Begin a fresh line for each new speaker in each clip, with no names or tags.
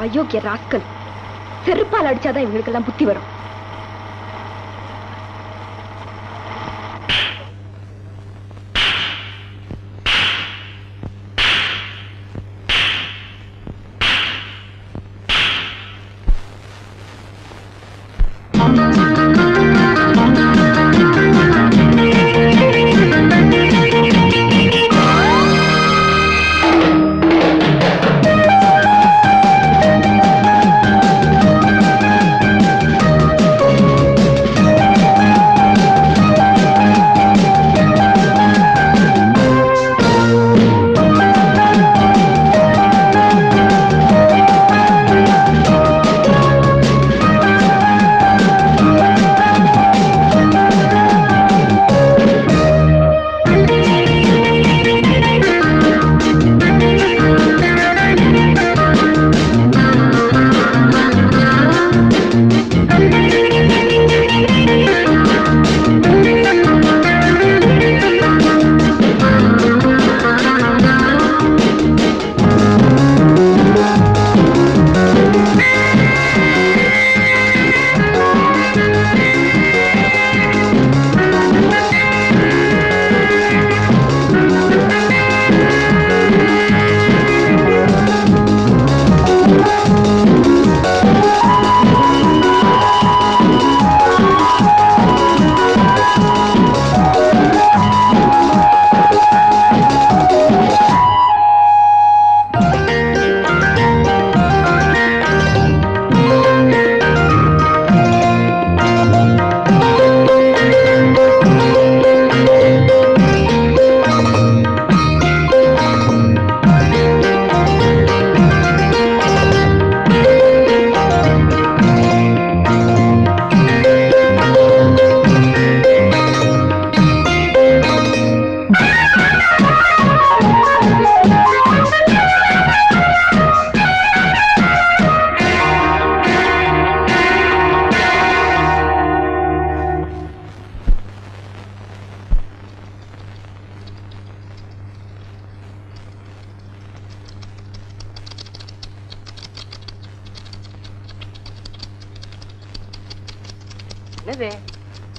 அயோக்கிய ராஸ்கல், செருப்பால் அடிச்சாதான் இவங்களுக்கெல்லாம் புத்தி வரும்.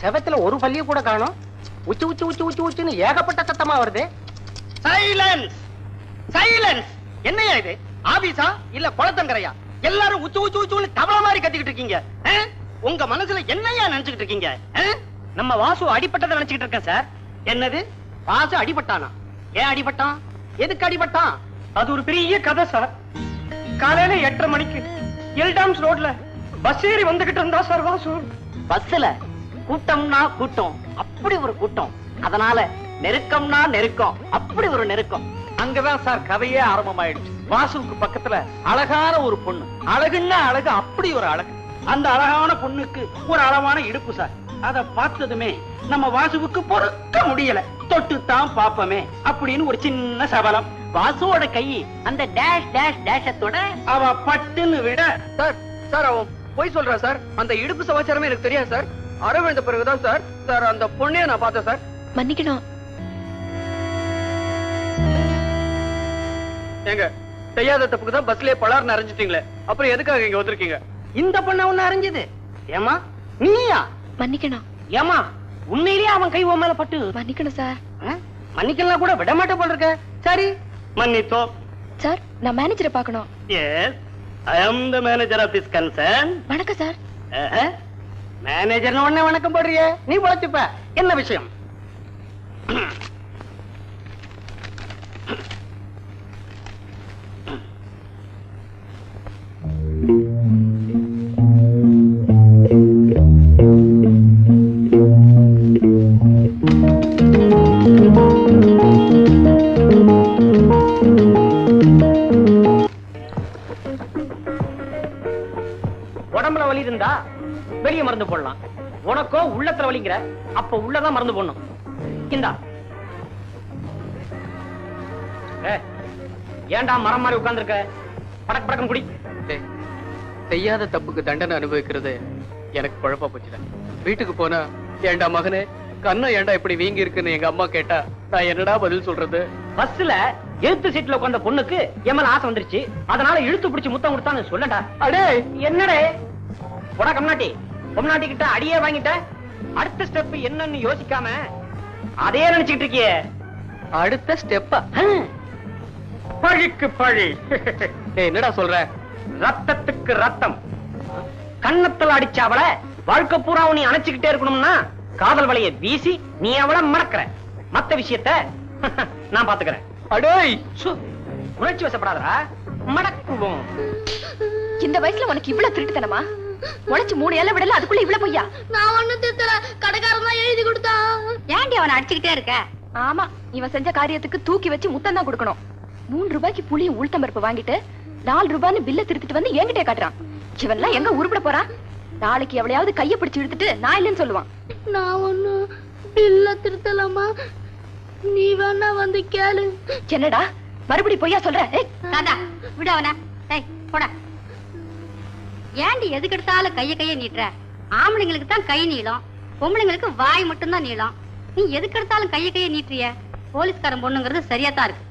செவத்துல ஒரு பள்ளிய கூட காணோம். உச்சு உச்சு உச்சு உச்சு உச்சுன்னு ஏகப்பட்ட சத்தமா வருது. Silence silence. என்னையா இது? ஆபீஸா இல்ல குளத்தங்கரையா? எல்லாரும் உச்சு உச்சு உச்சுன்னு தவள மாதிரி கத்திக்கிட்டு இருக்கீங்க. உங்க மனசுல என்னையா நினைச்சுக்கிட்டு இருக்கீங்க? நம்ம வாசு அடிபட்டதை நினைச்சுக்கிட்டு இருக்கேன் சார். என்னது? வாசு அடிபட்டானா? ஏன் அடிபட்டான்? எதுக்கு அடிபட்டான்? அது ஒரு பெரிய கதை சார். காலையில 8:30 மணிக்கு எல்டாம்ஸ் ரோட்ல பஸ் ஏறி வந்துகிட்டு இருந்தா சார் வாசு. பஸ்ல கூட்டம்னா கூட்டம், அப்படி ஒரு கூட்டம். அதனால நெருக்கம்னா நெருக்கம், அப்படி ஒரு நெருக்கம். அங்கதான் சார் கதையே ஆரம்பமாயிடுச்சு. வாசுவுக்கு பக்கத்துல அழகான ஒரு பொண்ணு. அழகுன்னா அழகு, அப்படி ஒரு அழகு. அந்த அழகான பொண்ணுக்கு ஒரு அளவான இடுப்பு சார். அத பார்த்ததுமே நம்ம வாசுவுக்கு பொறுக்க முடியல. தொட்டுத்தான் பாப்பமே அப்படின்னு ஒரு சின்ன சபலம். வாசுவோட கை அந்த டேஷ் டேஷ் டேஷத்தோட அவ பட்டுன்னு விட. சார் சார் அவன் போய் சொல்றா சார். அந்த இடுப்பு சமாச்சாரமே எனக்கு தெரியாது சார். அரவிந்த பிறகுதான் சார் சார் அந்த பொண்ணைய நான் பார்த்தேன் சார்.
மன்னிக்கணும்.
ஏங்க, செய்யாத தப்புக்கு தான் பஸ்லயே பலார்னு அரைஞ்சிட்டீங்களே, அப்புறம் எதுக்காக இங்க வந்திருக்கீங்க? இந்த பொண்ண ஒண்ணு அரைஞ்சது? ஏமா நீயா?
மன்னிக்கணும்.
ஏமா உண்மையிலேயே அவன் கை உன் மேல பட்டு
மன்னிக்கணும் சார்.
மன்னிக்கலாம் கூட விட மாட்டே போல இருக்க. சரி மன்னித்தோ.
சார் நான் மேனேஜரை பார்க்கணும்.
Yes, I am the manager of this concern.
வணக்கம் சார்.
மேனேஜர்னு உடனே வணக்கம் போடுறியே, நீ பொழைச்சுப்ப. என்ன விஷயம்? உடம்புல வலி இருந்தா வெளியே மருந்து போடலாம். உனக்கோ உள்ளத்துல வலிங்கிற, அப்ப உள்ளதான் மருந்து போடணும். இந்தா. ஏன்டா மரம் மாதிரி உட்கார்ந்திருக்க? படக்கு படக்கம் குடி.
செய்யாத தப்புக்கு தண்டனை அனுபவிக்கிறது எனக்கு குழப்பா போச்சுல. வீட்டுக்கு போனா ஏண்டா மகனே கண்ணம் ஏண்டா இப்படி வீங்கி இருக்குன்னு எங்க அம்மா கேட்டா நான் என்னடா பதில் சொல்றது?
பஸ்ல எழுத்து சீட்ல உட்கார்ந்த பொண்ணுக்கு எம்எல் ஆசை வந்துருச்சு, அதனால இழுத்து பிடிச்சு முத்தம் கொடுத்தான்னு சொல்லடா.
அடே
என்னடே போடா கம்நாட்டி. பொம்நாட்டி கிட்ட அடியே வாங்கிட்ட. அடுத்த ஸ்டெப் என்னன்னு யோசிக்காம அதே நினைச்சுக்கிட்டு இருக்கியே.
அடுத்த ஸ்டெப்பா?
பழிக்கு பழி.
என்னடா சொல்ற?
ரத்தத்துக்கு ரத்தம். கண்ணத்துல அடிச்ச அவளை வாழ்க்கை பூரா நீ அணைச்சுக்கிட்டே இருக்கணும்னா காதல் வலைய வீசி நீ அவளை மறக்கிற. மத்த விஷயத்த நான் பாத்துக்கிறேன்.
அடேய்
உணர்ச்சி வசப்படாதா, மடக்குவோம்.
இந்த வயசுல உனக்கு இவ்வளவு திருட்டுத்தனமா? உழைச்சு 3 ஏழை விடல, அதுக்குள்ள இவ்வளவு பொய்யா?
நான் ஒண்ணு திருத்தல, கடைக்காரன் தான் எழுதி கொடுத்தான். ஏன்டி அவனை அடிச்சுக்கிட்டே இருக்க?
ஆமா, இவன் செஞ்ச காரியத்துக்கு தூக்கி வச்சு முத்தம் தான் கொடுக்கணும். 3 ரூபாய்க்கு புளியும் உளுத்தம் பருப்பு வாங்கிட்டு 4 ரூபான்னு பில்ல திருத்திட்டு வந்து என்கிட்ட காட்டுறான். இவன்லாம் எங்க உருப்பட போறான்? நாளைக்கு எவளையாவது கைய பிடிச்சு இழுத்துட்டு நான் இல்லைன்னு சொல்லுவான்.
நான் ஒண்ணு பில்ல திருத்தலாமா? நீ வேணா வந்து கேளு.
என்னடா மறுபடி பொய்யா சொல்ற?
தாத்தா விட அவன. டேய் போடா. ஏண்டி எதுக்கு எடுத்தாலும் கைய நீட்டுற? ஆம்பளைங்களுக்கு தான் கை நீளம், பொம்பளைங்களுக்கு வாய் மட்டும் தான் நீளம். நீ எதுக்கு எடுத்தாலும் கைய நீட்டுறிய? போலீஸ்காரன் பொண்ணுங்கிறது சரியா தான் இருக்கு.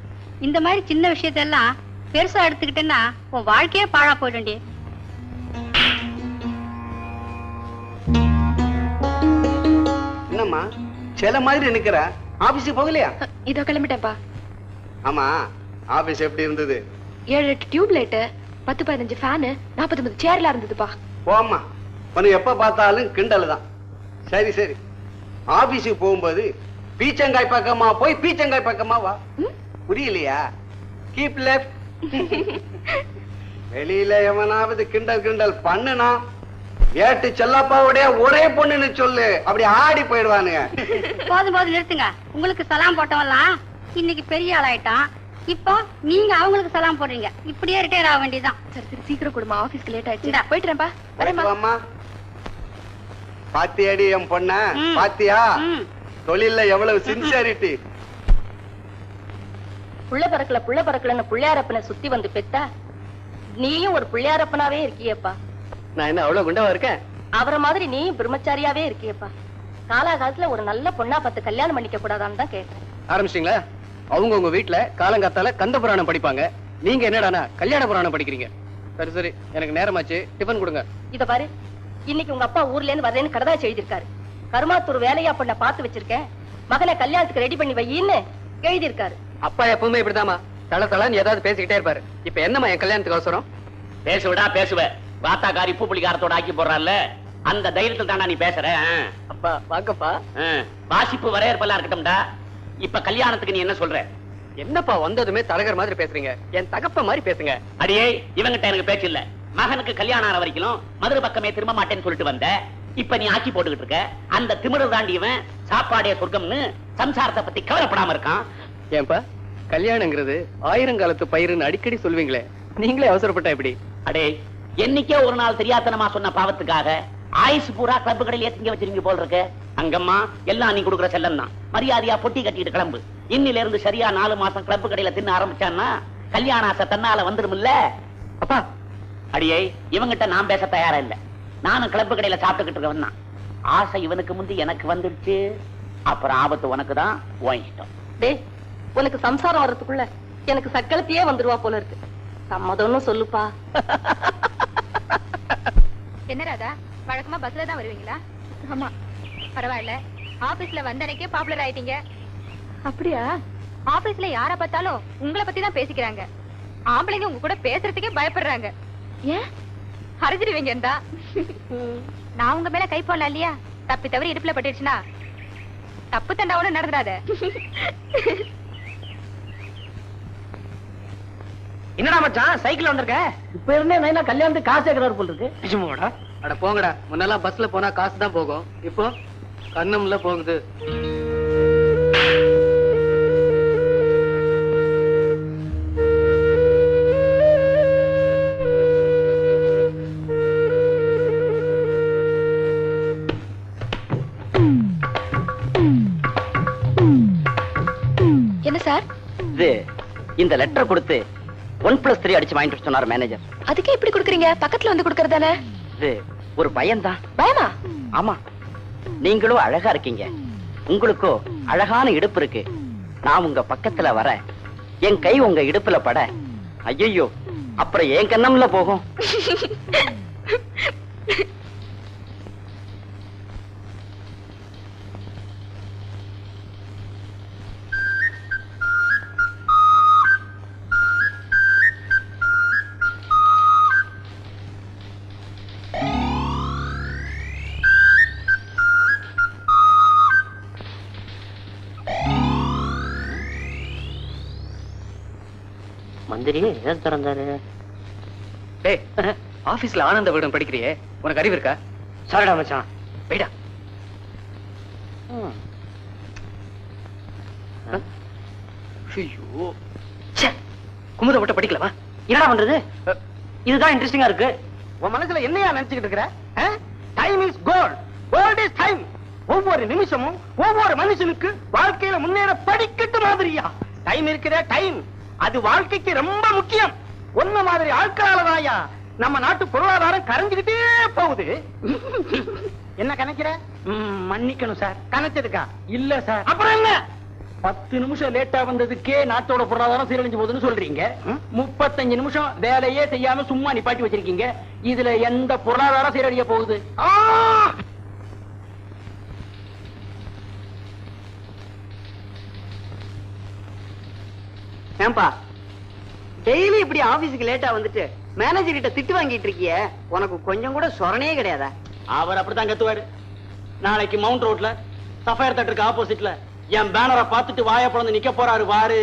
இந்த மாதிரி சின்ன விஷயத்தெல்லாம் பெருசா எடுத்துக்கிட்டேன்னா உன் வாழ்க்கையே பாழா போயிடும்டி.
என்னம்மா சில மாதிரி நிக்கிற? ஆபீஸ் போகலையா?
இதோ கிளம்பிட்டேன்ப்பா.
ஆமா, ஆபீஸ் எப்படி இருந்தது?
7-8 டியூப் லைட், 10-15 ஃபேன், 49 சேர்ல இருந்ததுப்பா.
போம்மா, உனக்கு எப்ப பார்த்தாலும் கிண்டல் தான். சரி சரி, ஆபீஸுக்கு போகும்போது பீச்சங்காய் பக்கமா போய் பீச்சங்காய் பக்கமா வா. புரியலையா? Keep left. வெளியில எவனாவது கிண்டல் பண்ணுனா ஏட்டு செல்லப்பாவுடைய ஒரே பொண்ணுன்னு சொல்லு, அப்படி ஆடி போயிடுவானுங்க.
போதும் நிறுத்துங்க. உங்களுக்கு சலாம் போட்டவெல்லாம் இன்னைக்கு பெரிய ஆளாயிட்டான். இப்போ நீங்க அவங்களுக்கு சலாம் போடுறீங்க. இப்படியே ரிட்டையர் ஆக வேண்டியதான்.
சரி சரி, சீக்கிரம் கொடுமா, ஆபீஸ்க்கு லேட் ஆயிடுச்சு. போயிட்டுறேன்ப்பா.
வரேம்மா. பாத்தியாடி என் பொண்ண? பாத்தியா தொழில்ல எவ்வளவு சின்சியாரிட்டி?
புள்ள பறக்கலன்னு புள்ளையாரப்பனை சுத்தி வந்து பெத்தா நீயும் ஒரு புள்ளையாரப்பனாவே இருக்கியப்பா.
நான் என்ன அவ்வளவு குண்டவா இருக்கேன்?
அவரை மாதிரி நீ பிரம்மச்சாரியாவே இருக்கியப்பா. காலாகாலத்துல ஒரு நல்ல பொண்ணா பார்த்து கல்யாணம் பண்ணிக்க கூடாதான்னு தான் கேட்டேன்.
ஆரம்பிச்சிட்டீங்களா? அவங்க உங்க வீட்டுல காலங்காத்தால கந்த புராணம் படிப்பாங்க, நீங்க என்னடானா கல்யாண புராணம் படிக்கிறீங்க. சரி சரி, எனக்கு நேரமாச்சு, டிபன் கொடுங்க.
இத பாரு, இன்னைக்கு உங்க அப்பா ஊர்ல இருந்து வரேன்னு கடதாச்சு எழுதியிருக்காரு. கருமாத்தூர் வேலையா பொண்ண பார்த்து வச்சிருக்கேன், மகனை கல்யாணத்துக்கு ரெடி பண்ணி வையின்னு எழுதியிருக்காரு.
அப்பா எப்பவுமே இப்படிதாமா தளன்னு ஏதாவது பேசிக்கிட்டே இருப்பாரு. இப்ப என்னமா என் கல்யாணத்துக்கு அவசரம்?
பேசுவடா பேசுவ. வாத்தாக்காரி பூ புளிகாரத்தோட ஆக்கி போடுறான்ல, அந்த தைரியத்தில் தானா நீ பேசுற?
அப்பா வாங்கப்பா.
வாசிப்பு வரையறுப்பெல்லாம் இருக்கட்டும்டா. இப்ப கல்யாணத்துக்கு நீ என்ன சொல்ற?
என்னப்பா வந்ததுமே தலகர் மாதிரி பேசுறீங்க? என் தகப்ப மாதிரி பேசுங்க.
அடியே, இவங்கிட்ட எனக்கு பேச்சு இல்ல. மகனுக்கு கல்யாணம் ஆன வரைக்கும் மதுரை பக்கமே திரும்ப மாட்டேன்னு சொல்லிட்டு வந்த. இப்ப நீ ஆக்கி போட்டுக்கிட்டு இருக்க. அந்த திமிரு தாண்டியவன் சாப்பாடே சொர்க்கம்னு சம்சாரத்தை பத்தி கவலைப்படாம இருக்கான்.
ஏன்பா கல்யாணங்கிறது 1000 காலத்து பயிருன்னு அடிக்கடி சொல்வீங்களே, நீங்களே அவசரப்பட்டா எப்படி?
அடே, என்னைக்கே ஒரு நாள் தெரியாதனமா சொன்ன பாவத்துக்காக ஆயுசு பூரா கிளப்பு கடையில திங்க வச்சிருங்க போல் இருக்கு. அங்கம்மா எல்லாம் நீ கொடுக்குற செல்லம் தான். மரியாதையா பொட்டி கட்டிட்டு கிளம்பு. இன்னில இருந்து சரியா 4 மாசம் கிளப்பு கடையில தின்ன ஆரம்பிச்சான்னா கல்யாண ஆசை தன்னால வந்துருமில்ல.
அப்பா
அடியே, இவங்கிட்ட நான் பேச தயாரா இல்ல. நானும் கிளப்பு கடையில சாப்பிட்டுக்கிட்டு இருக்கவன் தான். ஆசை இவனுக்கு முந்தி எனக்கு வந்துருச்சு, அப்புறம் ஆபத்து உனக்கு தான். இஷ்டம்.
டே, உனக்கு சம்சாரம் வர்றதுக்குள்ள எனக்கு சக்களத்தையே வந்துருவா போல இருக்கு. சம்மதம்னு சொல்லுப்பா. என்ன ராதா, வழக்கமா பஸ்ல தான் வருவீங்களா? ஆமா. பரவாயில்ல, ஆபீஸ்ல வந்தனைக்கே பாப்புலர் ஆயிட்டீங்க. அப்படியா? ஆபீஸ்ல யார பார்த்தாலும் உங்களை பத்தி தான் பேசிக்கிறாங்க. ஆம்பளைங்க உங்க கூட பேசுறதுக்கே பயப்படுறாங்க. ஏன்? அரைஞ்சிடுவீங்க. நான் உங்க மேல கை போடலாம் இல்லையா? தப்பி தவறி இடுப்புல பட்டுச்சுன்னா தப்பு தண்டாவோட நடந்துடாத.
என்னடா மச்சான் சைக்கிள் வந்திருக்க? இப்ப இருந்தே நைனா கல்யாணத்துக்கு காசு கேக்குறாரு போல இருக்கு. நிஜமாடா?
அட போங்கடா. முன்னெல்லாம் பஸ்ல போனா காசு தான் போகும், இப்போ கண்ணம்ல போகுது.
என்ன சார்
இது? இந்த லெட்டர் கொடுத்து 1+3 அடிச்சு வாங்கிட்டு சொன்னார் மேனேஜர்.
அதுக்கே இப்படி குடுக்குறீங்க? பக்கத்துல வந்து குடுக்கறதானே?
இது ஒரு பயம்தான்.
பயமா?
ஆமா, நீங்களும் அழகா இருக்கீங்க, உங்களுக்கோ அழகான இடுப்பு இருக்கு. நான் உங்க பக்கத்துல வர, என் கை உங்க இடுப்புல பட, ஐயோ அப்புறம் என் கண்ணம்ல போகும். மந்திரி ஏன் திறந்தாரு?
டேய், ஆபீஸ்ல ஆனந்த விகடன் படிக்கிறியே, உனக்கு அறிவு இருக்கா?
சாரிடா மச்சான்.
போய்டா. ஐயோ, குமுத விட்ட படிக்கலவா?
என்னடா பண்றது? இதுதான் இன்ட்ரெஸ்டிங்கா இருக்கு. உன் மனசுல என்னையா நினைச்சுக்கிட்டு இருக்கிற? Time is gold, gold is time. ஒவ்வொரு நிமிஷமும் ஒவ்வொரு மனுஷனுக்கு வாழ்க்கையில முன்னேற படிக்கட்டு மாதிரியா டைம் இருக்கிற டைம். அது வாழ்க்கைக்கு ரொம்ப முக்கியம். ஒன்ன மாதிரி ஆட்களாலதாயா நம்ம நாட்டு பொருளாதாரம் கரைஞ்சுக்கிட்டே போகுது. என்ன கணக்கிற? மன்னிக்கணும் சார். கணச்சதுக்கா? இல்ல சார். அப்புறம் என்ன? 10 நிமிஷம் லேட்டா வந்ததுக்கே நாட்டோட பொருளாதாரம் சீரழிஞ்சு போகுதுன்னு சொல்றீங்க. 35 நிமிஷம் வேலையே செய்யாம சும்மா நிப்பாட்டி வச்சிருக்கீங்க. இதுல எந்த பொருளாதாரம் சீரழிய போகுது? ஏன்பா டெய்லி இப்படி ஆபீஸுக்கு லேட்டா வந்துட்டு மேனேஜர் கிட்ட திட்டு வாங்கிட்டு இருக்கிய, உனக்கு கொஞ்சம் கூட சொரணே கிடையாதா? அவர் அப்படித்தான் கத்துவாரு. நாளைக்கு மவுண்ட் ரோட்ல சஃபயர் தேட்டருக்கு ஆப்போசிட்ல என் பேனரை பார்த்துட்டு வாய பிளந்து நிக்க போறாரு வாரு.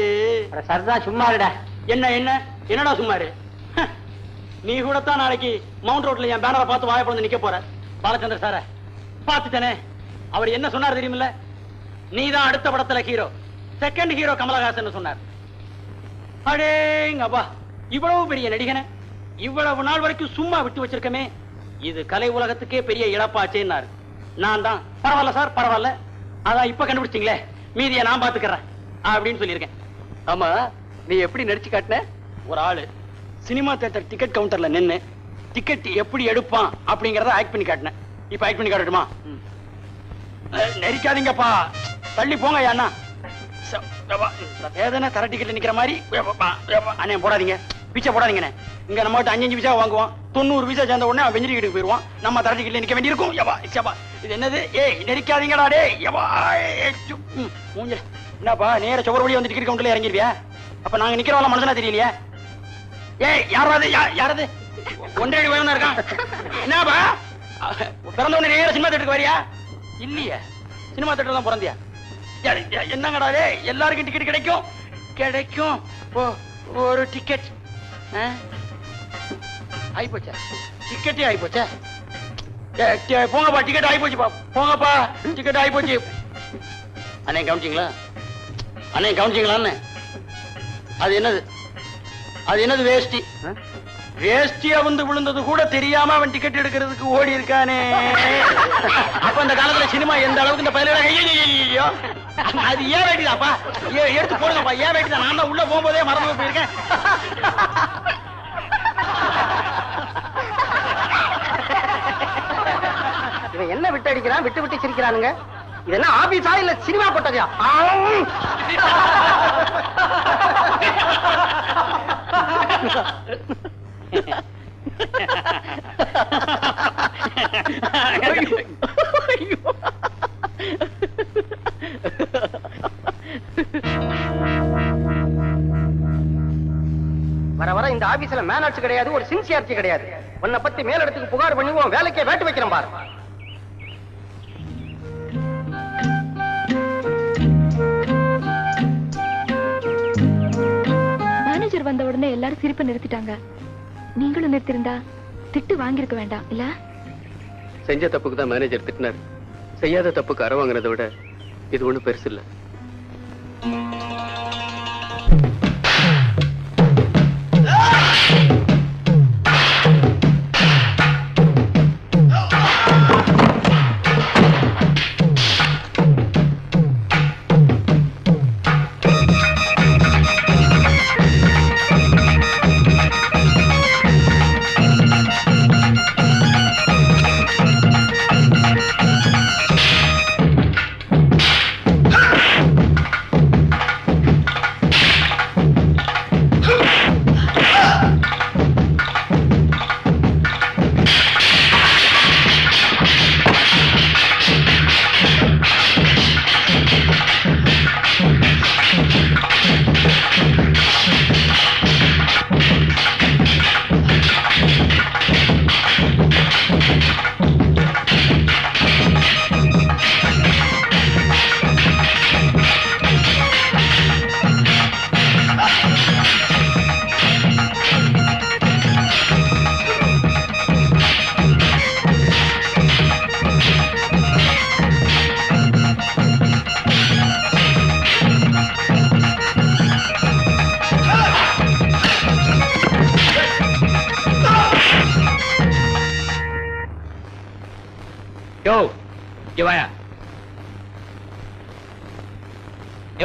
சரதா சும்மாருடா. என்ன என்ன என்னடா சும்மாரு? நீ கூட தான் நாளைக்கு மவுண்ட் ரோட்ல என் பேனரை பார்த்து வாய பிளந்து நிக்க போற. பாலச்சந்திர சார பார்த்துட்டனே, அவர் என்ன சொன்னார் தெரியுமில்ல? நீதான் அடுத்த படத்துல ஹீரோ, செகண்ட் ஹீரோ கமலஹாசன் சொன்னார். அடேங்கப்பா, இவ்வளவு பெரிய நடிகனை இவ்வளவு நாள் வரைக்கும் சும்மா விட்டு வச்சிருக்கமே, இது கலை உலகத்துக்கே பெரிய இழப்பாச்சேன்னாரு. நான் தான் பரவாயில்ல சார் பரவாயில்ல, அதான் இப்ப கண்டுபிடிச்சிங்களே, மீதியை நான் பாத்துக்கிறேன் அப்படின்னு சொல்லியிருக்கேன்.
ஆமா, நீ எப்படி நடிச்சு காட்டின?
ஒரு ஆளு சினிமா தியேட்டர் டிக்கெட் கவுண்டர்ல நின்னு டிக்கெட் எப்படி எடுப்பான் அப்படிங்கறத ஆக்ட் பண்ணி காட்டினேன். இப்ப ஆக்ட் பண்ணி காட்டட்டுமா? நெரிக்காதீங்கப்பா, தள்ளி போங்க அண்ணா. வேதனை தர டிக்கெட்ல நிக்கிற மாதிரி அண்ணே போடாதீங்க, பிச்சை போடாதீங்கண்ணே. இங்க நம்ம 5 பைசா வாங்குவோம், 90 பைசா சேர்ந்த உடனே வெஞ்சரி கிட்ட போயிருவோம். நம்ம தர டிக்கெட்ல நிக்க வேண்டியிருக்கும். இது என்னது? ஏய் நெரிக்காதீங்கடா டே. என்னப்பா நேர சுவர் வழியா வந்து டிக்கெட் கவுண்டர்ல இறங்கிருவியா? அப்ப நாங்க நிக்கிறவங்க மனசுனா தெரியலையா? ஏய் யாராவது யாராவது ஒன்றரை வேணும் இருக்கான். என்னப்பா பிறந்த உடனே நேர சினிமா தேட்டருக்கு வரியா? இல்லையா, சினிமா தேட்டர் தான் பிறந்தியா? என்னங்கடா எல்லாருக்கும் டிக்கெட் கிடைக்கும் கிடைக்கும். ஒரு டிக்கெட் ஆயிப்போச்சா? டிக்கெட்டே ஆயிப்போச்சா? போங்கப்பா, டிக்கெட் ஆயிப்போச்சுப்பா, போங்கப்பா, டிக்கெட் ஆயிப்போச்சு. அண்ணே கவனிச்சிங்களா? அண்ணே கவனிச்சிங்களான்னு? அது என்னது? அது என்னது? வேஷ்டி. வேஷ்டியா வந்து விழுந்தது கூட தெரியாம அவன் டிக்கெட் எடுக்கிறதுக்கு ஓடி இருக்கானே. அப்ப அந்த காலத்துல சினிமா எந்த அளவுக்கு இந்த பயில அது ஏன் வேட்டிதாப்பா? எடுத்து போடுங்கப்பா. ஏன் வேட்டிதான்? நான் தான் உள்ள போகும்போதே மறந்து போயிருக்கேன். இவன் என்ன விட்டு அடிக்கிறான், விட்டு விட்டு சிரிக்கிறானுங்க. இதெல்லாம் ஆபீஸா இல்ல சினிமா போட்டதையா? வர வர இந்த ஆபீஸ்ல மேனர்ஸ் கிடையாது, ஒரு சின்சியாரிட்டி கிடையாது. உன்னை பத்தி மேலிடத்துக்கு புகார் பண்ணி உன் வேலைக்கே வேட்டு வைக்கிறேன் பாரு.
மேனேஜர் வந்த உடனே எல்லாரும் சிரிப்பை நிறுத்திட்டாங்க. நீங்களும் நிறுத்திருந்தா திட்டு வாங்கியிருக்க வேண்டாம் இல்ல?
செஞ்ச தப்புக்கு தான் மேனேஜர் திட்டினார். செய்யாத தப்புக்கு அற வாங்கினதை விட இது ஒண்ணும் பெருசு இல்ல.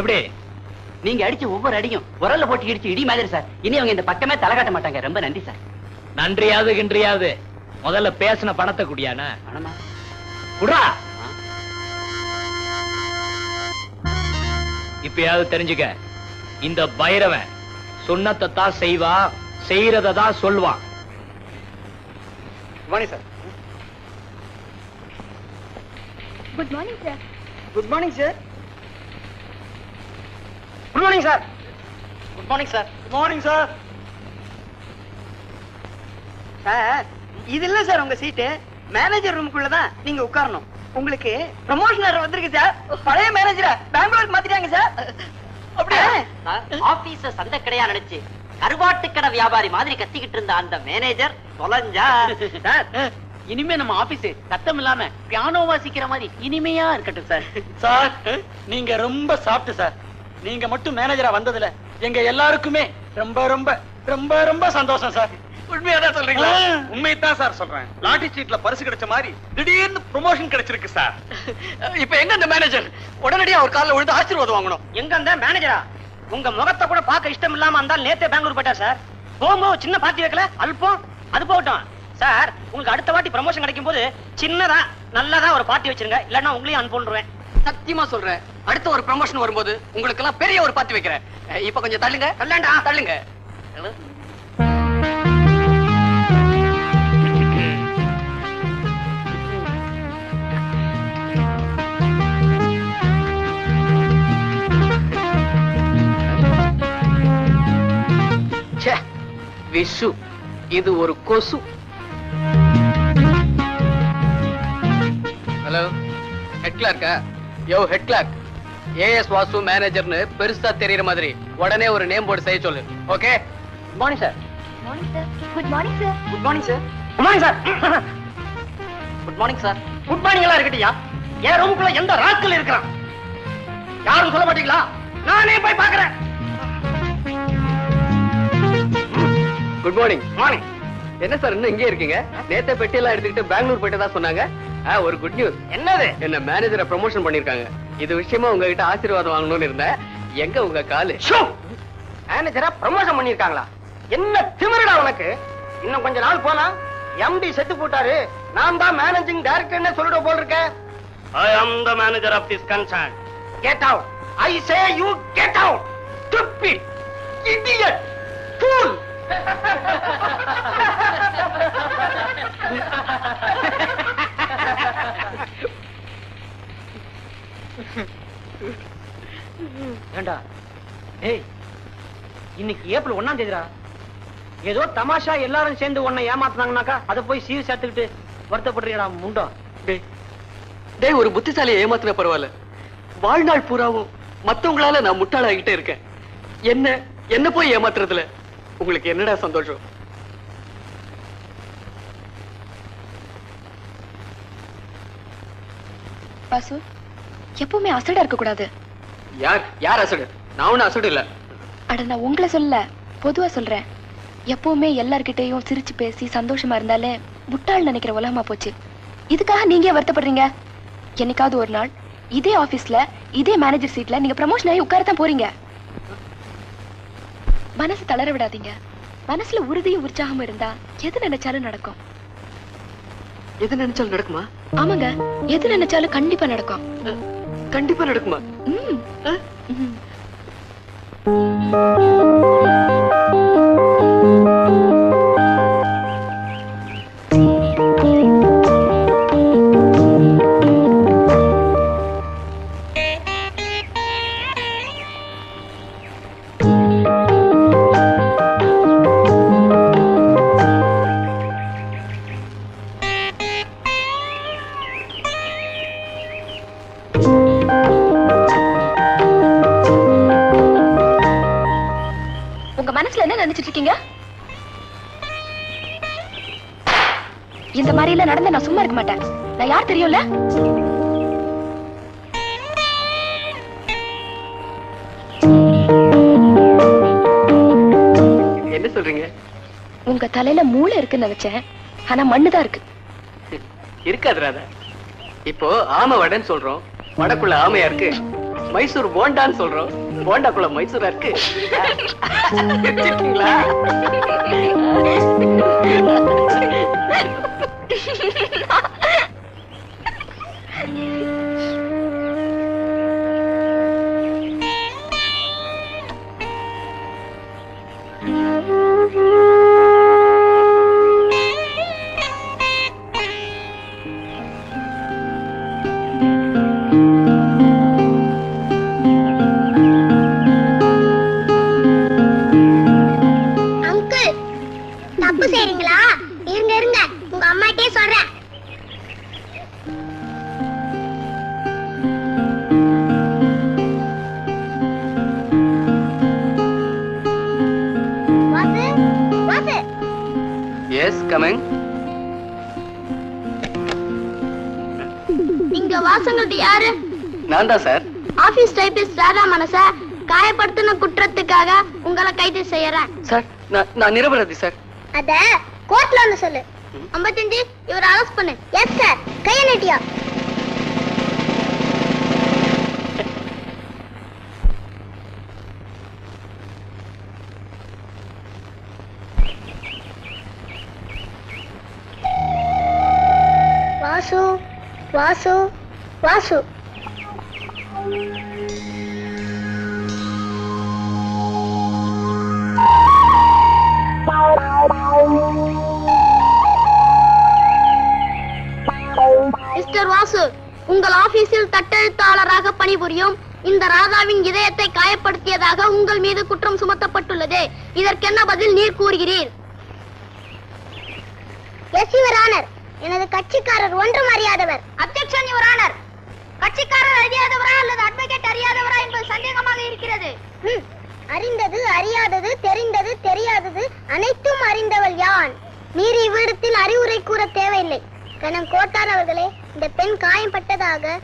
எப்படி நீங்க அடிச்ச ஒவ்வொரு அடியும் உரல்ல போட்டு இடிச்சு இடி மாதிரி சார். இனி அவங்க இந்த பக்கமே தலை காட்ட மாட்டாங்க. ரொம்ப நன்றி சார்.
நன்றியாவது கின்றியாவது முதல்ல பேசின பணத்தை குடியானா?
பணமா?
குடா. இப்பயாவது தெரிஞ்சுக்க, இந்த பைரவன் சொன்னத்தை தான் செய்வான், செய்யறத தான் சொல்வான். Sir.
Good morning sir.
Good morning sir. Good morning sir. Good morning sir. Good morning sir.
Sir, இது இல்ல சார் உங்க சீட்டு. மேனேஜர் ரூமுக்குள்ளதான் நீங்க உட்காரணும். உங்களுக்கு ப்ரமோஷன் வந்திருக்கு சார். பழைய மேனேஜரை பெங்களூருக்கு மாத்திட்டாங்க சார். அப்படியே
ஆபீஸ சந்தை கடையா நினைச்சு கருவாட்டு கடை வியாபாரி மாதிரி கத்திக்கிட்டு இருந்த அந்த மேனேஜர் தொலைஞ்சா. இனிமே நம்ம ஆபீஸ் சத்தம் இல்லாம பியானோ வாசிக்கிற மாதிரி இனிமையா இருக்கட்டும் சார்.
சார், நீங்க ரொம்ப சாப்பிட்டு சார். நீங்க மட்டும் மேனேஜரா வந்ததுல எங்க எல்லாருக்குமே ரொம்ப ரொம்ப ரொம்ப ரொம்ப சந்தோஷம் சார்.
உண்மையாதான் சொல்றீங்களா? உண்மையத்தான் சார் சொல்றேன். லாட்டரி சீட்ல பரிசு கிடைச்ச மாதிரி திடீர்னு ப்ரமோஷன் கிடைச்சிருக்கு சார்.
இப்ப எங்க அந்த மேனேஜர்? உடனடியா ஒரு கால்ல விழுந்து ஆசீர்வாதம் வாங்கணும்.
எங்க அந்த மேனேஜரா? உங்க முகத்தை கூட பார்க்க இஷ்டம் இல்லாம இருந்தால் நேத்தே பெங்களூர் போயிட்டார் சார். போகும்போது சின்ன பார்ட்டி வைக்கல, அல்பம். அது போகட்டும் சார். உங்களுக்கு அடுத்த வாட்டி ப்ரமோஷன் கிடைக்கும் போது சின்னதா நல்லதா ஒரு பார்ட்டி வச்சிருங்க, இல்லன்னா உங்களையும் அனுப்புறேன்.
சத்தியமா சொல்றேன், அடுத்த ஒரு ப்ரமோஷன் வரும்போது உங்களுக்கு எல்லாம் பெரிய ஒரு பார்ட்டி வைக்கிறேன். இப்ப கொஞ்சம் தள்ளுங்க.
தள்ளாண்டா
தள்ளுங்க. விஷு, இது ஒரு கொசு. ஹலோ, ஹெட் கிளார்க்கா? Yo head clerk, AS Vasu மேனேஜர்னு பெருசா தெரியற மாதிரி உடனே ஒரு நேம் போர்டு செய்ய சொல்லு. Okay?
Good morning sir.
Morning sir. Good morning sir.
Good morning sir. Good morning sir.
Good morning sir.
Good morning எல்லாம் இருக்கட்டியா? என் ரூமுக்குள்ள எந்த ராஸ்கல் இருக்கிறான்? யாரும் சொல்ல மாட்டீங்களா? நானே போய் பாக்குறேன்.
Good morning.
மார்னிங்.
என்ன சார் இன்னும் இங்கே இருக்கீங்க? நேத்தே பெட்டி எல்லாம் எடுத்துக்கிட்டு பெங்களூர் போயிட்டதா சொன்னாங்க. ஒரு குட் நியூஸ்.
என்னது?
என்ன மேனேஜரை ப்ரமோஷன் பண்ணிருக்காங்க. இது விஷயமா உங்ககிட்ட ஆசீர்வாதம் வாங்கணும்னு இருந்தேன். எங்க உங்க காலு?
மேனேஜரா ப்ரமோஷன் பண்ணிருக்காங்களா? என்ன திமிருடா உனக்கு? இன்னும் கொஞ்ச நாள் போனா எம்டி செத்து போட்டாரு, நான் தான் மேனேஜிங் டைரக்டர்னு சொல்லிட போல் இருக்க. I am the manager of this concern. Get out. I say you get out. Stupid, idiot, fool. ஏண்டா, ஏய், இன்னைக்கு ஏப்ரல் 1ஆம் தேதிடா.
ஏதோ தமாஷா எல்லாரும் சேர்ந்து உன்னை ஏமாத்துனாங்கனாக்கா அதை போய் சீர் சேர்த்துக்கிட்டு வருத்தப்படுறீடா முண்டோ.
டேய் ஒரு புத்திசாலியை ஏமாத்தின பரவாயில்ல, வாழ்நாள் பூராவும் மத்தவங்களால நான் முட்டாளாகிட்டே இருக்கேன். என்ன போய் ஏமாத்துறதுல உங்களுக்கு என்னடா சந்தோஷம்?
பாசு, எப்பவுமே அசடா இருக்க கூடாது.
யார் அசடு? நான் ஒண்ணு அசடு இல்ல.
அட நான் உங்களை சொல்ல, பொதுவா சொல்றேன். எப்பவுமே எல்லார்கிட்டையும் சிரிச்சு பேசி சந்தோஷமா இருந்தாலே முட்டாள் நினைக்கிற உலகமா போச்சு. இதுக்காக நீங்க வருத்தப்படுறீங்க? என்னைக்காவது ஒரு நாள் இதே ஆபீஸ்ல இதே மேனேஜர் சீட்ல நீங்க ப்ரமோஷன் ஆகி உட்காரத்தான் போறீங்க. மனசு தளர விடாதீங்க. மனசுல உறுதியும் உற்சாகமும் இருந்தா எது நினைச்சாலும் நடக்கும்.
எது நினைச்சாலும் நடக்குமா?
ஆமாங்க, எது நினைச்சாலும் கண்டிப்பா நடக்கும்.
கண்டிப்பா நடக்குமா?
உங்க மனசுல என்ன நினைச்சிட்டு இருக்கீங்க? இந்த மாதிரி எல்லாம் நடந்த நான் சும்மா இருக்க மாட்டேன். நான் யார் தெரியும்ல?
என்ன சொல்றீங்க?
உங்க தலையில மூளை இருக்குன்னு நினைச்சேன், ஆனா மண்ணுதான் இருக்கு.
இருக்காது ராதா. இப்போ ஆமை வடைன்னு சொல்றோம், வடக்குள்ள ஆமையா இருக்கு. மைசூர் போண்டான்னு சொல்றோம், போண்டாக்குள்ள மைசூரா இருக்கு. இருக்கீங்களா? நான் தான் சார்.
ஆபீஸ் டைபிஸ்ட் ராதா மனச காயப்படுத்தின குற்றத்துக்காக உங்களை கைது செய்யறேன்.
சார் நான் நிரபராதி சார்.
அத கோர்ட்ல வந்து சொல்லு. 55 இவரை அரெஸ்ட் பண்ணு. Yes sir. கைய நீட்டியா. வாசு வாசு வாசு மிஸ்டர் வாசு, உங்கள் ஆபீஸில் தட்டெழுத்தாளராக பணிபுரியும் இந்த ராதாவின் இதயத்தை காயப்படுத்தியதாக உங்கள் மீது குற்றம் சுமத்தப்பட்டுள்ளது. இதற்கென்ன பதில் நீர் கூறுகிறீர்? எஸ் யுவர் ஆனர், எனது கட்சிக்காரர் ஒன்றும் அறியாதவர். Objection your honour. கட்சிக்காரர் அறியாதவரா அல்லது அட்வொகேட் அறியாதவரா என்பது சந்தேகமாக இருக்கிறது. அறிந்தது அறியாதது தெரிந்தது தெரியாதது அனைத்தும் அறிந்தவள் யான். நீர் இவ்விடத்தில் அறிவுரை கூற தேவையில்லை. கணம் கோட்டார் அவர்களே, இந்த பெண் காயம்பட்டதாக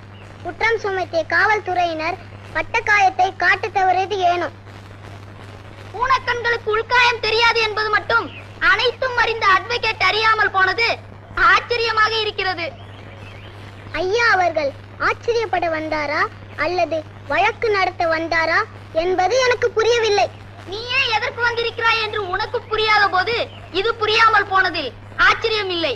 குற்றம் சுமத்திய காவல்துறையினர் பட்ட காயத்தை காட்ட தவறியது ஏனும்? பூனக்கண்களுக்கு உள்காயம் தெரியாது என்பது மட்டும் அனைத்தும் அறிந்த அட்வொகேட் அறியாமல் போனது ஆச்சரியமாக இருக்கிறது. ஐயா அவர்கள் ஆச்சரியப்பட வந்தாரா அல்லது வழக்கு நடத்த வந்தாரா என்பது எனக்கு புரியவில்லை. நீயே எதற்கு வந்திருக்கிறாய் என்று உனக்கு புரியாத போது இது புரியாமல் போனதில் ஆச்சரியம் இல்லை.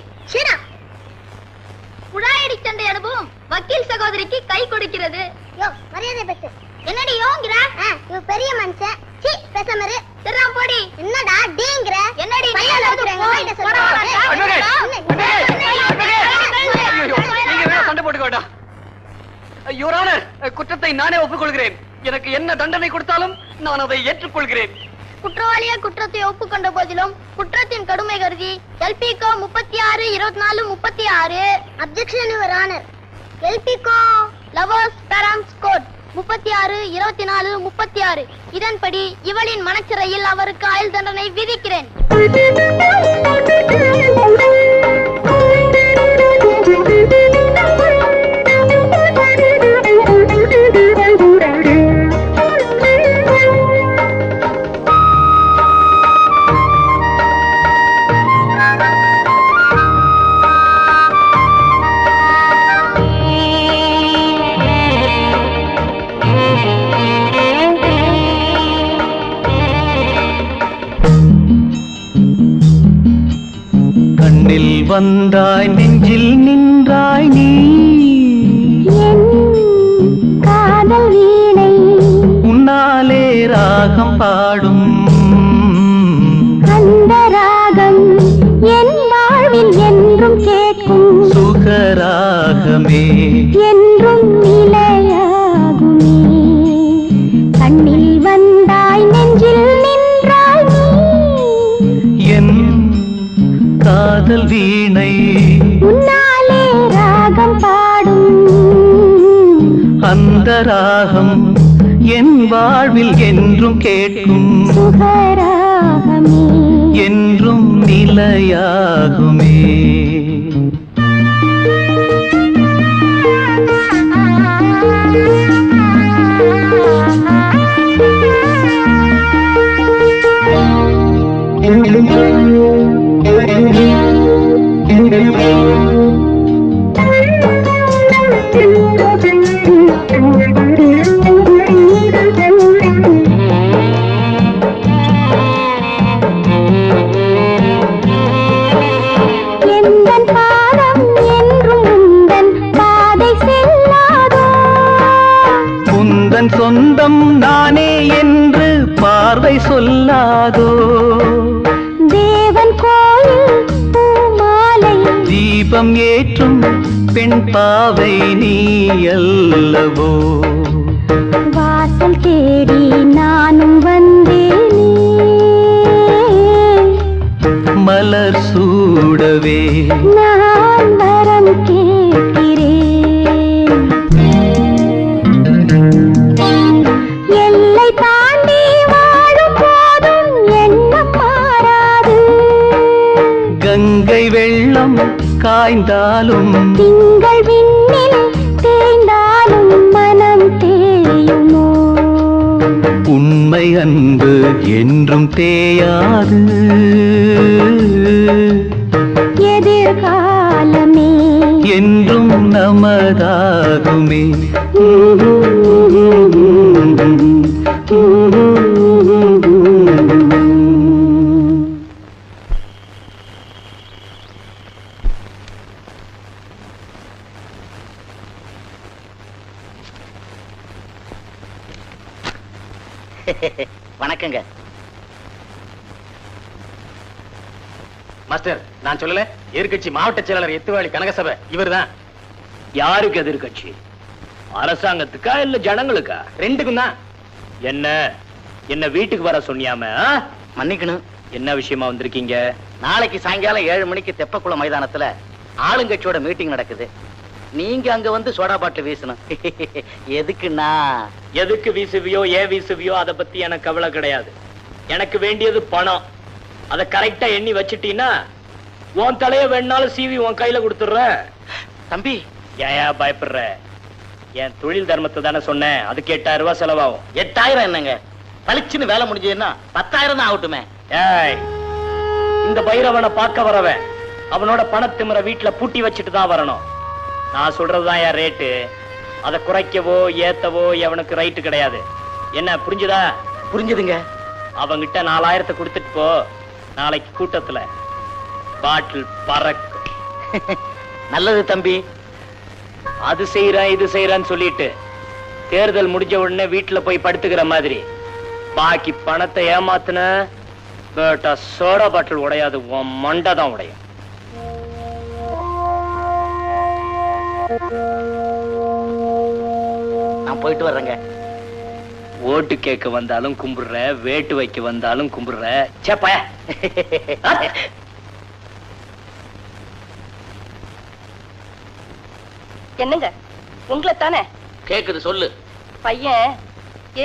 குழாயடி சண்டை அனுபவம் வக்கீல் சகோதரிக்கு கை கொடுக்கிறது. யோ மரியாதை பேசு. என்னடி யோங்கற? இவ பெரிய மனுஷன். சீ பேசமரு. தெறாம் போடி. என்னடா டீங்கற? என்னடி பையல போறங்க சொல்றா.
நீங்க வேற சண்டை போட்டுக்க வேண்டாம். யுவர் ஆனர், குற்றத்தை நானே ஒப்புக்கொள்கிறேன். எனக்கு என்ன தண்டனை கொடுத்தாலும் நான் அதை ஏற்றுக்கொள்கிறேன்.
குற்றவாளியே குற்றத்தை ஒப்புக்கொண்ட போதிலும் குற்றத்தின் கடுமை கருதி எல்பிகோ 36 24 36 அப்ஜெக்ஷன் யுவர் ஆனர். எல்பிகோ லவர்ஸ் பேரண்ட்ஸ் கோட் 36 24 36 இதன்படி இவளின் மனச்சிறையில் அவருக்கு ஆயுள் தண்டனை விதிக்கிறேன்.
கண்ணில் வந்தாய் நெஞ்சில் நின்றாய் நீ காதல் வீணை உன்னாலே ராகம் பாடும் அந்த ராகம் என் வாழ்வில் என்றும் கேட்கும் சுகராகமே என்றும் நிலையாகுமே. கண்ணில் வந்தாய் நெஞ்சில் நின்றாய் நீ என் காதல் வீணை உன்னாலே ராகம் பாடும் அந்த ராகம் என் வாழ்வில் என்றும் கேட்கும் சுகராகமே என்றும் நிலையாகுமே. சொந்தம் நானே என்று பார்வை சொல்லாதோ தேவன் கோயில் பூமாலை தீபம் ஏற்றும் பெண் பாவை நீ அல்லவோ. வாசல் தேடி நானும் வந்தேனே மலர் சூடவே நான் வரம் கேட்கிறேன். கங்கை வெள்ளம் காய்ந்தாலும் திங்கள் விண்ணில் தேய்ந்தாலும் மனம் தேயுமோ. உண்மை அன்பு என்றும் தேயாது எதிர்காலமே என்றும் நமதாகுமே.
வணக்கங்க
மாஸ்டர். நான் சொல்லல, எதிர்கட்சி மாவட்ட செயலாளர் எத்துவாளி கனகசபை இவர்தான்.
யாருக்கு எதிர்கட்சி? அரசாங்கத்துக்கா இல்ல ஜனங்களுக்கா?
ரெண்டுக்கும் தான்.
என்ன வீட்டுக்கு வர சொன்னியாம? மன்னிக்கணும். என்ன விஷயமா வந்திருக்கீங்க? நாளைக்கு சாயங்காலம் 7 மணிக்கு தெப்பக்குளம் மைதானத்துல ஆளுங்கட்சியோட மீட்டிங் நடக்குது. நீங்க அங்க வந்து சோடா பாட்டில் வீசணும். எதுக்குன்னா? எதுக்கு வீசுவியோ ஏன் வீசுவியோ அதை பத்தி எனக்கு கவலை கிடையாது. எனக்கு வேண்டியது பணம். அதை கரெக்டா எண்ணி வச்சுட்டீங்கன்னா உன் தலைய வேணாலும் சீவி உன் கையில கொடுத்துடுற. தம்பி ஏன் பயப்படுற? என் தொழில் தர்மத்தை தானே சொன்னேன். அதுக்கு 8000 ரூபாய் செலவாகும். 8000 என்னங்க? பளிச்சுன்னு வேலை முடிஞ்சதுன்னா 10,000 தான் ஆகட்டுமே. ஏய், இந்த பைரவனை பார்க்க வரவன் அவனோட பணத்திமுறை வீட்டுல பூட்டி வச்சுட்டு தான் வரணும். நான் சொல்றதுதான் என் ரேட்டு. அதை குறைக்கவோ ஏத்தவோ எவனுக்கு ரைட்டு கிடையாது. என்ன புரிஞ்சுதா? புரிஞ்சுதுங்க. அவங்கிட்ட 4000 கொடுத்துட்டு போ. நாளைக்கு கூட்டத்துல பாட்டில் பறக்கும். நல்லது தம்பி. அது செய்யறேன் இது செய்யறேன்னு சொல்லிட்டு தேர்தல் முடிஞ்ச உடனே வீட்டுல போய் படுத்துக்கிற மாதிரி பாக்கி பணத்தை ஏமாத்துன கேட்டா சோடா பாட்டில் உடையாது, உன் மண்டை தான் உடையும். நான் போயிட்டு வர்றேங்க. ஓட்டு கேட்க வந்தாலும் கும்பிடுற, வேட்டு வைக்க வந்தாலும் கும்பிடுற. சேப்பாய
என்னங்க உங்களை தானே
கேக்குது, சொல்லு.
பையன்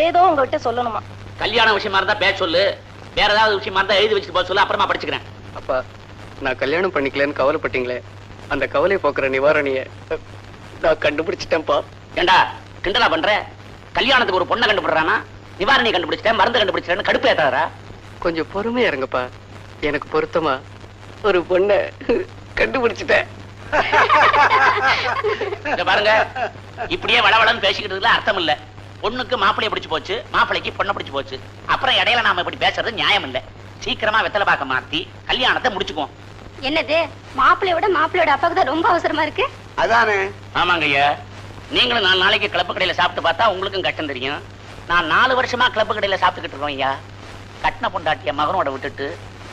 ஏதோ உங்ககிட்ட சொல்லணுமா?
கல்யாண விஷயமா இருந்தா பேச சொல்லு, வேற ஏதாவது விஷயமா இருந்தா எழுதி வச்சுட்டு போக சொல்லு, அப்புறமா படிச்சுக்கிறேன்.
அப்பா, நான் கல்யாணம் பண்ணிக்கலன்னு கவலைப்பட்டீங்களே, அந்த கவலை போக்குற நிவாரணிய நான் கண்டுபிடிச்சிட்டேன்ப்பா.
ஏண்டா கிண்டலா பண்ற? கல்யாணத்துக்கு ஒரு பொண்ணை கண்டுபிடுறானா, நிவாரணி கண்டுபிடிச்சிட்டேன், மருந்து கண்டுபிடிச்சிட்டேன்னு கடுப்பு ஏத்தாரா?
கொஞ்சம் பொறுமையா இருங்கப்பா. எனக்கு பொருத்தமா ஒரு பொண்ணை கண்டுபிடிச்சிட்டேன்.
பாருங்க, இப்படியே வளவளன்னு பேசிக்கிட்டதுல அர்த்தம் இல்ல. பொண்ணுக்கு மாப்பிளைய பிடிச்சு போச்சு, மாப்பிளைக்கு பொண்ணை பிடிச்சு போச்சு. அப்புறம் இடையில நாம இப்படி பேசுறது நியாயம் இல்ல. சீக்கிரமா வெத்தலை பாக்க மாத்தி கல்யாணத்தை முடிச்சுக்குவோம்.
என்னது, மாப்பிள்ளையோட மாப்பிள்ளையோட அப்பாவுக்கு தான் ரொம்ப அவசரமா இருக்கு?
அதானே.
ஆமாங்க ஐயா, நீங்களும் 4 நாளைக்கு கிளப்பு கடையில சாப்பிட்டு பார்த்தா உங்களுக்கும் கஷ்டம் தெரியும். நான் 4 வருஷமா கிளப்பு கடையில சாப்பிட்டுக்கிட்டு இருக்கோம் ஐயா. கட்டின பொண்டாட்டிய மகனோட விட்டுட்டு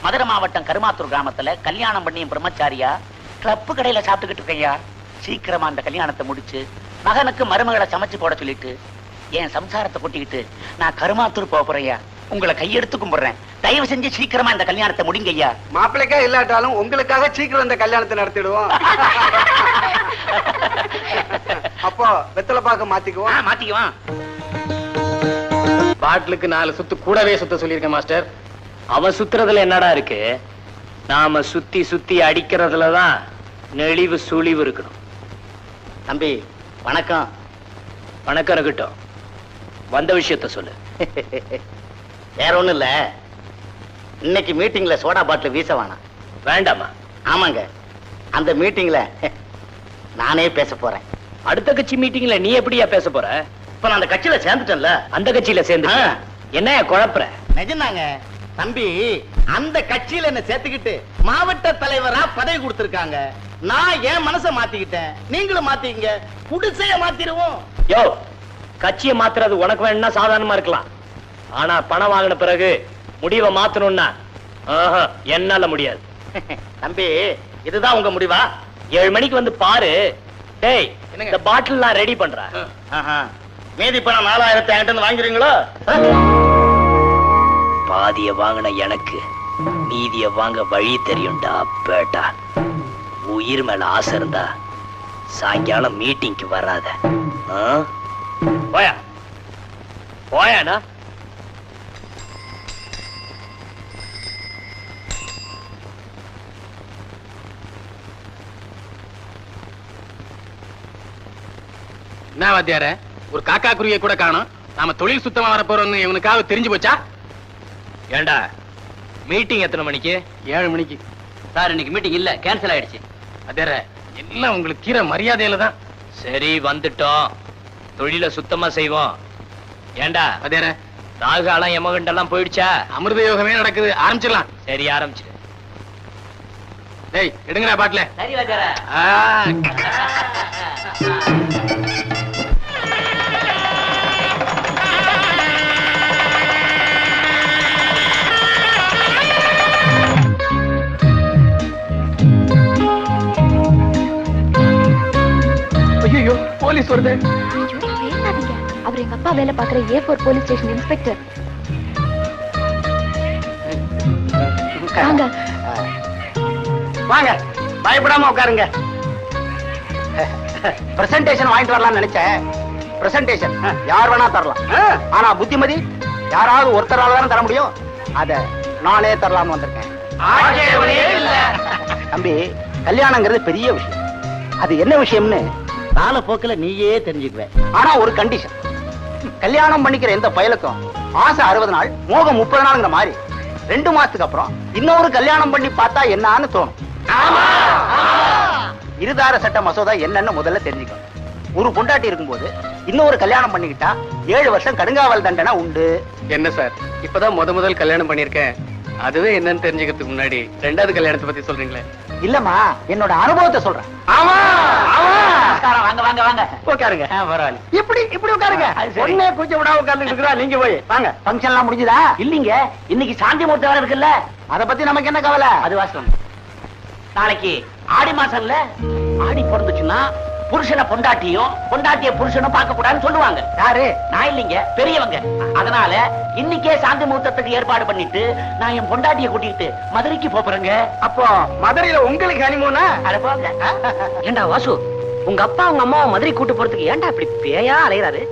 மதுரை மாவட்டம் கருமாத்தூர் கிராமத்துல கல்யாணம் பண்ணியும் பிரம்மச்சாரியா கிளப்பு கடையில சாப்பிட்டுக்கிட்டு இருக்கேன் ஐயா. சீக்கிரமா அந்த கல்யாணத்தை முடிச்சு மகனுக்கு மருமகளை சமைச்சு போட சொல்லிட்டு என் சம்சாரத்தை கொட்டிக்கிட்டு நான் கருமாத்தூர் போறேன் ஐயா. உங்களை கையெடுத்து கும்பிடுறேன், தயவு செஞ்சு சீக்கிரமா இந்த கல்யாணத்தை முடிங்க ஐயா.
மாப்பிள்ளைக்கா இல்லாட்டாலும் உங்களுக்காக சீக்கிரம் இந்த கல்யாணத்தை நடத்திடுவோம். அப்போ வெத்தலை பாக்க மாத்திக்குவோம்.
மாத்திக்குவான்.
பாட்டிலுக்கு 4 சுத்து கூடவே சுத்த சொல்லியிருக்கேன் மாஸ்டர்.
அவன் சுத்துறதுல என்னடா இருக்கு? நாம சுத்தி சுத்தி அடிக்கிறதுலதான் நெளிவு சுழிவு இருக்கணும். தம்பி வணக்கம். வணக்கம் இருக்கட்டும், வந்த விஷயத்த சொல்லு. வேற ஒண்ணும் இல்ல, இன்னைக்கு மீட்டிங்ல சோடா பாட்டில் வீச வேணாம். வேண்டாமா? ஆமாங்க, அந்த மீட்டிங்ல நானே பேச போறேன். அடுத்த கட்சி மீட்டிங்ல நீ எப்படியா பேச போற? இப்ப நான் அந்த கட்சியில சேர்ந்துட்டேன்ல. அந்த கட்சியில சேர்ந்து என்ன குழப்பற? நிஜம்தாங்க தம்பி, அந்த கட்சியில என்ன சேர்த்துக்கிட்டு மாவட்ட தலைவரா பதவி கொடுத்திருக்காங்க. நான் என் மனசை மாத்திக்கிட்டேன், நீங்களும் மாத்திக்கங்க, குடிசைய மாத்திடுவோம். யோ, கட்சியை மாத்துறது உனக்கு வேணும்னா சாதாரணமா இருக்கலாம், ஆனா பணம் வாங்கின பிறகு முடிவை மாத்தணும்னா என்னால முடியாது. தம்பி, இதுதான் உங்க முடிவா? 7 மணிக்கு வந்து பாரு. டேய், இந்த பாட்டில் நான் ரெடி பண்றேன். மீதி பணம் 4000 என்கிட்ட வாங்குறீங்களோ? பாதிய வாங்கின எனக்கு மீதிய வாங்க வழி தெரியும்டா பேட்டா. உயிர் மேல ஆசை இருந்தா சாயங்காலம் மீட்டிங்க்கு வராத. போயா போயாண்ணா.
என்ன வாத்தியார, ஒரு காக்கா குருவியை கூட காணோம். நாம தொழில் சுத்தமா வர போறோம்னு இவனுக்காக தெரிஞ்சு போச்சா?
ஏண்டா, மீட்டிங் எத்தனை மணிக்கு?
7 மணிக்கு.
சார், இன்னைக்கு மீட்டிங் இல்ல, கேன்சல் ஆயிடுச்சு.
வாத்தியார, எல்லாம் உங்களுக்கு கீரை மரியாதையில தான்.
சரி, வந்துட்டோம், தொழில சுத்தமா செய்வோம். ஏண்டா
வாத்தியார,
ராகுகாலம் யமகண்டெல்லாம் போயிடுச்சா?
அமிர்த யோகமே நடக்குது, ஆரம்பிச்சிடலாம்.
சரி, ஆரம்பிச்சிடு.
டேய், எடுங்கடா பாட்டில.
சரி வாத்தியார.
ஐயோ, போலீஸ் வருது.
அவர் எங்க அப்பா வேலை பாக்குற A4 போலீஸ் ஸ்டேஷன் இன்ஸ்பெக்டர். வாங்க
வாங்க, பயப்படாம உட்காருங்க. பிரசன்டேஷன் வாங்கிட்டு வரலாம்னு நினைச்சேன். பிரசன்டேஷன் யார் வேணா தரலாம், ஆனா புத்திமதி யாராவது ஒருத்தரால தானே தர முடியும். அத நானே தரலாம்னு வந்திருக்கேன். தம்பி, கல்யாணங்கிறது பெரிய விஷயம். அது என்ன விஷயம்னு காலப்போக்கில் நீயே தெரிஞ்சுக்குவேன். ஆனா ஒரு கண்டிஷன், கல்யாணம் பண்ணிக்கிற எந்த பயலுக்கும் ஆசை 60 நாள், மோகம் 30 நாளுங்கிற மாதிரி 2 மாசத்துக்கு அப்புறம் இன்னொரு கல்யாணம் பண்ணி பார்த்தா என்னன்னு தோணும். இருதார சட்ட மசோதா என்னன்னு முதல்ல தெரிஞ்சுக்கணும். ஒரு பொண்டாட்டி இருக்கும்போது இன்னொரு கல்யாணம் பண்ணிக்கிட்டா 7 வருஷம் கடுங்காவல் தண்டனை உண்டு.
என்ன சார், இப்பதான் முதல் கல்யாணம் பண்ணிருக்கேன். அதுவே என்னன்னு தெரிஞ்சுக்கிறதுக்கு முன்னாடி 2வது கல்யாணத்தை பத்தி சொல்றீங்களே?
இல்லம்மா, என்னோட அனுபவத்தை சொல்றேன். வாங்க வாங்க வாங்க, உட்காருங்க. பரவாயில்ல, இப்படி உட்காருங்க. ஒன்னே கூச்ச விடாம உட்கார்ந்து இருக்கிறா. நீங்க போய் வாங்க. ஃபங்க்ஷன் எல்லாம் முடிஞ்சுதா? இல்லீங்க, இன்னைக்கு சாந்தி முகூர்த்தம் வேற இருக்குல்ல, அத பத்தி நமக்கு என்ன கவலை? அது வாசம். நாளைக்கு ஆடி மாசம்ல, ஆடி பிறந்துச்சுன்னா
புருஷனை பொண்டாட்டியும் பொண்டாட்டிய புருஷனும் பார்க்க கூடாதுன்னு சொல்லுவாங்க. யாரு? நான் இல்லைங்க, பெரியவங்க. அதனால இன்னைக்கே சாந்தி முகூர்த்தத்துக்கு ஏற்பாடு பண்ணிட்டு நான் என் பொண்டாட்டிய கூட்டிட்டு மதுரைக்கு போறேங்க.
அப்போ மதுரையில உங்களுக்கு ஹனிமூனா?
அட போங்க.
ஏண்டா வாசு, உங்க அப்பா உங்க அம்மாவை மதுரை கூட்டு போறதுக்கு ஏன்டா இப்படி பேயா அலையறாரு?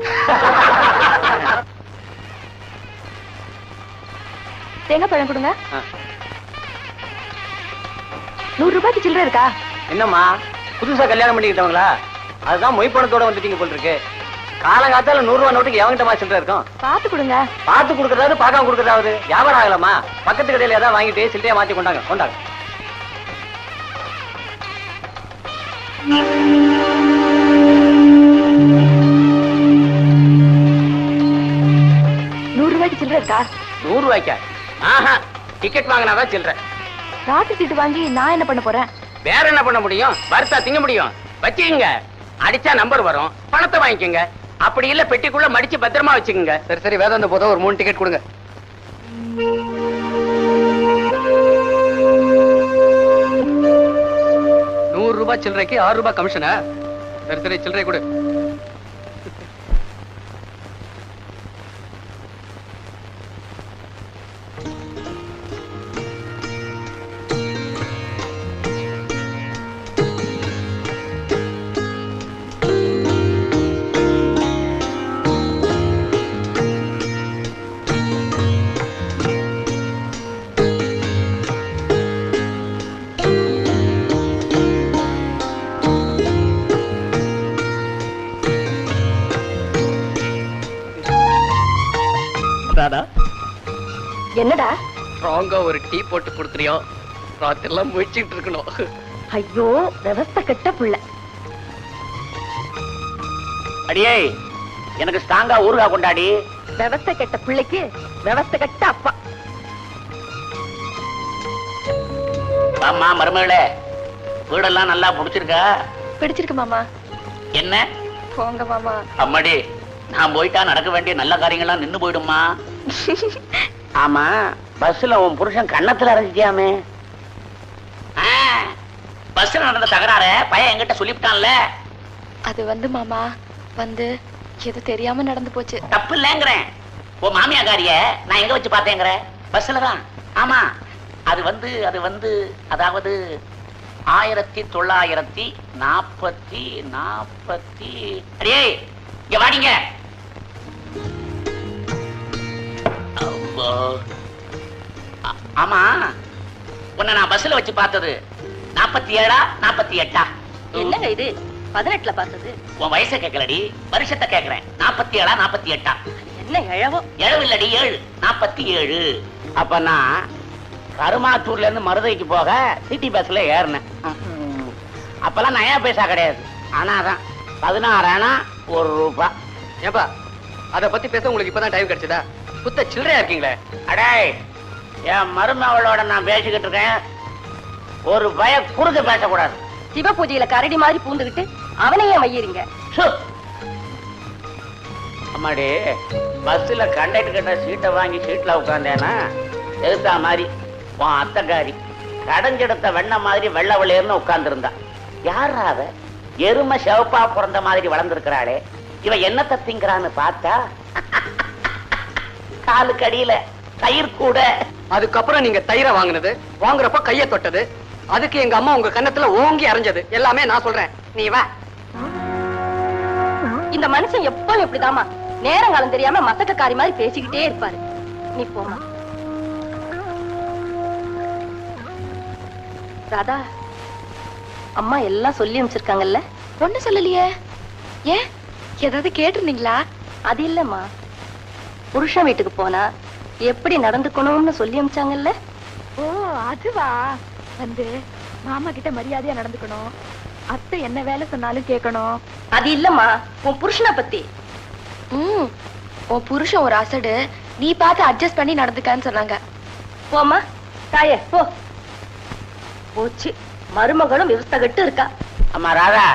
தேங்காய் பழம் கொடுங்க. 100 ரூபாய்க்கு சில்லறை இருக்கா?
என்னம்மா புதுசா கல்யாணம் பண்ணிக்கிட்டவங்களா? அதுதான் மொய் பணத்தோட வந்துட்டீங்க போல் இருக்கு. காலங்காத்தால 100 ரூபாய் நோட்டுக்கு எவங்கிட்ட சில்லறை இருக்கும்?
பார்த்து கொடுங்க.
பார்த்து கொடுக்கறாரு, பார்க்காம கொடுக்கறாரு. வியாபாரம் ஆகலாமா? பக்கத்து கடையில ஏதாவது வாங்கிட்டு சில்லறையா மாத்தி கொண்டாங்க. கொண்டாங்க.
சில்லறை இருக்கா?
100 ரூபாய்க்கா? ஆஹா, டிக்கெட் வாங்கினாதான் சில்லறை.
ராட்டு சீட்டு வாங்கி நான் என்ன பண்ண போறேன்?
வேற என்ன பண்ண முடியும்? வறுத்தா திங்க முடியும். வச்சுக்கங்க, அடிச்சா நம்பர் வரும், பணத்தை வாங்கிக்கோங்க. அப்படி இல்ல பெட்டிக்குள்ள மடிச்சு பத்திரமா வச்சுக்கோங்க.
சரி சரி, வேதாந்த போதும், ஒரு 3 டிக்கெட் கொடுங்க. ரூபாய் சில்லறைக்கு 6 ரூபாய் கமிஷனா? சரி சரி, சில்லறை கொடு.
என்னடா
ராங்கா ஒரு டீ போட்டு கொடுத்துறியோ? ராத்திரிலாம் முயற்சிட்டு இருக்கணும்.
ஐயோ, விவஸ்த கெட்ட புள்ள.
அடியே, எனக்கு ஸ்ட்ராங்கா ஊறுகா கொண்டாடி.
விவஸ்த கெட்ட பிள்ளைக்கு விவஸ்த கெட்ட அப்பா.
அம்மா மருமகளே, வீடெல்லாம் நல்லா பிடிச்சிருக்கா?
பிடிச்சிருக்கு மாமா.
என்ன
போங்க மாமா.
அம்மாடி, நான் போயிட்டா நடக்க வேண்டிய நல்ல காரியங்கள்லாம் நின்னு போயிடுமா? ஆமா, பஸ்ல உன் புருஷன் கன்னத்துல அரைஞ்சிட்டியாமே. பஸ்ல நடந்த தகராற பையன் என்கிட்ட சொல்லிவிட்டான்ல.
அது மாமா எது தெரியாம நடந்து போச்சு.
தப்பு இல்லங்கிறேன். உன் மாமியாக்காரிய நான் எங்க வச்சு பார்த்தேங்கிற? பஸ்ல தான். ஆமா, அது அதாவது 1940 அடே, இங்க வாடிங்க. ஆமா, உன்னை நான் பஸ்ல வச்சு பார்த்தது 47 48?
என்னங்க இது 18ல பார்த்தது?
உன் வயசை கேட்கலடி, வருஷத்தை கேட்கிறேன். 47 48?
என்ன எழவோ?
எழவு இல்லடி, 7 47. அப்ப நான் கருமாத்தூர்ல இருந்து மருதைக்கு போக சிட்டி பஸ்ல ஏறினேன். அப்பெல்லாம் நயா பைசா கிடையாது. ஆனாதான் 16 ஆனா 1 ரூபாய்.
ஏப்பா, அத பத்தி பேச உங்களுக்கு இப்பதான் டைம் கிடைச்சதா? புத்த சில்லறையா இருக்கீங்களே.
அடே, என் மருமகளோட நான் பேசிக்கிட்டு இருக்கேன். ஒரு பய குறுக்க பேசக்கூடாது.
சிவ பூஜையில கரடி மாதிரி பூந்துகிட்டு அவனையே வையறீங்க.
அம்மாடி, பஸ்ல கண்டக்டர் கிட்ட சீட்டை வாங்கி சீட்ல உட்காந்தேனா எதிர்த்தா மாதிரி உன் அத்தைக்காரி கடைஞ்செடுத்த வெண்ண மாதிரி வெள்ள வெள்ளையர்னு உட்கார்ந்து இருந்தா. யாரா அவ? எருமை செவப்பா பிறந்த மாதிரி வளர்ந்துருக்கிறாளே, இவ என்னத்தை திங்கிறான்னு பார்த்தா காலுக்கு அடியில தயிர் கூட.
அதுக்கப்புறம் நீங்க தயிரை வாங்கினது, வாங்குறப்ப கைய தொட்டது, அதுக்கு எங்க அம்மா உங்க கன்னத்துல ஓங்கி அரைஞ்சது எல்லாமே நான் சொல்றேன். நீ வா.
இந்த மனுஷன் எப்பவும் இப்படிதாமா நேரங்காலம் தெரியாம மத்தக்காரி மாதிரி பேசிக்கிட்டே இருப்பாரு. நீ போமா. ராதா, அம்மா எல்லாம் சொல்லி அனுப்பிச்சிருக்காங்கல்ல?
ஒண்ணு சொல்லலையே. ஏன், ஏதாவது கேட்டிருந்தீங்களா?
அது இல்லம்மா, புருஷன் வீட்டுக்கு போனா எப்படி நடந்துக்கணும்னு சொல்லி அனுப்பிச்சாங்கல்ல?
ஓ, அதுவா? மாமா கிட்ட மரியாதையா நடந்துக்கணும், அத்தை என்ன வேலை சொன்னாலும் கேட்கணும்.
அது இல்லம்மா, உன் புருஷனை பத்தி.
உன் புருஷன் ஒரு அசடு, நீ பார்த்து அட்ஜஸ்ட் பண்ணி நடந்துக்கான்னு சொன்னாங்க.
போமா தாயே, போ. போச்சு, மருமகளும் விவஸ்தகட்டு இருக்கா.
அம்மா ராதா,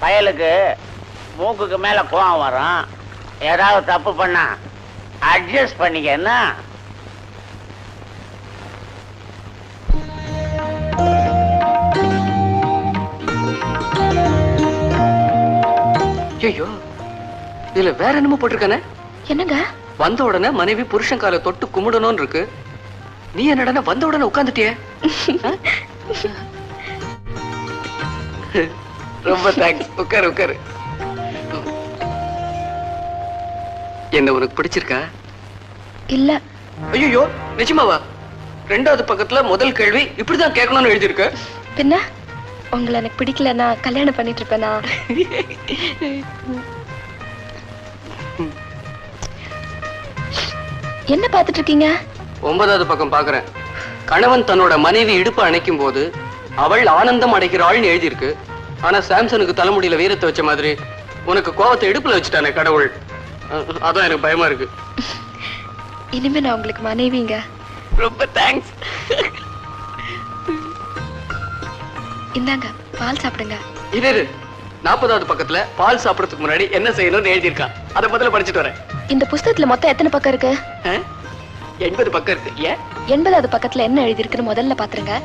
பயலுக்கு மூக்குக்கு மேல கோவம் வரும். ஏதாவது தப்பு பண்ணா அட்ஜஸ்ட் பண்ணிக்க. என்ன
ஐயோ, இதுல வேற என்னமோ போட்டிருக்கானே.
என்னங்க?
வந்த உடனே மனைவி புருஷன் காலை தொட்டு கும்பிடணும்னு இருக்கு. நீ என்னடா வந்த உடனே உட்கார்ந்துட்டியே? ரொம்ப தேங்க்ஸ். உட்காரு உட்காரு. என்ன உனக்கு பிடிச்சிருக்கா?
இல்ல.
ஐயோ, நிஜமாவா? ரெண்டாவது பக்கத்துல முதல் கேள்வி இப்படிதான் கேட்கணும்னு எழுதியிருக்க.
பின்ன உங்களை எனக்கு பிடிக்கலன்னா கல்யாணம் பண்ணிட்டு இருப்பேனா? என்ன பாத்துட்டு இருக்கீங்க?
9வது பக்கம் பாக்குறேன். கணவன் தன்னோட மனைவி இடுப்பு அணைக்கும் போது அவள் ஆனந்தம் அடைகிறாள்னு எழுதியிருக்கு. ஆனா சாம்சனுக்கு தலைமுடியில வீரத்தை வச்ச மாதிரி உனக்கு கோவத்தை இடுப்புல வச்சுட்டானே கடவுள். அதான் எனக்கு பயமா இருக்கு.
இனிமே நான் உங்களுக்கு மனைவிங்க.
ரொம்ப தேங்க்ஸ்.
இந்தாங்க பால் சாப்பிடுங்க.
இரு, 40வது பக்கத்துல பால் சாப்பிடறதுக்கு முன்னாடி என்ன செய்யணும்னு எழுதியிருக்கான். அதை முதல்ல படிச்சுட்டு வரேன்.
இந்த புஸ்தகத்துல மொத்தம் எத்தனை பக்கம் இருக்கு?
80 பக்கம் இருக்கு. ஏன்?
80வது பக்கத்துல என்ன எழுதி இருக்குன்னு முதல்ல பாத்துருங்க.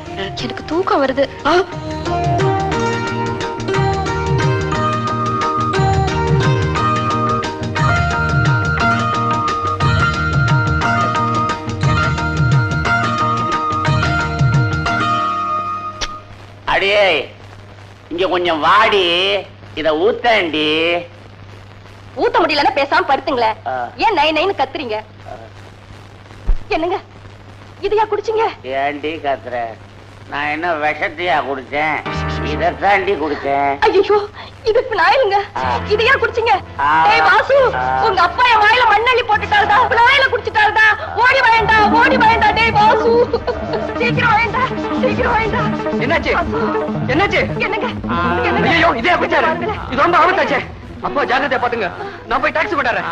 எனக்கு தூக்கம் வருது.
அடியே, இங்க கொஞ்சம் வாடி, இத ஊத்தாண்டி.
ஊத்த முடியலன்னா பேசாம படுத்துங்களே. ஏன் நை நைன்னு கத்துறீங்க? என்னங்க இதையா குடிச்சீங்க?
ஏண்டி கத்துற? நான் என்ன விஷத்தையா குடிச்சேன்? இதத்தாண்டி குடிச்சேன்.
ஐயோ, இதுக்கு நாயிலுங்க. இதையா குடிச்சீங்க? டேய் வாசு, உங்க அப்பா என் வாயில மண்ணள்ளி போட்டுட்டாருடா. நாயில குடிச்சிட்டாருடா. ஓடி வாயண்டா, ஓடி வாயண்டா. டேய் வாசு, சீக்கிரம் வாயண்டா, சீக்கிரம் வாயண்டா.
என்னாச்சு? என்னாச்சு?
என்னங்க?
ஐயோ, இதே குடிச்சாரு. இது ரொம்ப ஆபத்தாச்சே. அப்பா ஜாக்கிரதையா பாத்துங்க. நான் போய் டாக்ஸி போட்டாரேன்.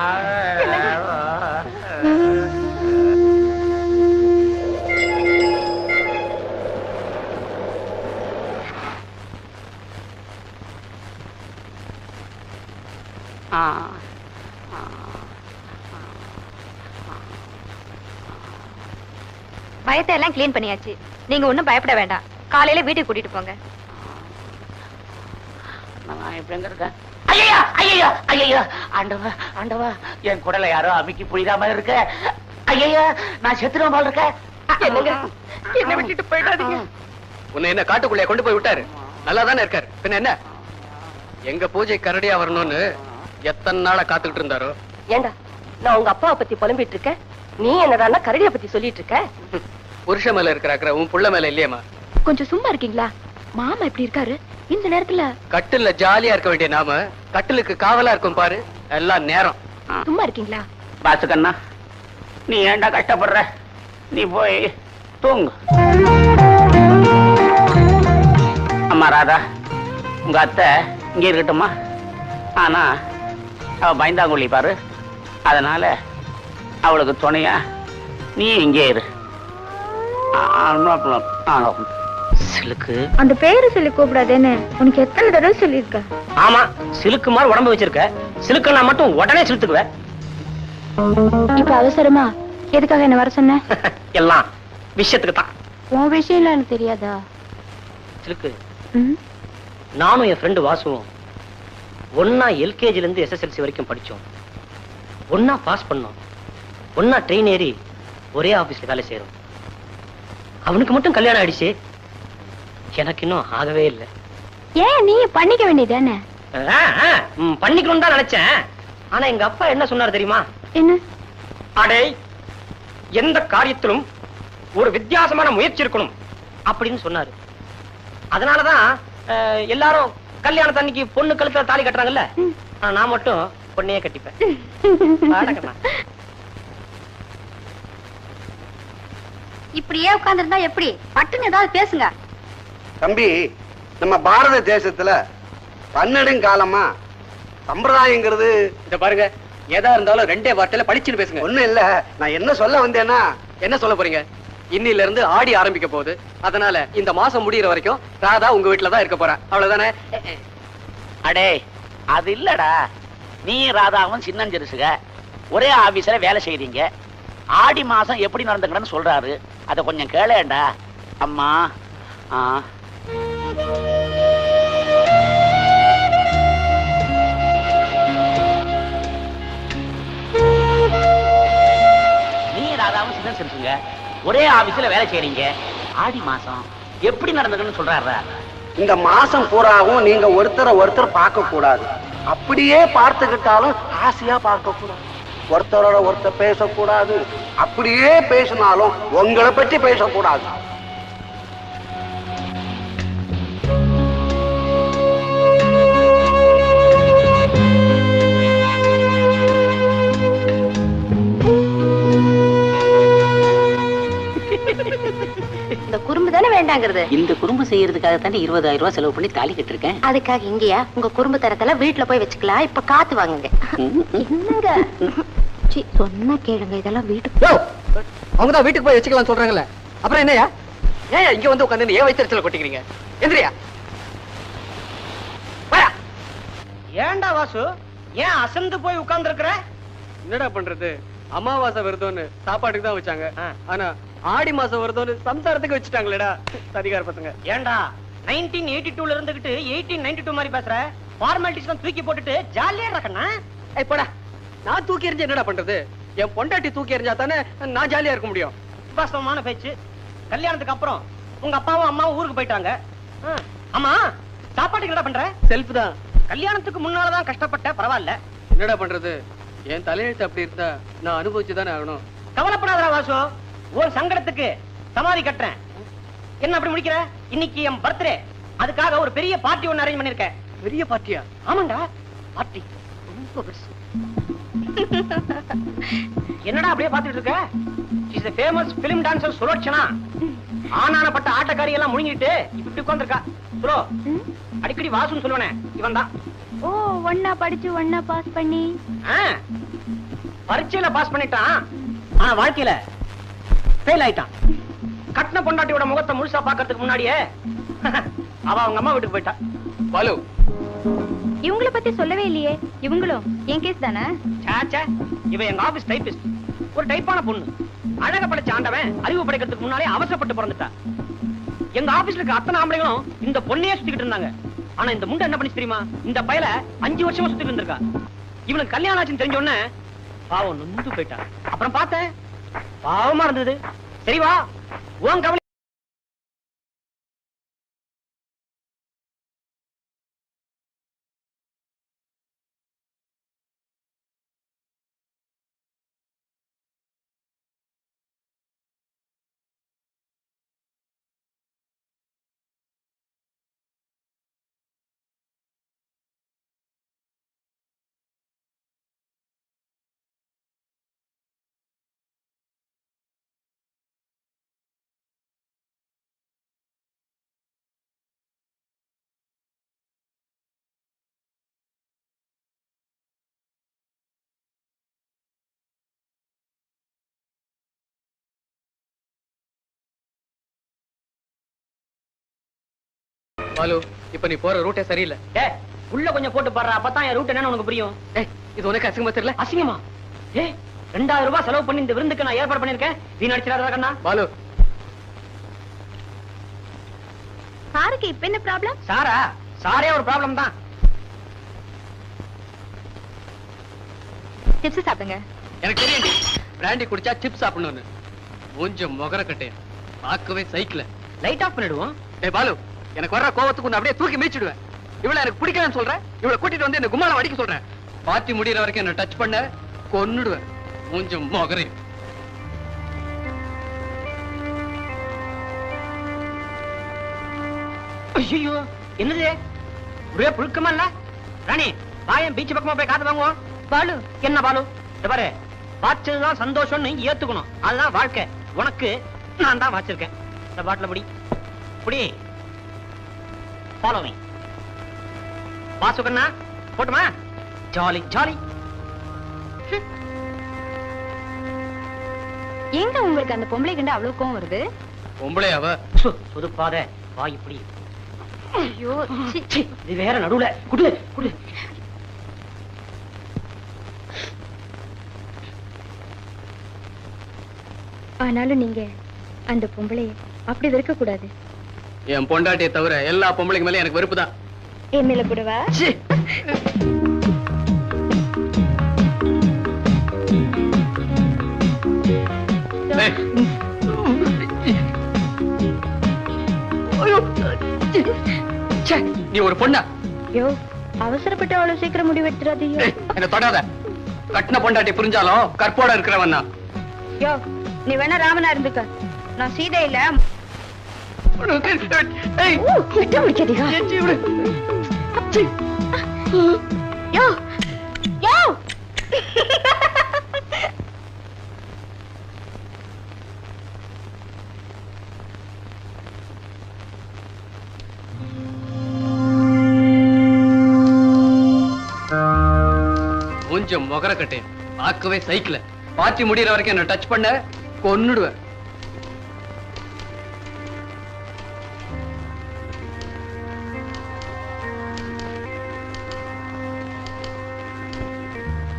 பயத்தை எல்லாம் கிளீன் பண்ணியாச்சு. நீங்க ஒண்ணும் பயப்பட வேண்டாம். காலையில வீட்டுக்கு கூட்டிட்டு போங்க.
நான் இப்ப எங்க இருக்கேன்? ஐயா, ஐயா, ஐயா, ஆண்டவா, ஆண்டவா, என் குடலை யாரோ அமுக்கி புரியாம இருக்க. ஐயா, நான் செத்துறேன் போல இருக்க.
என்னங்க, என்ன விட்டுட்டு போயிடாதீங்க.
உன்னை என்ன காட்டுக்குள்ளே கொண்டு போய் விட்டாரு? நல்லா தானே இருக்காரு. பின்ன என்ன? எங்க பூஜை கரடியா வரணும்னு எத்தனை நாளா காத்துக்கிட்டு இருந்தாரோ.
ஏண்டா, நான் உங்க அப்பாவை பத்தி புலம்பிட்டு இருக்கேன். நீ என்னடா கரடிய பத்தி சொல்லிட்டு இருக்க?
புருஷ மேல இருக்கிற உன் புள்ள மேல இல்லையம்மா.
கொஞ்சம் சும்மா இருக்கீங்களா? மாமா எப்படி இருக்காரு இந்த நேரத்துல?
கட்டில்ல ஜாலியா இருக்க வேண்டிய நாம கட்டிலுக்கு காவலா இருக்கும் பாரு. எல்லாம் நேரம்.
சும்மா இருக்கீங்களா?
பாத்துக்கண்ணா, நீ ஏண்டா கஷ்டப்படுற? நீ போய் தூங்கு. அம்மா ராதா, உங்க அத்தை இங்க இருக்கட்டுமா? ஆனா அவ பயந்தாங்குழி பாரு. அதனால அவளுக்கு துணையா நீ இங்கே இரு. சிலுக்கு,
அந்த பேரு சொல்லி கூப்பிடாதேன்னு உனக்கு எத்தனை தடவை சொல்லியிருக்க?
ஆமா, சிலுக்கு மாதிரி உடம்பு வச்சிருக்க. சிலுக்குன்னா மட்டும் உடனே சிலுத்துக்குவ.
இப்ப அவசரமா எதுக்காக என்ன வர சொன்ன?
எல்லாம் விஷயத்துக்கு தான்.
உன் விஷயம் எனக்கு தெரியாதா?
சிலுக்கு, நானும் என் ஃப்ரெண்டு வாசுவும் ஒன்னா எல்கேஜில இருந்து SSLC வரைக்கும் படிச்சோம். ஒன்னா பாஸ் பண்ணோம். ஒன்னா ட்ரெயின் ஏறி ஒரே ஆபீஸ்ல வேலை செய்யறோம். அவனுக்கு மட்டும் கல்யாணம் ஆயிடுச்சு, எனக்கு இன்னும் ஆகவே இல்லை.
ஏன் நீ பண்ணிக்க வேண்டியதானே?
பண்ணிக்கணும் தான் நினைச்சேன். ஆனா எங்க அப்பா என்ன சொன்னாரு தெரியுமா?
என்ன?
அடே, எந்த காரியத்திலும் ஒரு வித்தியாசமான முயற்சி இருக்கணும் அப்படின்னு சொன்னாரு. அதனாலதான் எல்லாரும் கல்யாணத்தன்னைக்கு பொண்ணு கழுத்துல தாலி கட்டுறாங்கல்ல. நான் மட்டும் பொண்ணையே கட்டிப்பேன்.
இப்படியே உட்கார்ந்திருந்தா எப்படி? பட்டுன்னு ஏதாவது பேசுங்க.
தம்பி, நம்ம பாரத தேசத்துல பன்னெடுங்காலமா சம்பிரதாயங்கிறது.
இத பாருங்க, ஏதா இருந்தாலும் ரெண்டே வார்த்தையில படிச்சுன்னு பேசுங்க.
ஒண்ணும் இல்ல, நான் என்ன சொல்ல வந்தேன்னா.
என்ன சொல்ல போறீங்க? இன்னில இருந்து ஆடி ஆரம்பிக்க போகுது. அதனால இந்த மாசம் முடியற வரைக்கும் ராதா உங்க வீட்டுல தான் இருக்க போறா. அவ்வளவுதானே?
அடே, அது இல்லடா. நீ ராதாவும் சின்னஞ்சிறுசுக ஒரே ஆபீஸ்ல வேலை செய்றீங்க. ஆடி மாசம் எப்படி நடந்துக்கணும்னு சொல்றாரு. அத கொஞ்சம் கேளேண்டா. அம்மா. அசிஸ்டன்ட்ஸுங்க ஒரே ஆபீஸ்ல வேலை செய்றீங்க. ஆடி மாசம் எப்படி நடந்ததுன்னு சொல்றாரா?
இந்த மாசம் பூராவும் நீங்க ஒருத்தர் பார்க்க கூடாது. அப்படியே பார்த்துக்கிட்டாலும் ஆசையா பார்க்க கூடாது. ஒருத்தரோட ஒருத்தர் பேசக்கூடாது. அப்படியே பேசினாலும் உங்களை பற்றி பேசக்கூடாது.
இந்த குறும்பு தானே வேண்டாங்கிறது.
இந்த குறும்பு செய்யறதுக்காக தானே 20,000 ரூபாய் செலவு பண்ணி தாலி கட்டிருக்கேன்.
அதுக்காக இங்கயா உங்க குறும்பு தரத்துல வீட்டுல போய் வச்சுக்கலாம். இப்ப காத்து வாங்குங்க. என்னங்க சொன்ன கேளுங்க. இதெல்லாம் வீட்டுக்கு
அவங்கதான் வீட்டுக்கு போய் வச்சுக்கலாம் சொல்றாங்கல்ல. அப்புறம் என்னையா ஏன் இங்க வந்து உட்காந்து ஏன் வயிற்றுல கொட்டிக்கிறீங்க? எந்திரியா.
ஏன்டா வாசு, ஏன் அசந்து போய் உட்கார்ந்து இருக்கிற?
என்னடா பண்றது? அமாவாசை விரதம்னு சாப்பாட்டுக்கு தான் வச்சாங்க. ஆனா ஆடி மாசம் விரதம்னு சம்சாரத்துக்கு வச்சுட்டாங்களேடா அதிகார பசங்க.
ஏன்டா 1982ல இருந்துகிட்டு 1892 மாதிரி பேசுற? ஃபார்மாலிட்டிஸ் எல்லாம் தூக்கி போட்டுட்டு ஜாலியா இருக்கண்ணா.
போடா. நான் தூக்கி எறிஞ்சு என்னடா பண்றது? என் பொண்டாட்டி தூக்கி எறிஞ்சா தானே நான் ஜாலியா இருக்க முடியும்.
வாஸ்தவமான பேச்சு. கல்யாணத்துக்கு அப்புறம் உங்க அப்பாவும் அம்மாவும் ஊருக்கு போயிட்டாங்க. ஆமா, சாப்பாட்டுக்கு என்ன பண்ற?
செல்ஃப் தான்.
கல்யாணத்துக்கு முன்னாலதான் கஷ்டப்பட்ட, பரவாயில்ல.
என்னடா பண்றது? என் தலையெழுத்து அப்படி இருந்தா நான் அனுபவிச்சுதானே ஆகணும்.
கவலைப்படாதடா வாசு, உன் சங்கடத்துக்கு சமாதி கட்டுறேன். என்ன அப்படி முடிக்கிற? இன்னைக்கு என் பர்த்டே, அதுக்காக ஒரு பெரிய பார்ட்டி ஒன்னு அரேஞ்ச் பண்ணிருக்கேன்.
பெரிய பார்ட்டியா?
ஆமாண்டா, பார்ட்டி ரொம்ப பெருசு. என்னடா அப்படியே பாத்துட்டு இருக்க? Is a famous film dancer சுலோச்சனா. ஆனானப்பட்ட ஆட்டக்காரி எல்லாம் முழுங்கிட்டு இப்படி உட்கார்ந்திருக்கா. சுலோ, அடிக்கடி வாசுன்னு சொல்லுவனே இவன் தான்.
ஓ, ஒன்னா படிச்சு ஒன்னா பாஸ் பண்ணி
பரீட்சையில பாஸ் பண்ணிட்டான். ஆனா வாழ்க்கையில ஃபெயில் ஆயிட்டான். கட்டின பொண்டாட்டியோட முகத்தை முழுசா பாக்கிறதுக்கு முன்னாடியே அவ அவங்க அம்மா வீட்டுக்கு போயிட்டா.
பாலு,
இவங்கள பத்தி சொல்லவே இல்லையே. இவங்களும் என் கேஸ் தானே?
சாச்சா, இவ எங்க ஆபீஸ் டைபிஸ்ட். ஒரு டைப்பான பொண்ணு. அழக படைச்ச ஆண்டவன் அறிவு படைக்கிறதுக்கு முன்னாலே அவசரப்பட்டு பிறந்துட்டா. எங்க ஆபீஸ்ல இருக்க அத்தனை ஆம்பளைங்களும் இந்த பொண்ணையே சுத்திக்கிட்டு இருந்தாங்க. ஆனா இந்த முண்டை என்ன பண்ணி தெரியுமா? இந்த பயல 5 வருஷமா சுத்திட்டு இருந்திருக்கா. இவனுக்கு கல்யாணம் ஆச்சுன்னு தெரிஞ்ச உடனே பாவம் நொந்து போயிட்டா. அப்புறம் பார்த்தேன், பாவமா இருந்தது. சரி வா, உன் கவலை.
பாலு, இப்ப நீ போற ரூட்டே சரியில்லை.
உள்ள கொஞ்சம் போட்டு பாடுற, அப்பதான் என் ரூட் என்னன்னு உனக்கு புரியும்.
இது உனக்கு அசிங்கமா தெரியல?
அசிங்கமா? 2000 ரூபாய் செலவு பண்ணி இந்த விருந்துக்கு நான் ஏற்பாடு பண்ணிருக்கேன். நீ நடிச்சிடாத கண்ணா.
பாலு,
சாருக்கு இப்ப என்ன ப்ராப்ளம்?
சாரா? சாரே ஒரு ப்ராப்ளம் தான்.
டிப்ஸ் சாப்பிடுங்க.
எனக்கு தெரியும் பிராண்டி குடிச்சா சிப்ஸ் சாப்பிடணும்னு. கொஞ்சம் முகர கட்டையா பார்க்கவே சைக்கிள்
லைட் ஆஃப் பண்ணிடுவோம்.
பாலு, எனக்கு வர்ற கோவத்துக்கு உன்னை அப்படியே தூக்கி மீச்சிடுவேன். இவளை எனக்கு பிடிக்கலன்னு சொல்றேன். இவளை கூட்டிட்டு வந்து என்ன கும்மாளம் அடிக்க சொல்றேன். பார்ட்டி முடியற வரைக்கும் என்ன டச் பண்ண கொன்னுடுவேன். கொஞ்சம் முகரை.
ஐயோ, என்னது ஒரே புழுக்கமா இல்ல? ராணி, வாயன் பீச் பக்கமா போய் காத்து வாங்குவோம். பாலு, என்ன பாலு? பாரு, வாச்சதுதான் சந்தோஷம்னு ஏத்துக்கணும். அதுதான் வாழ்க்கை. உனக்கு நான் தான் வாச்சிருக்கேன். இந்த பாட்டில முடி புடி. Follow me. வாசுகண்ணா, போட்டுமா? Jolly jolly.
எங்க உங்களுக்கு அந்த பொம்பளை கண்டு அவ்வளவு கோவம் வருது?
பொம்பளையாவ
புதுப்பாத வாய் இப்படி.
ஐயோ,
இது வேற நடுவுல குடு குடு.
ஆனாலும் நீங்க அந்த பொம்பளை அப்படி வெறுக்க கூடாது.
என் பொண்டாட்டியை தவிர எல்லா பொம்பளைக்கு மேல எனக்கு வெறுப்பு தான்.
என் மேல கூடவா?
நீ ஒரு பொண்ணா?
யோ, அவசரப்பட்டு அவ்வளவு சீக்கிரம் முடிவெடுத்துறாதீங்க.
என்ன தொடாத. கட்டின பொண்டாட்டி புரிஞ்சாலும் கற்போட இருக்கிறவன் தான்.
யோ, நீ வேணா ராமனா இருந்துக்க, நான் சீதை இல்ல. யோ யோ
கொஞ்சம் முகர கட்டேன் பார்க்கவே சைக்கிள் பாத்தி முடியற வரைக்கும் என்ன டச் பண்ண கொன்னுடுவேன்.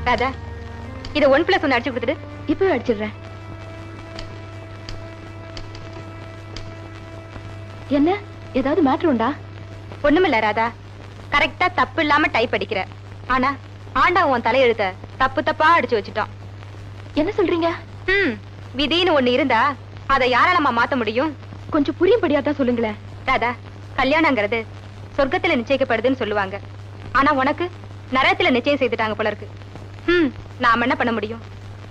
ராதா, இத 1+1 அடிச்சு கொடுத்துட்டு இப்பவே அடிச்சிடுறேன். என்ன ஏதாவது மேட்டர் உண்டா? ஒண்ணுமில்ல ராதா, கரெக்டா தப்பு இல்லாம டைப் அடிக்கிற. ஆனா ஆண்டா உன் தலையெழுத்த தப்பு தப்பா அடிச்சு வச்சுட்டான். என்ன சொல்றீங்க? விதின்னு ஒண்ணு இருந்தா அதை யாராலமா மாத்த முடியும்? கொஞ்சம் புரியும்படியாதான் சொல்லுங்களேன். ராதா, கல்யாணங்கிறது சொர்க்கத்துல நிச்சயிக்கப்படுதுன்னு சொல்லுவாங்க. ஆனா உனக்கு நரகத்துல நிச்சயம் செய்துட்டாங்க போல இருக்கு. நாம என்ன பண்ண முடியும்?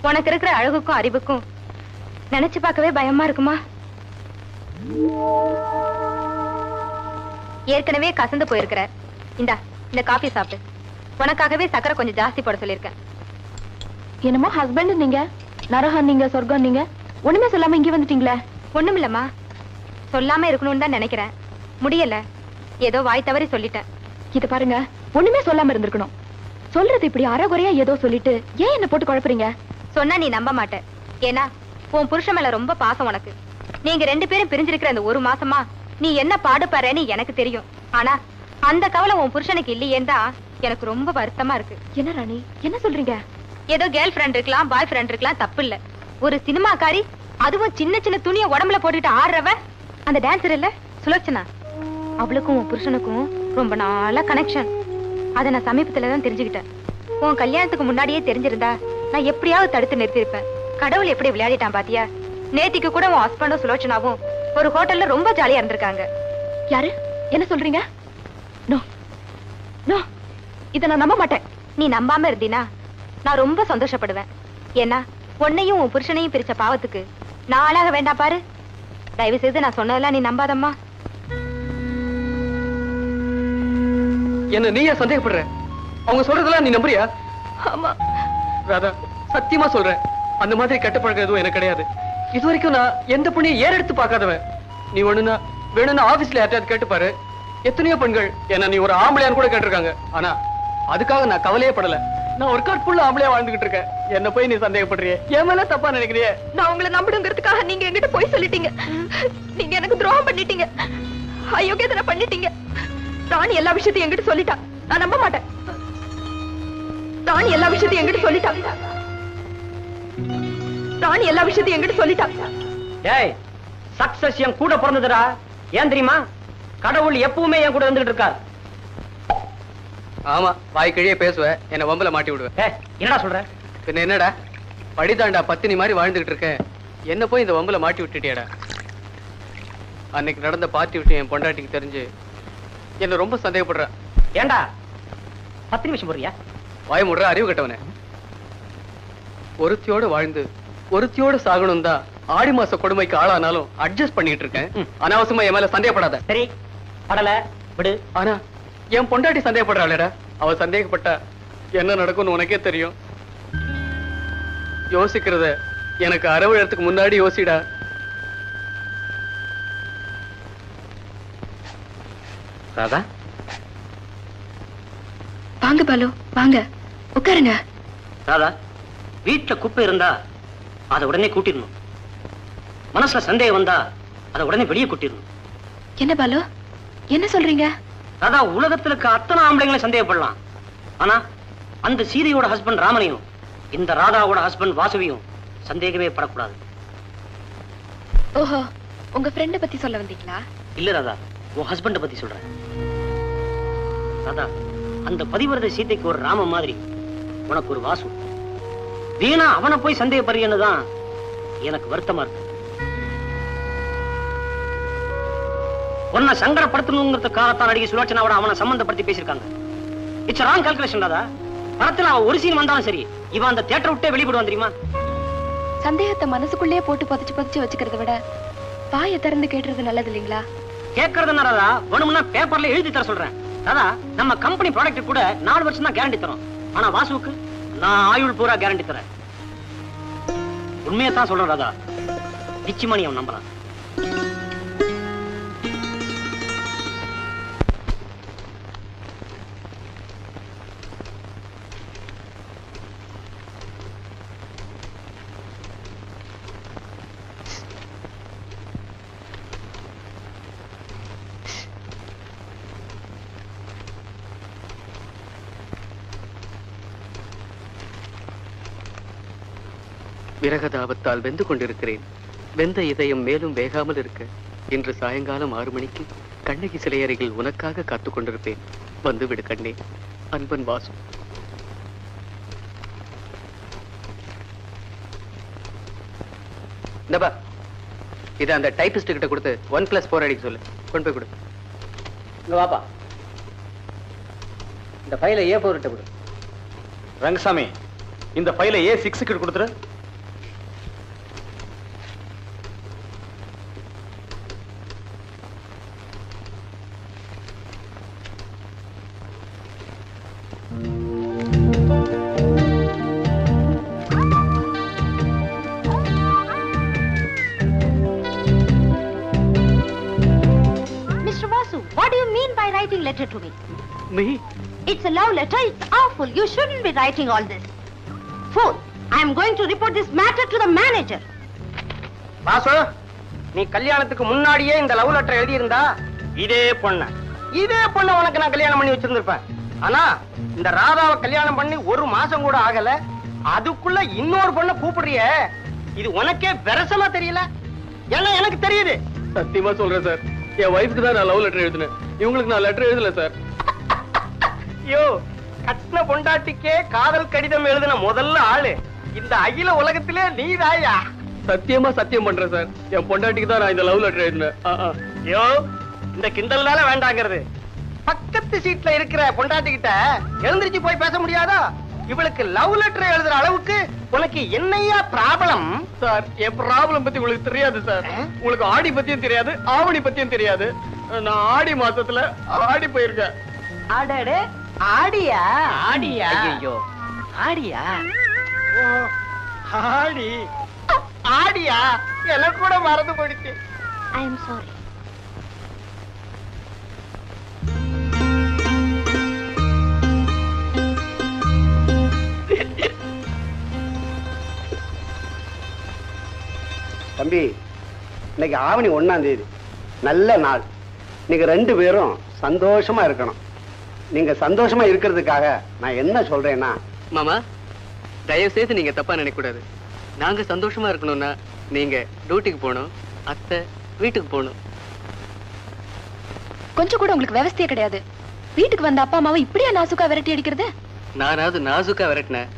உனக்கு இருக்கிற அழகுக்கும் அறிவுக்கும் நினைச்சு பார்க்கவே பயமா இருக்குமா? ஏற்கனவே கசந்து போயிருக்கிற. இந்த காபி சாப்பிட்டு உனக்காகவே சக்கரை கொஞ்சம் ஜாஸ்தி போட சொல்லிருக்கேன். என்னமோ ஹஸ்பண்ட் நீங்க, நரகம் நீங்க, சொர்க்கம் நீங்க, ஒண்ணுமே சொல்லாம இங்க வந்துட்டீங்களே. ஒண்ணுமில்லம்மா, சொல்லாம இருக்கணும்னு தான் நினைக்கிறேன். முடியல, ஏதோ வாய் தவறி சொல்லிட்டேன். இது பாருங்க, ஒண்ணுமே சொல்லாம இருந்திருக்கணும். சொல்றது இப்படி அறகுறையா ஏதோ சொல்லிட்டு ஏன் என்ன போட்டு குழப்பறீங்க? சொன்னா நீ நம்ப மாட்ட. ஏன்னா உன் புருஷன் மேல ரொம்ப பாசம் உனக்கு. நீங்க 2 பேரும் பிரிஞ்சிருக்கிற அந்த 1 மாசமா நீ என்ன பாடுபறேன்னு எனக்கு தெரியும். ஆனா அந்த கவலை உன் புருஷனுக்கு இல்லையேன்னு எனக்கு ரொம்ப வருத்தமா இருக்கு. என்ன ராணி, என்ன சொல்றீங்க? ஏதோ கேர்ள் ஃப்ரெண்ட் இருக்கலாம், பாய் ஃப்ரெண்ட் இருக்கலாம், தப்பு இல்ல. ஒரு சினிமாக்காரி, அதுவும் சின்ன சின்ன துணியை உடம்புல போட்டுட்டு ஆடுறவ, அந்த டான்சர் இல்ல சுலோச்சனா, அவளுக்கும் உன் புருஷனுக்கும் ரொம்ப நாளா கனெக்ஷன். அதை நான் சமீபத்துலதான் தெரிஞ்சுக்கிட்டேன். உன் கல்யாணத்துக்கு முன்னாடியே தெரிஞ்சிருந்தா நான் எப்படியாவது தடுத்து நிறுத்திருப்பேன். கடவுள் எப்படி விளையாடிட்டான் பாத்தியா? நேத்திக்கு கூட உன் ஹஸ்பண்டும் சுலோச்சனாவும் ஒரு ஹோட்டல்ல ரொம்ப ஜாலியா இருந்திருக்காங்க. யாரு? என்ன சொல்றீங்க? நோ நோ, இத நான் நம்ப மாட்டேன். நீ நம்பாம இருந்தீனா நான் ரொம்ப சந்தோஷப்படுவேன். ஏன்னா உன்னையும் உன் புருஷனையும் பிரிச்ச பாவத்துக்கு நான் ஆளாக வேண்டாம் பாரு. தயவு செய்து நான் சொன்னதெல்லாம் நீ நம்பாதம்மா.
என்ன நீயா சந்தேகப்படுற? அவங்க சொல்றதெல்லாம் நீ நம்புறியா?
ஆமா
ராதா, சத்தியமா சொல்றேன், அந்த மாதிரி கெட்ட பழக்கம் எதுவும் எனக்கு கிடையாது. இது வரைக்கும் நான் எந்த பொண்ணையும் ஏறெடுத்து பார்க்காதவன். நீ வேணும்னா ஆபீஸ்ல யார்ட்டாவது கேட்டுப்பாரு. எத்தனையோ பெண்கள் என்ன நீ ஒரு ஆம்பளையான்னு கூட கேட்டிருக்காங்க. ஆனா அதுக்காக நான் கவலையே படல. நான் ஒரு கற்புள்ள ஆம்பளையா வாழ்ந்துகிட்டு இருக்கேன். என்ன போய் நீ சந்தேகப்படுறிய? என் மேல தப்பா நினைக்கிறிய?
நான் உங்களை நம்பணுங்கிறதுக்காக நீங்க என்கிட்ட போய் சொல்லிட்டீங்க. நீங்க எனக்கு துரோகம் பண்ணிட்டீங்க, அயோக்கியத்தனை பண்ணிட்டீங்க. ராணி எல்லா விஷயத்தையும் என்கிட்ட சொல்லிட்டா. நான் நம்ப மாட்டேன். ராணி எல்லா விஷயத்தையும் என்கிட்ட சொல்லிட்டா. ராணி எல்லா விஷயத்தையும் என்கிட்ட சொல்லிட்டா.
ஏய், சக்சஸ் என் கூட பிறந்ததுடா. ஏன் தெரியுமா? கடவுள் எப்பவுமே என் கூட இருந்துகிட்டு இருக்கார்.
ஆமா, வாய் கிழியே பேசுவேன், என்ன வம்பல மாட்டி விடுவேன்.
என்னடா சொல்ற?
பின்ன என்னடா, படிதாண்டா பத்தினி மாதிரி வாழ்ந்துகிட்டு இருக்கேன், என்ன போய் இந்த வம்பல மாட்டி விட்டுட்டியாடா. அன்னைக்கு நடந்த பார்ட்டி விட்டு என் பொண்டாட்டிக்கு தெரிஞ்சு என்ன ரொம்ப சந்தேகப்படுற.
ஏண்டா 10 நிமிஷம் போறியா?
வாய் முடுற அறிவு கட்டவனே. ஒருத்தியோட வாழ்ந்து ஒருத்தியோட சாகணும் தான் ஆடி மாச கொடுமைக்கு ஆளானாலும் அட்ஜஸ்ட் பண்ணிட்டு இருக்கேன். அனாவசியமா என் மேல சந்தேகப்படாத.
சரி, படல விடு.
ஆனா என் பொண்டாட்டி சந்தேகப்படுறாளேடா. அவ சந்தேகப்பட்டா என்ன நடக்கும்னு உனக்கே தெரியும். யோசிக்கிறத எனக்கு அறவிழத்துக்கு முன்னாடி யோசிடா.
ராதா,
வாங்க பாலு, வாங்க உட்காருங்க.
ராதா, வீட்டுல குப்பை இருந்தா அதை உடனே கூட்டிடணும். மனசுல சந்தேகம் வந்தா அதை உடனே வெளியே கூட்டிடணும்.
என்ன பாலு, என்ன சொல்றீங்க?
ராதா, உலகத்துல இருக்க அத்தனை ஆம்பளைங்களை சந்தேகப்படலாம். ஆனா அந்த சீதையோட ஹஸ்பண்ட் ராமனையும் இந்த ராதாவோட ஹஸ்பண்ட் வாசுவியும் சந்தேகமே படக்கூடாது.
ஓஹோ, உங்க ஃப்ரெண்ட பத்தி சொல்ல வந்தீங்களா?
இல்ல ராதா, உன் ஹஸ்பண்ட பத்தி சொல்றேன். ராதா, அந்த பதிவிரத சீதைக்கு ஒரு ராம மாதிரி உனக்கு ஒரு வாசு. வீணா அவனை போய் சந்தேகப்படுறேன்னு தான் எனக்கு வருத்தமா இருக்கு. உன்னை சங்கடப்படுத்தணுங்கிறதுக்காகத்தான் நடிகை சுலோச்சனாவோட அவனை சம்பந்தப்படுத்தி பேசியிருக்காங்க. இட்ஸ் ராங் கால்குலேஷன் தாதா. படத்துல அவன் ஒரு சீன் வந்தாலும் சரி, இவன் அந்த தியேட்டர் விட்டே வெளிப்படுவான் தெரியுமா?
சந்தேகத்தை மனசுக்குள்ளேயே போட்டு பதிச்சு வச்சுக்கிறத விட வாயை திறந்து கேட்டுறது நல்லது இல்லைங்களா?
கேட்கறதுன்னா ராதா, வேணும்னா பேப்பர்ல எழுதி தர சொல்றேன். ராதா, நம்ம கம்பெனி ப்ராடக்ட் கூட 4 வருஷம் தான் கேரண்டி தரும். ஆனா வாசுவுக்கு நான் ஆயுள் பூரா கேரண்டி தரேன். உண்மையத்தான் சொல்றேன் ராதா, நிச்சயமா நீ அவன் நம்பலாம்.
விரகதாபத்தால் வெந்து கொண்டிருக்கிறேன். வெந்த இதயம் மேலும் வேகாமல் இருக்க இன்று சாயங்காலம் 6 மணிக்கு கண்ணகி சிலை அருகில் உனக்காக காத்துக் கொண்டிருப்பேன். வந்து விடு கண்ணே. அன்பன் வாசு. இந்தப்பா, இதை அந்த டைபிஸ்ட் கிட்ட கொடுத்து 1+4 அடிக்க சொல்லு. கொண்டு போய் கொடு.
இங்க வாப்பா, இந்த ஃபைலை A4 கிட்ட கொடு.
ரங்கசாமி, இந்த ஃபைலை A6 கிட்ட கொடுத்துரு.
Mr. Vasu, what do you mean by writing letter to me?
Me?
It's a love letter. It's awful. You shouldn't be writing all this. Fool! I am going to report this matter to the manager.
Vasu, நீ கல்யாணத்துக்கு முன்னாடியே இந்த love letter எழுதி இருந்தா இதே பொண்ண உனக்கு நான் கல்யாணம் பண்ணி வச்சிருந்திருப்பேன். ஆனா இந்த ராதாவை கல்யாணம் பண்ணி 1 மாசம் கூட ஆகல, அதுக்குள்ள இன்னொரு பொண்ணை கூப்பிடுறியே, இது உனக்கே வெரசமா தெரியல? ஏன்னா எனக்கு தெரியுது.
சத்தியமா சொல்றேன் சார், என் வைஃப்க்கு தான் நான் லவ் லெட்டர் எழுதினேன். இவங்களுக்கு நான் லெட்டர் எழுதல சார்.
ஐயோ, கட்டின பொண்டாட்டிக்கே காதல் கடிதம் எழுதின முதல்ல ஆளு இந்த அகில உலகத்திலே நீதாயா?
சத்தியமா சத்தியம் பண்றேன் சார், என் பொண்டாட்டிக்கு தான் நான் இந்த லவ் லெட்டர் எழுதினேன்.
ஐயோ, இந்த கிண்டல்னால வேண்டாங்கிறது. பக்கத்து சீட்ல இருக்கிற பொண்டாட்டி கிட்ட எழுந்திருச்சு போய் பேச முடியாதா? இவளுக்கு லவ் லெட்டர் எழுதுற அளவுக்கு உனக்கு என்னையா ப்ராப்ளம்?
சார், என் ப்ராப்ளம் பத்தி உங்களுக்கு தெரியாது சார். உங்களுக்கு ஆடி பத்தியும் தெரியாது, ஆவணி பத்தியும் தெரியாது. நான் ஆடி மாசத்துல ஆடி போயிருக்கேன்.
அடடே, ஆடியா?
ஆடியா? ஐயோ, ஆடியா?
ஓ, ஆடி ஆடியா? எனக்கு கூட மறந்து போயிடுச்சு.
I am sorry.
தம்பி, இன்னைக்கு ஆவணி 1ஆம் தேதி, நல்ல நாள். நீங்க 2 பேரும் சந்தோஷமா இருக்கணும். நீங்க சந்தோஷமா இருக்கிறதுக்காக நான் என்ன சொல்றேன்னா,
மாமா, தயவு செய்து நீங்க தப்பா நினைக்க கூடாது. நாங்க சந்தோஷமா இருக்கணும்னா நீங்க டியூட்டிக்கு போகணும், அத்தை வீட்டுக்கு போகணும்.
கொஞ்சம் கூட உங்களுக்கு விவசாய கிடையாது. வீட்டுக்கு வந்த அப்பா அம்மாவை இப்படியா நாசுக்கா விரட்டி அடிக்கிறது?
நானாவது நாசுக்கா விரட்டினேன்,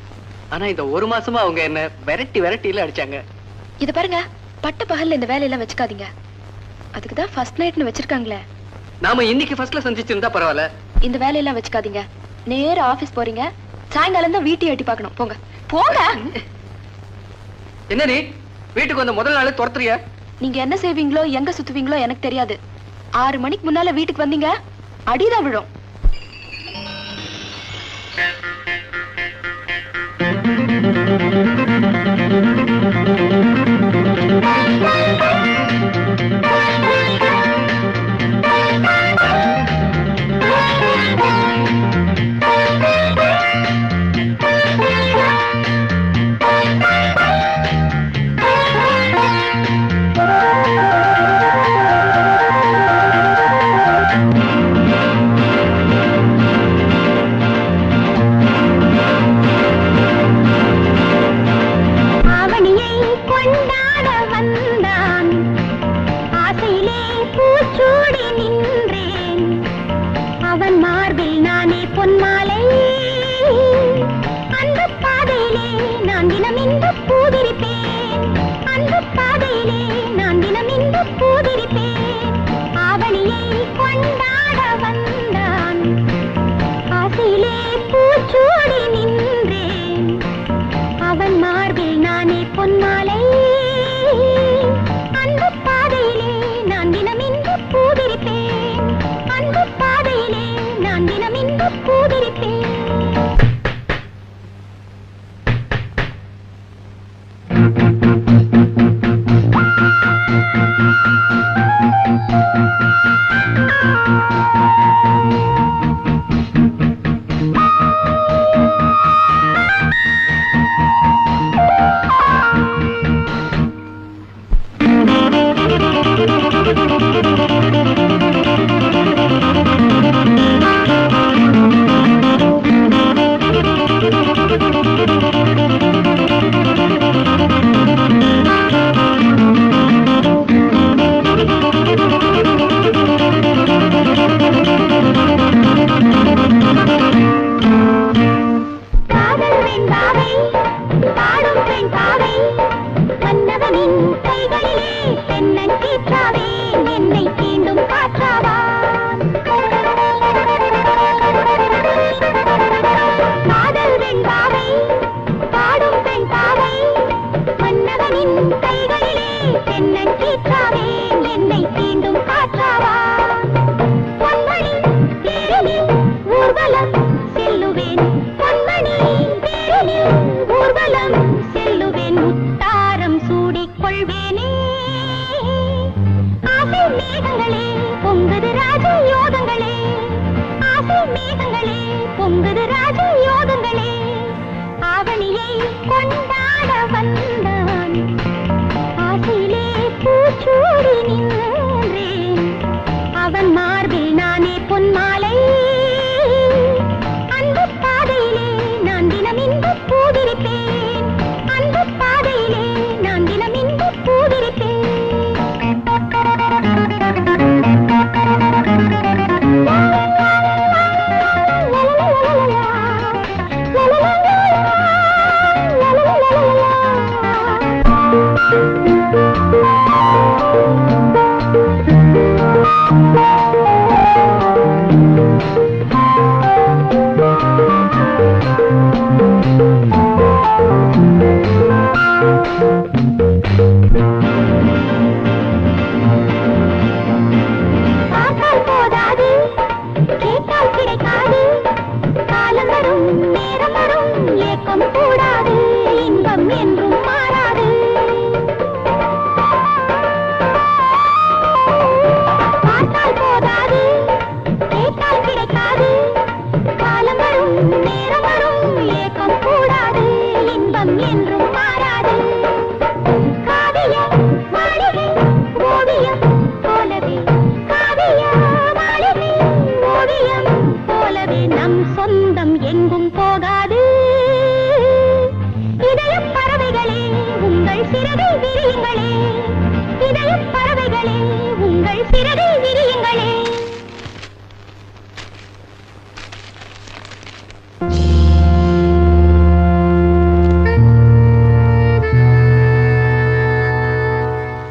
ஆனா இந்த 1 மாசமா அவங்க என்ன விரட்டில அடிச்சாங்க.
இது பாருங்க, பட்ட பகல்ல இந்த வேலையெல்லாம் வச்சுக்காதீங்க. அதுக்குதான் ஃபர்ஸ்ட் நைட்னு வச்சிருக்காங்களே.
நாம இன்னைக்கு ஃபர்ஸ்ட்ல சந்திச்சிருந்தா பரவாயில்ல.
இந்த வேலையெல்லாம் வச்சுக்காதீங்க. நேரா ஆபீஸ் போறீங்க, சாயங்காலம் தான் வீட்டை எட்டி பார்க்கணும். போங்க போங்க.
என்ன நீ வீட்டுக்கு வந்த முதல் நாளே துரத்துறிய?
நீங்க என்ன செய்வீங்களோ எங்க சுத்துவீங்களோ எனக்கு தெரியாது. 6 மணிக்கு முன்னால வீட்டுக்கு வந்தீங்க, அடிதான் விழும்.
பூதிரிப்பேன், ஆவணியை பூதிரிப்பேன் அன்பு பாதையிலே நான் தினம் இன்ப பூதிரிப்பேன்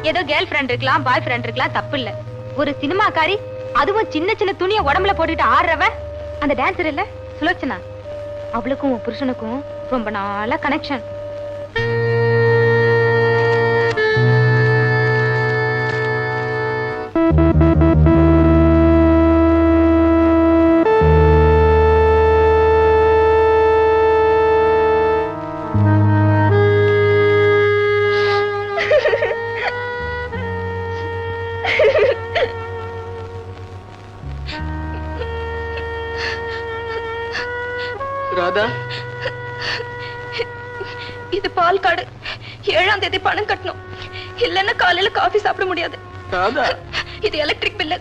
ஏதோ கேர்ள் ஃப்ரெண்ட் இருக்கலாம் பாய் ஃப்ரெண்ட் இருக்கலாம் தப்பு இல்ல. ஒரு சினிமாக்காரி அதுவும் சின்ன சின்ன துணியை உடம்புல போட்டுட்டு ஆடுறவ அந்த டான்சர் இல்ல சுலோச்சனா, அவளுக்கும் உன் புருஷனுக்கும் ரொம்ப நாளா கனெக்ஷன்.
ராதா,
இது பால் கார்டு. 7ஆம் தேதி பணம் கட்டணும், இல்லன்னா காலையில காஃபி சாப்பிட முடியாது.
ராதா,
இது எலக்ட்ரிக் பில்லு.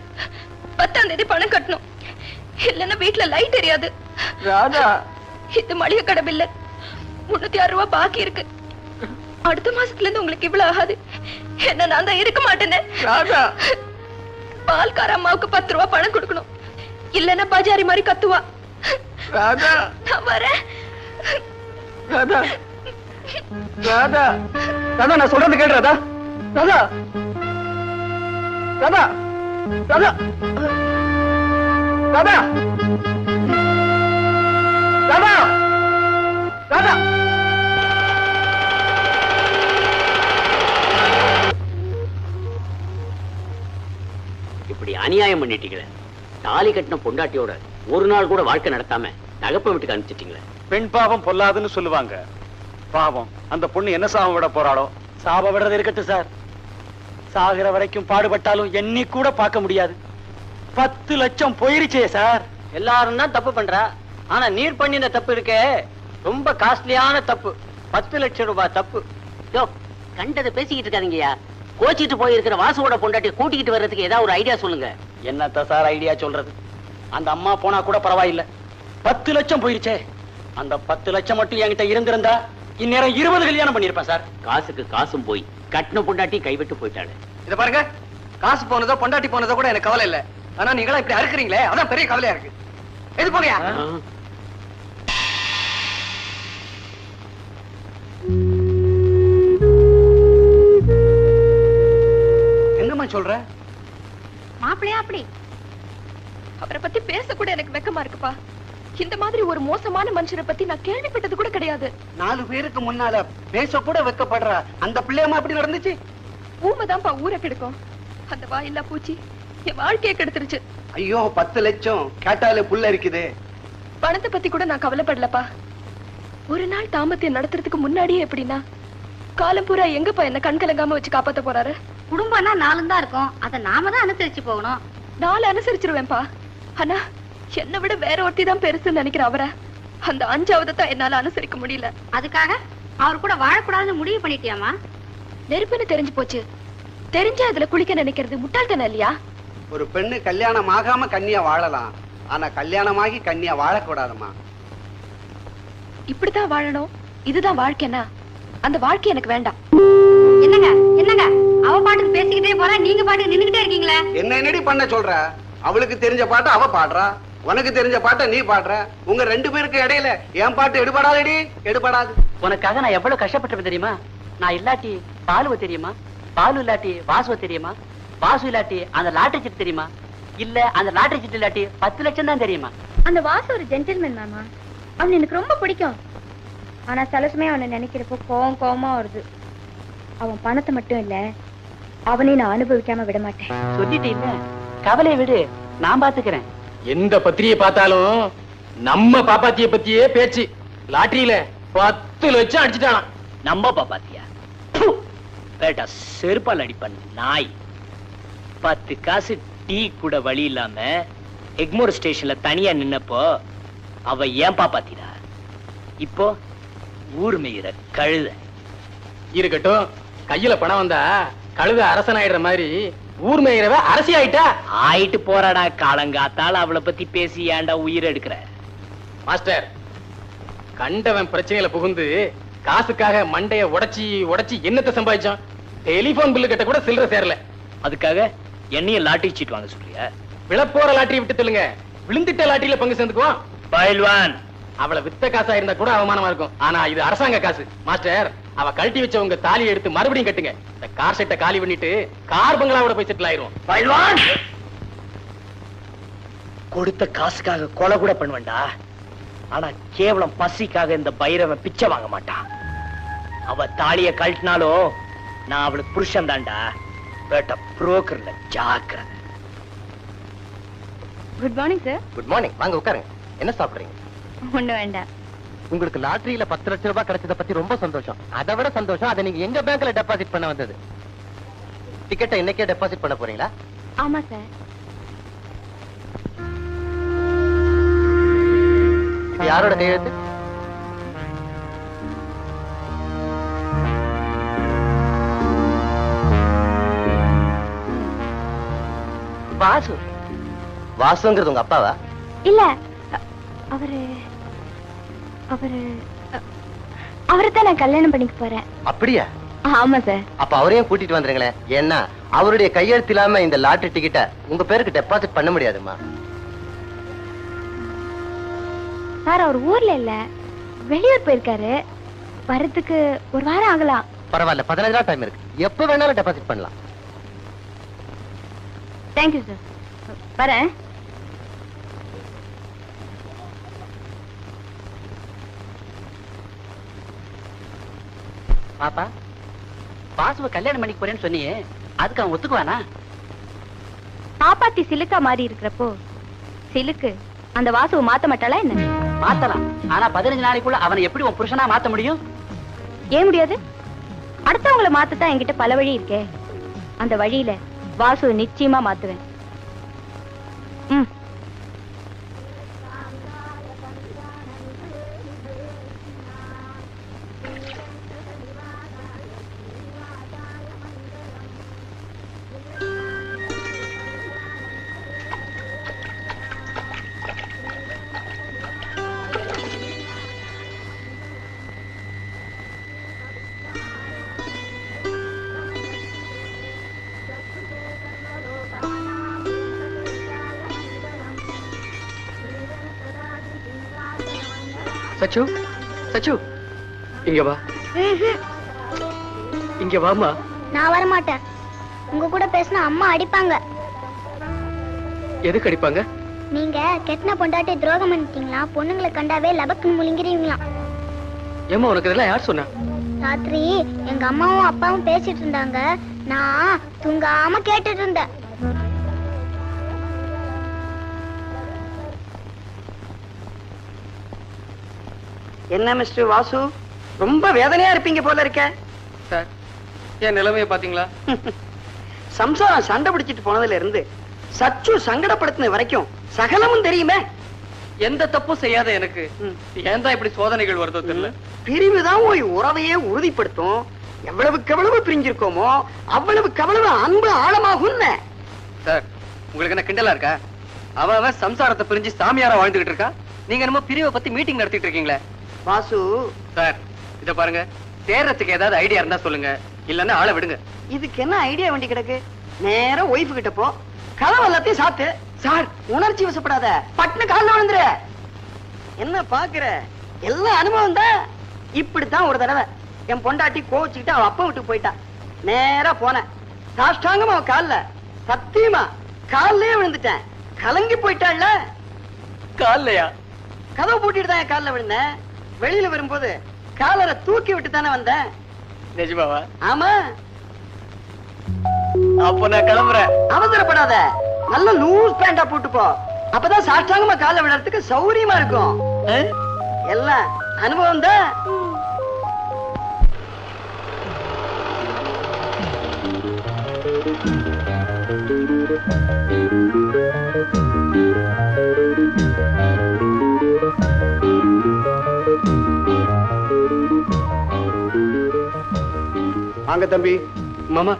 10ஆம் தேதி பணம் கட்டணும், இல்லன்னா வீட்டுல லைட் எரியாது.
ராதா,
இது மளிகை கடை பில்லு. 306 ரூபாய் பாக்கி இருக்கு. அடுத்த மாசத்துல இருந்து உங்களுக்கு இவ்வளவு ஆகாது. என்ன நான் தான் இருக்க மாட்டேன்னு.
ராதா,
பால்கார அம்மாவுக்கு 10 ரூபாய் பணம் கொடுக்கணும், இல்லன்னா பஜாரி மாதிரி கத்துவா.
ராதா,
நான் வரேன்.
ராதா, ராதா, ராதா, நான் சொல்றது கேளு ராதா. ராதா, ராதா, ராதா, ராதா, ராதா, ராதா.
இப்படி அநியாயம் பண்ணிட்டீங்களே. தாலி கட்டின பொண்டாட்டியோட ஒரு நாள் கூட வாழ்க்கை நடத்தாம நகப்ப வீட்டுக்கு அனுப்பிச்சிட்டீங்களே.
பெண் பாவம் பொல்லாதுன்னு சொல்லுவாங்க. பாவம் அந்த பொண்ணு என்ன சாபம் விட போறாளோ.
சாப விடுறது இருக்கட்டும் சார். சாகிற வரைக்கும் பாடுபட்டாலும் எண்ணி கூட பார்க்க முடியாது. 10 லட்சம் போயிருச்சே சார்.
எல்லாரும் தான் தப்பு பண்றா. ஆனா நீர் பண்ணின தப்பு இருக்கே ரொம்ப காஸ்ட்லியான தப்பு. 10 லட்சம் ரூபாய் தப்பு.
யோ, கண்டதை பேசிக்கிட்டு இருக்காதீங்கய்யா. கோச்சிட்டு போயிருக்கிற வாசுவோட பொண்டாட்டியை கூட்டிக்கிட்டு வர்றதுக்கு ஏதாவது ஒரு ஐடியா சொல்லுங்க.
என்னத்த சார் ஐடியா சொல்றது? அந்த அம்மா போனா கூட பரவாயில்லை. 10 லட்சம் போயிருச்சே. அந்த 10 லட்சம் மட்டும் என்கிட்ட இருந்திருந்தா இந்நேரம் 20 கல்யாணம் பண்ணிருப்பேன் சார்.
காசுக்கு காசும் போய் கட்டின பொண்டாட்டி கைவிட்டு போயிட்டாரு.
இத பாருங்க, காசு போனதோ பொண்டாட்டி போனதோ கூட எனக்கு கவலை இல்ல. ஆனா நீங்களா இப்படி அறுக்குறீங்களே, அதான் பெரிய கவலையா இருக்கு. எது போங்கயா.
என்னம்மா சொல்ற?
மாப்பிள்ளையா அப்படி?
அவரை பத்தி பேச கூட எனக்கு வெக்கமா இருக்குப்பா. இந்த மாதிரி ஒரு மோசமான மனுஷரை பத்தி நான் கேள்விப்பட்டது கூட கிடையாது.
4 பேருக்கு முன்னால பேச கூட வெக்கப்படுற அந்த பிள்ளையம்மா அப்படி நடந்துச்சு?
ஊமைதான்ப்பா ஊரை கெடுக்கும். அந்த வாயில்லா பூச்சி என் வாழ்க்கையை கெடுத்துருச்சு.
ஐயோ 10 லட்சம் கேட்டாலே புல்ல இருக்குது.
பணத்தை பத்தி கூட நான் கவலைப்படலப்பா. ஒரு நாள் தாமத்தியம் நடத்துறதுக்கு முன்னாடியே எப்படின்னா காலம் பூரா எங்கப்பா என்ன கண்கலங்காம வச்சு காப்பாத்த போறாரு?
குடும்பம்னா 4 தான் இருக்கும். அதை நாம தான் அனுசரிச்சு போகணும்.
4 அனுசரிச்சிருவேன்பா. ஆனா என்னை விட வேற ஒருத்தி தான் பெருசுன்னு நினைக்கிற அவரை அந்த 5வது தான் என்னால அனுசரிக்க முடியல.
அதுக்காக அவர் கூட வாழக்கூடாதுன்னு முடிவு பண்ணிட்டியாமா?
நெருப்புன்னு தெரிஞ்சு போச்சு. தெரிஞ்சா அதுல குளிக்க நினைக்கிறது முட்டாள்தானே இல்லையா?
ஒரு பெண்ணு கல்யாணம் ஆகாம கன்னியா வாழலாம். ஆனா கல்யாணமாகி கன்னியா வாழக்கூடாதுமா.
இப்படித்தான் வாழணும், இதுதான் வாழ்க்கைனா அந்த வாழ்க்கை எனக்கு வேண்டாம்.
என்னங்க என்னங்க அவ பாட்டுக்கு பேசிக்கிட்டே போறா, நீங்க பாட்டுக்கு நின்னுகிட்டே இருக்கீங்களே.
என்ன என்னடி பண்ண சொல்ற? அவளுக்கு தெரிஞ்ச பாட்டை அவ பாடுறா, உனக்கு தெரிஞ்ச பாட்டை நீ பாடுற. உங்க 2 பேருக்கு இடையில என் பாட்டு எடுபடாதடி, எடுபடாது.
உனக்காக நான் எவ்வளவு கஷ்டப்பட்டிருப்பேன் தெரியுமா? நான் இல்லாட்டி பாலுவ தெரியுமா? பாலு இல்லாட்டி வாசுவ தெரியுமா? வாசு இல்லாட்டி அந்த லாட்டரி சீட்டு தெரியுமா? இல்ல அந்த லாட்டரி சீட்டு இல்லாட்டி 10 லட்சம் தான் தெரியுமா?
அந்த வாசு ஒரு ஜென்டில்மேன் மாமா. அவன் எனக்கு ரொம்ப பிடிக்கும். ஆனா சில சமயம் அவனை நினைக்கிறப்போ கோவமா வருது. அவன் பணத்தை மட்டும் இல்ல, அவனையும் நான் அனுபவிக்காம விட மாட்டேன்.
சொல்லிட்டு இல்ல, கவலையை விடு, நான் பாத்துக்கிறேன்.
எந்த பத்திரியை பார்த்தாலும் நம்ம பாப்பாத்திய பத்தியே பேச்சு. லாட்டரியில 10 லட்சம் அடிச்சுட்டானா.
நம்ம பாப்பாத்தியா? பேட்டா செருப்பால் அடிப்பன் நாய். 10 காசு டீ கூட வழி இல்லாம எக்மோர் ஸ்டேஷன்ல தனியா நின்னப்போ அவ ஏன் பாப்பாத்திடா. இப்போ ஊர் மேயிற கழுத.
இருக்கட்டும், கையில பணம் வந்தா கழுத அரசன் ஆயிடுற மாதிரி ஊர் மேயிறவ அரசி ஆயிட்டா.
ஆயிட்டு போறாடா காலங்காத்தால அவளை பத்தி பேசி ஏன்டா உயிர் எடுக்கிற?
மாஸ்டர், கண்டவன் பிரச்சனையில புகுந்து காசுக்காக மண்டைய உடைச்சி என்னத்தை சம்பாதிச்சோம்? டெலிபோன் பில்லு கட்ட கூட சில்லற சேரல.
அதுக்காக என்னையும் லாட்டரி சீட் வாங்க சொல்றியா?
விழப்போற லாட்டரி விட்டு சொல்லுங்க, விழுந்துட்ட லாட்டரியில பங்கு சேர்ந்துக்குவோம்.
பயில்வான்,
அவளை வித்த காசா இருந்தா கூட அவமானமா இருக்கும். ஆனா இது அரசாங்க காசு. மாஸ்டர், அவ கழட்டி வச்ச உங்க தாலியை எடுத்து மறுபடியும் கட்டுங்க. இந்த கார் செட்டை காலி பண்ணிட்டு கார் பங்களாவோட போய் செட்டில் ஆயிரும்.
பயில்வான், கொடுத்த காசுக்காக கொலை கூட பண்ணுவேன்டா. ஆனா கேவலம் பசிக்காக இந்த பைரவன் பிச்சை வாங்க மாட்டான். அவ தாலிய கழட்டினாலும் நான் அவளுக்கு புருஷன் தான்டா. பேட்ட புரோக்கர்ல ஜாக்கிரதை.
Good morning sir.
Good morning. வாங்க உட்காருங்க. என்ன சாப்பிடுறீங்க?
ஒண்ணு வேண்டாம்.
உங்களுக்கு லாட்டரியில 10 லட்சம் ரூபாய் கிடைச்சத பத்தி ரொம்ப சந்தோஷம். அதை விட சந்தோஷம் அதை நீங்க எங்க பேங்க்ல டெபாசிட் பண்ண வந்தது. டிக்கெட்டை இன்னைக்கே டெபாசிட் பண்ண போறீங்களா?
ஆமா சார்.
இது யாரோட கையெழுத்து?
வாசு.
வாசுங்கிறது உங்க அப்பாவா?
இல்ல, அவரைத்தான் நான் கல்யாணம் பண்ணிக்க போறேன்.
அப்படியா?
ஆமா சார்.
அப்ப அவரையும் கூட்டிட்டு வந்துருங்களேன். ஏன்னா அவருடைய கையெழுத்து இல்லாம இந்த லாட்டரி டிக்கெட்டை உங்க பேருக்கு டெபாசிட் பண்ண முடியாதுமா.
சார் அவர் ஊர்ல இல்ல, வெளியூர் போயிருக்காரு. வரதுக்கு 1 வாரம் ஆகலாம்.
பரவாயில்ல, 15 நாள் டைம் இருக்கு. எப்ப வேணாலும் டெபாசிட் பண்ணலாம்.
Thank you sir. வரேன்.
பாப்பா, வாசுவ கல்யாணம் பண்ணிக்க போறேன்னு சொன்னியே, அதுக்கு அவன் ஒத்துக்குவானா?
பாப்பாத்தி சிலுக்கா மாறி இருக்கிறப்போ சிலுக்கு அந்த வாசுவை மாத்த மாட்டாளா என்ன?
மாத்தலாம். ஆனா 15 நாளைக்குள்ள அவனை எப்படி உன் புருஷனா மாத்த முடியும்?
ஏன் முடியாது? அடுத்தவங்கள மாத்தத்தான் என்கிட்ட பல வழி இருக்கே. அந்த வழியில வாசுவை நிச்சயமா மாத்துவேன்.
சச்சு, சச்சு, இங்க வா. இங்க வாமா.
நான் வர மாட்டேன். உங்க கூட பேசினா அம்மா அடிப்பாங்க.
எதுக்கு அடிப்பாங்க?
நீங்க கெட்டின பொண்டாட்டி துரோகம் பண்ணிட்டீங்களா? பொண்ணுங்களை கண்டாவே லபக்குன்னு முழுங்கிறீங்களா?
ஏமா உனக்கு இதெல்லாம் யார் சொன்னா?
ராத்திரி எங்க அம்மாவும் அப்பாவும் பேசிட்டு இருந்தாங்க. நான் தூங்காம கேட்டுட்டு இருந்தேன்.
என்ன மிஸ்டர் வாசு, ரொம்ப வேதனையா இருப்பீங்க போல இருக்க.
சார், என் நிலைமையை பாத்தீங்களா?
சம்சாரம் சண்டை பிடிச்சிட்டு போனதுல இருந்து சச்சு சங்கடப்படுத்தின வரைக்கும் சகலமும் தெரியுமே.
எந்த தப்பும் செய்யாத எனக்கு ஏன் தான் இப்படி சோதனைகள் வருதோ தெரியல.
பிரிவுதான் ஒரு உறவையே உறுதிப்படுத்தும். எவ்வளவுக்கு எவ்வளவு பிரிஞ்சிருக்கோமோ அவ்வளவுக்கு அவ்வளவு அன்பு ஆழமாகும்.
சார், உங்களுக்கு என்ன கிண்டலா இருக்கா? அவன் சம்சாரத்தை பிரிஞ்சு சாமியாரா வாழ்ந்துகிட்டு இருக்கா. நீங்க என்னமோ பிரிவை பத்தி மீட்டிங் நடத்திட்டு இருக்கீங்களே.
வாசு
சார், இத பாருங்க, தேர்றதுக்கு ஏதாவது ஐடியா இருந்தா சொல்லுங்க, இல்லன்னா ஆளை விடுங்க.
இதுக்கு என்ன ஐடியா வேண்டி கிடக்கு? நேரம் ஒய்ஃபு கிட்ட போ, கதவு எல்லாத்தையும் சாத்து. சார், உணர்ச்சி வசப்படாத, பட்டுன்னு கால்ல விழுந்துரு. என்ன பாக்குற? எல்லாம் அனுபவம் தான். இப்படித்தான் ஒரு தடவை என் பொண்டாட்டி கோவிச்சுக்கிட்டு அவ அப்பா விட்டு போயிட்டா. நேரா போனேன், சாஷ்டாங்கமா அவன் கால்ல, சத்தியமா கால்லயே விழுந்துட்டேன். கலங்கி போயிட்டாள்ல.
கால்லையா?
கதவு பூட்டிட்டு தான் என் கால்ல விழுந்தேன். வெளியில வரும்போது காலரை தூக்கி விட்டு தானே வந்தேன்.
நிஜமாவா?
ஆமா.
அப்ப நான் கிளம்புறேன்.
அவசரப்படாத, நல்ல லூஸ் பேண்டா போட்டு போ. அப்பதான் சாஷ்டாங்கமா கால்ல விடுறதுக்கு சௌரியமா இருக்கும். எல்லாம் அனுபவம் தான்.
வாங்க தம்பி.
மாமா,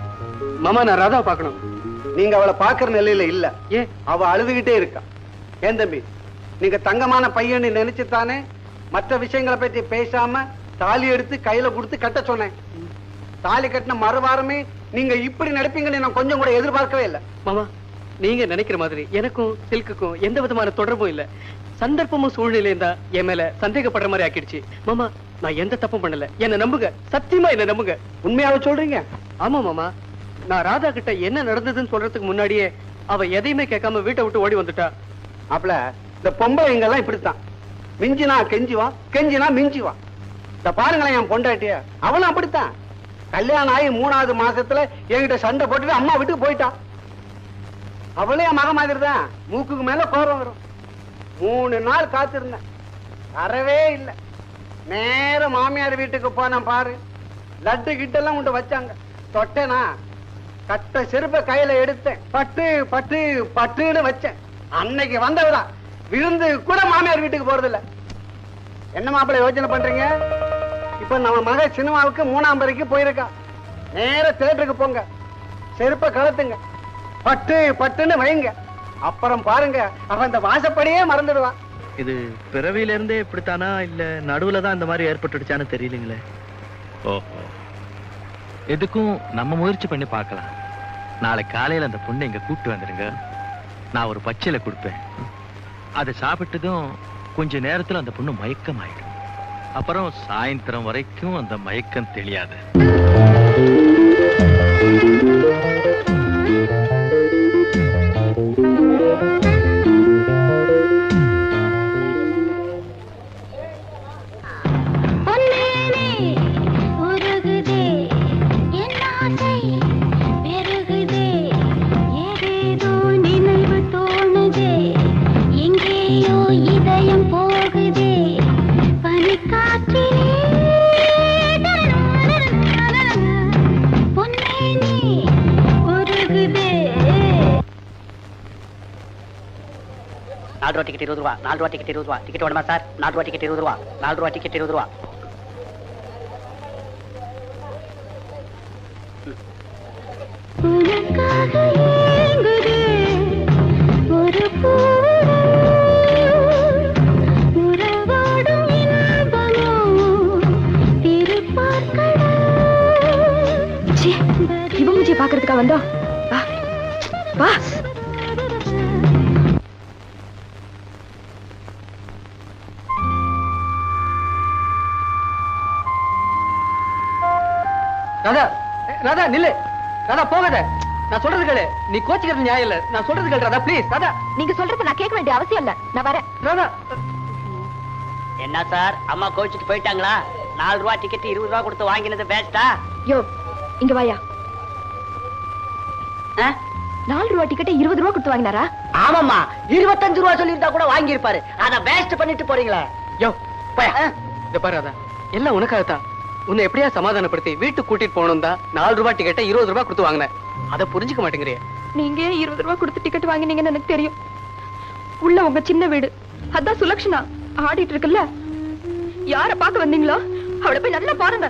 மாமா, நான் ராதா பார்க்கணும்.
நீங்க அவளை பாக்குற நிலையில இல்ல.
ஏன்?
அவ அழுதுகிட்டே இருக்கா. ஏன் தம்பி, நீங்க தங்கமான பையன் நினைச்சுத்தானே மற்ற விஷயங்களை பத்தி பேசாம தாலி எடுத்து கையில கொடுத்து கட்ட சொன்னேன். தாலி கட்டின மறுவாரமே நீங்க இப்படி நடப்பீங்கன்னு நான் கொஞ்சம் கூட எதிர்பார்க்கவே இல்லை.
மாமா, நீங்க நினைக்கிற மாதிரி எனக்கும் சில்க்குக்கும் எந்த விதமான தொடர்பும் இல்ல. சந்தர்ப்பமும் சூழ்நிலையும் தான் என் மேல சந்தேகப்படுற மாதிரி ஆக்கிடுச்சு. மாமா, நான் எந்த தப்பும் பண்ணல. என்ன நம்புங்க, சத்தியமா என்ன நம்புங்க.
உண்மையாவே சொல்றீங்க?
ஆமா மாமா, நான் ராதா கிட்ட என்ன நடந்ததுன்னு சொல்றதுக்கு முன்னாடியே அவ எதையுமே கேட்காம வீட்டை விட்டு ஓடி வந்துட்டா.
அப்பல இந்த பொம்பளைங்க எல்லாம் இப்படித்தான். மிஞ்சினா கெஞ்சிவா, கெஞ்சினா மிஞ்சிவா. இந்த பாருங்களேன் என் பொண்டாட்டிய, அவளும் அப்படித்தான். கல்யாணம் ஆகி 3வது மாசத்துல என்கிட்ட சண்டை போட்டுட்டு அம்மா வீட்டுக்கு போயிட்டான். அவளே என் மக மாதிரி தான். மூக்குக்கு மேல கோரம் வரும். 3 நாள் காத்திருந்தேன், வரவே இல்லை. நேரம் மாமியார் வீட்டுக்கு போனேன். பாரு, லட்டு கிட்டெல்லாம் உண்டு வச்சாங்க. தொட்டேனா கட்ட செருப்ப கையில எடுத்தேன். பட்டு பட்டு பட்டுன்னு வச்சேன். அன்னைக்கு வந்தவரா விருந்து கூட மாமியார் வீட்டுக்கு போறது இல்ல. என்ன மாப்பிள்ளை யோசனை பண்றீங்க? இப்ப நம்ம மக சினிமாவுக்கு 3ஆம் பரிக்கு போயிருக்கா. நேர தியேட்டருக்கு போங்க, செருப்ப கலத்துங்க, பட்டு பட்டுன்னு வைங்க. அப்புறம் பாருங்க, அவன் அந்த வாசப்படியே மறந்துடுவான்.
இது பிறவியில இருந்தே இப்படித்தானா இல்ல நடுவுல தான் இந்த மாதிரி ஏற்பட்டுடுச்சான்னு தெரியலங்களே. ஓஹோ, எதுக்கும் நம்ம முயற்சி பண்ணி பார்க்கலாம். நாளை காலையில அந்த பொண்ணை இங்க கூப்பிட்டு வந்துருங்க. நான் ஒரு பச்சையில கொடுப்பேன். அதை சாப்பிட்டதும் கொஞ்ச நேரத்துல அந்த பொண்ணு மயக்கம் ஆயிடும். அப்புறம் சாயந்தரம் வரைக்கும் அந்த மயக்கம் தெரியாது.
நின்
4 ரூபா டிக்கெட் 20 ரூபா 4 ரூபா டிக்கெட் 20 ரூபா டிக்கெட் வேணுமா சார் 4 ரூபா டிக்கெட் 20 ரூபா 4 ரூபா டிக்கெட் 20 ரூபா
இவங்க பாக்குறதுக்கா வந்தா வா வா.
ராதா ராதா நில்லு ராதா போகாத நான் சொல்றது கேளு நீ கோச்சிக்கிறது நியாயம் இல்ல நான் சொல்றது கேளு ராதா ப்ளீஸ் ராதா
நீங்க சொல்றது நான் கேட்க வேண்டிய அவசியம் இல்ல நான் வரேன்
ராதா
என்ன சார் அம்மா கோச்சிட்டு போயிட்டாங்களா 4 ரூபா டிக்கெட் 20 ரூபா கொடுத்து வாங்கினது பேஸ்டா
யோ இங்க வாயா 4 ரூபா டிக்கெட் 20 ரூபா கொடுத்து வாங்கினாரா
ஆமாம்மா 25 ரூபா சொல்லியிருந்தா கூட வாங்கி இருப்பாரு அத வேஸ்ட் பண்ணிட்டு போறீங்களா
யோ போயா இந்த பாரு ராதா எல்லாம் உனக்காகத்தான் உன்னை எப்படியா சமாதானப்படுத்தி வீட்டுக்கு கூட்டிட்டு போகணும் தான் 4 ரூபாய் டிக்கெட்டை 20 ரூபாய் கொடுத்து வாங்கினேன் அதை புரிஞ்சுக்க மாட்டேங்கிறிய
நீங்க 20 ரூபா கொடுத்து டிக்கெட் வாங்கினீங்கன்னு எனக்கு தெரியும் உள்ள உங்க சின்ன வீடு அதான் சுலக்ஷனா ஆடிட்டு இருக்குல்ல யார பார்க்க வந்தீங்களோ அவளை போய் நல்லா பாருங்க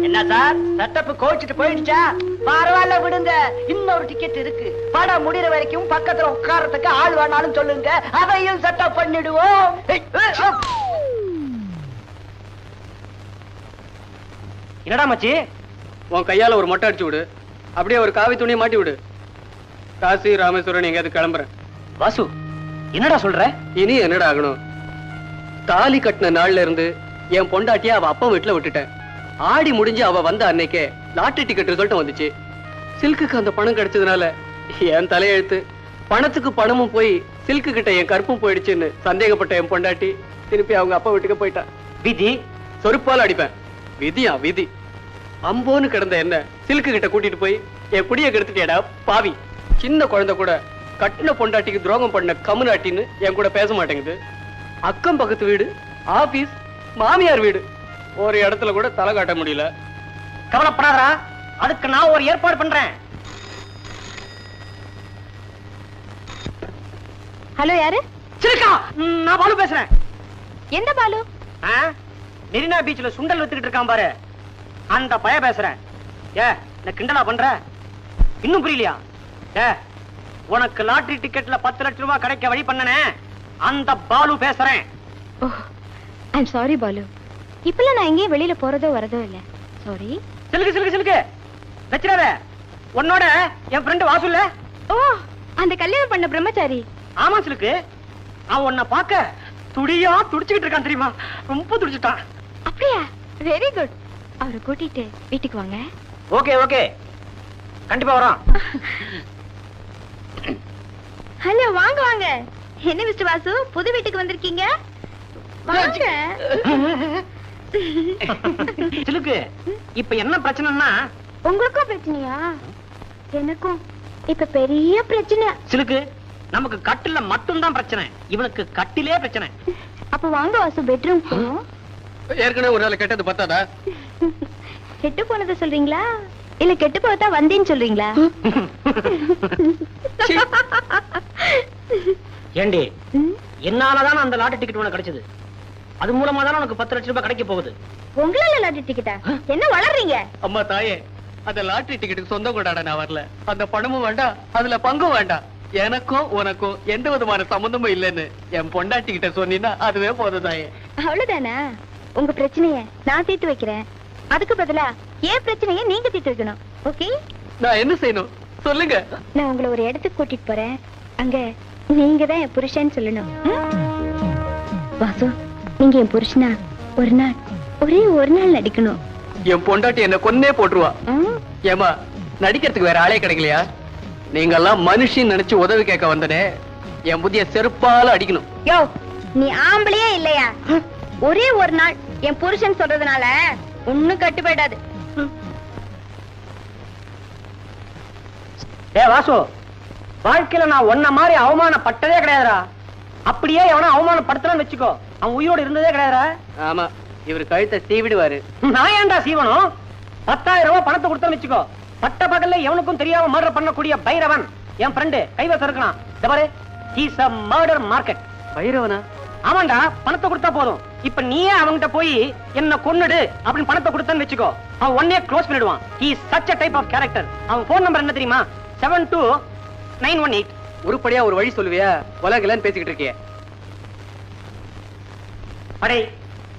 என்ன சார் செட்டப் கோச்சிட்டு போயிடுச்சா பரவாயில்ல விடுங்க இன்னொரு டிக்கெட் இருக்கு படம் முடிகிற வரைக்கும் பக்கத்துல உட்காரத்துக்கு ஆள் வேணாலும் சொல்லுங்க அதையும் செட்டப் பண்ணிடுவோம்
என்னடா மச்சி
உன் கையால ஒரு மொட்டை அடிச்சு விடு அப்படியே ஒரு காவி துணியை மாட்டி விடு காசி ராமேஸ்வரன் எங்கேயாவது கிளம்புறேன்
வாசு என்னடா சொல்ற
இனி என்னடா ஆகணும் தாலி கட்டின நாள்ல இருந்து என் பொண்டாட்டியா அவ அப்பா வீட்டுல விட்டுட்டேன் ஆடி முடிஞ்சு அவ வந்த அன்னைக்கே லாட்டரி டிக்கெட் ரிசல்ட் வந்துச்சு சில்க்குக்கு அந்த பணம் கிடைச்சதுனால என் தலையெழுத்து பணத்துக்கு பணமும் போய் சில்க்கு கிட்ட என் கற்பும் போயிடுச்சுன்னு சந்தேகப்பட்ட என் பொண்டாட்டி திருப்பி அவங்க அப்பா வீட்டுக்கு போயிட்டான்
விதி
சொருப்பால் அடிப்பேன் விதியா விதி அம்போன்னு கிடந்த என்ன சில்க்கு கிட்ட கூட்டிட்டு போய் என் குடிய கெடுத்துட்டேடா பாவி சின்ன குழந்தை கூட கட்டின பொண்டாட்டிக்கு துரோகம் பண்ண கமுனாட்டின்னு என் கூட பேச மாட்டேங்குது அக்கம் பக்கத்து வீடு ஆபீஸ் மாமியார் வீடு ஒரு இடத்துல கூட தலை காட்ட முடியல
கவலைப்படாதா அதுக்கு நான் ஒரு ஏற்பாடு பண்றேன்
ஹலோ யாரு
சிலுக்கா நான் பாலு பேசுறேன்
எந்த பாலு
மெரினா பீச்ல சுண்டல் வித்துக்கிட்டு இருக்கான் பாரு அந்த பய பேசுறேன் நான் கிண்டலா பண்ற இன்னும் புரியலையா உனக்கு லாட்டரி டிக்கெட்ல 10 லட்சம் ரூபாய் கிடைக்க வழி பண்ணனே அந்த பாலு பேசுறேன்
ஐம் சாரி பாலு இப்பெல்லாம் நான் எங்கேயும் வெளியில போறதோ வரதோ இல்ல சாரி
சிலுக்கு சிலுக்கு சிலுக்கு வச்சிடாத உன்னோட என் ஃப்ரெண்ட் வாசு இல்ல
ஓ அந்த கல்யாணம் பண்ண பிரம்மச்சாரி
ஆமா சிலுக்கு அவன் உன்னை பார்க்க துடியா துடிச்சுக்கிட்டு இருக்கான் தெரியுமா ரொம்ப துடிச்சுட்டான்
அப்படியா வெரி குட் அவரை கூட்டிட்டு வீட்டுக்கு வாங்க
ஓகே ஓகே கண்டிப்பா வரோம்
ஹலோ வாங்க வாங்க என்ன மிஸ்டர் வாசு புது வீட்டுக்கு வந்திருக்கீங்க வாங்க
சிலுக்கு இப்ப என்ன பிரச்சனைன்னா
உங்களுக்கும் பிரச்சனையா எனக்கும் இப்ப பெரிய பிரச்சனை
சிலுக்கு நமக்கு கட்டில மட்டும் தான் பிரச்சனை இவனுக்கு கட்டிலே பிரச்சனை
அப்ப வாங்க வாசு பெட்ரூம் போவோம்
ஏற்கனவே ஒரு நாள் கெட்டது பத்தாதா
கெட்டு போனதை சொல்றீங்களா இல்ல கெட்டு போதா வந்தேன்னு சொல்றீங்களா
ஏண்டி என்னாலதான் அந்த லாட்டரி டிக்கெட் உனக்கு கிடைச்சது அது மூலமா தான் உனக்கு 10 லட்சம் ரூபாய் கிடைக்க போகுது
உங்களால லாட்டரி டிக்கெட்டா என்ன வளர்றீங்க
அம்மா தாயே அந்த லாட்டரி டிக்கெட்டுக்கு சொந்தம் கொண்டாட நான் வரல அந்த பணமும் வேண்டாம் அதுல பங்கும் வேண்டாம் எனக்கும் உனக்கும் எந்த விதமான சம்பந்தமும் இல்லைன்னு என் பொண்டாட்டி கிட்ட சொன்னீங்கன்னா அதுவே போதும் தாயே
அவ்வளவுதானா உங்க பிரச்சனைய நான் தீர்த்து வைக்கிறேன் அதுக்கு பதிலா ஏன் பிரச்சனைய நீங்க தீர்த்து வைக்கணும் ஓகே
நான் என்ன செய்யணும் சொல்லுங்க
நான் உங்களை ஒரு இடத்துக்கு கூட்டிட்டு போறேன் அங்க நீங்க தான் என் புருஷன்னு சொல்லணும் வாசு நீங்க என் புருஷனா ஒரு நாள் ஒரே ஒரு நாள் நடிக்கணும்
என் பொண்டாட்டி என்ன கொன்னே போட்டுருவா ஏமா நடிக்கிறதுக்கு வேற ஆளே கிடைக்கலையா நீங்க எல்லாம் மனுஷன் நினைச்சு உதவி கேட்க வந்தனே என் புதிய செருப்பால அடிக்கணும்
யோ நீ ஆம்பளையே இல்லையா ஒரே ஒரு நாள் என் புருஷன் சொல்றதுனால ஒண்ணும் கட்டு போயிடாது
வாசு வாழ்க்கையில நான் ஒன்ன மாதிரி அவமானப்பட்டதே கிடையாதுடா அப்படியே எவனா அவமானப்படுத்தலாம்னு வச்சுக்கோ அவன் உயிரோட இருந்ததே கிடையாதுடா
ஆமா இவர் கழுத்தை சீவிடுவாரு
நான் ஏன்டா சீவனம் 10,000 ரூபாய் பணத்தை கொடுத்தேன்னு வச்சுக்கோ பட்ட பகல்ல எவனுக்கும் தெரியாம மர்டர் பண்ணக்கூடிய பைரவன் என் ஃப்ரெண்டு கைவசம் இருக்கான். பாரு, ஹீஸ் a murder market.
பைரவனா?
ஆமாண்டா, பணத்தை கொடுத்தா போதும். இப்ப நீயே அவன்கிட்ட போய் என்ன கொன்னுடு அப்படின்னு பணத்தை கொடுத்தன்னு வெச்சுக்கோ, அவன் ஒன்னே க்ளோஸ் பண்ணிடுவான். he is such a type of character. அவன் போன் நம்பர் என்ன தெரியுமா? 72918.
உருப்படியா ஒரு வழி சொல்லுவியா? உலகலன்னு பேசிக்கிட்டு இருக்கியே.
அடே,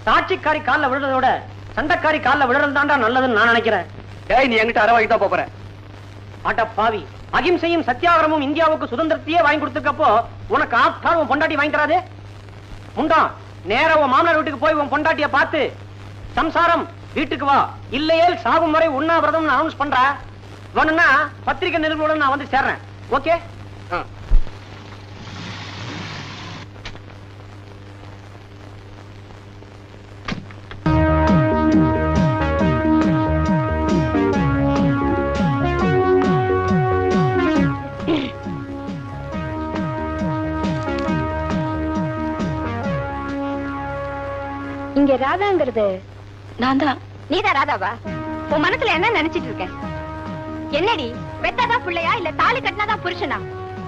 சாட்சிக்காரி கால்ல விழுறதோட சண்டைக்காரி கால்ல விழுறது தான்டா நல்லதுன்னு நான் நினைக்கிறேன்.
டேய், நீ என்கிட்ட அரை வாங்கி தான் போற.
ஆட்ட பாவி, அகிம்சையும் சத்தியாகிரமும் இந்தியாவுக்கு சுதந்திரத்தையே வாங்கி கொடுத்துக்கப்போ உனக்கு ஆப்டால் உன் பொண்டாட்டி வாங்கி தராது? முண்டா, நேரா உன் மாமனார் வீட்டுக்கு போய் உன் பொண்டாட்டிய பார்த்து சம்சாரம் வீட்டுக்கு வா, இல்லையேல் சாகும் வரை உண்ணாவிரதம் அனௌன்ஸ் பண்ற. வேணும்னா பத்திரிகை நிருபருடன் நான் வந்து சேர்றேன். ஓகே?
இங்க ராதாங்கிறது நான் தான். நீதான் ராதாவா? உன் மனசுல என்ன நினைச்சிட்டு இருக்க? என்னடி, பெத்தாதான் பிள்ளையா இல்ல தாலி கட்டினாதான் புருஷனா?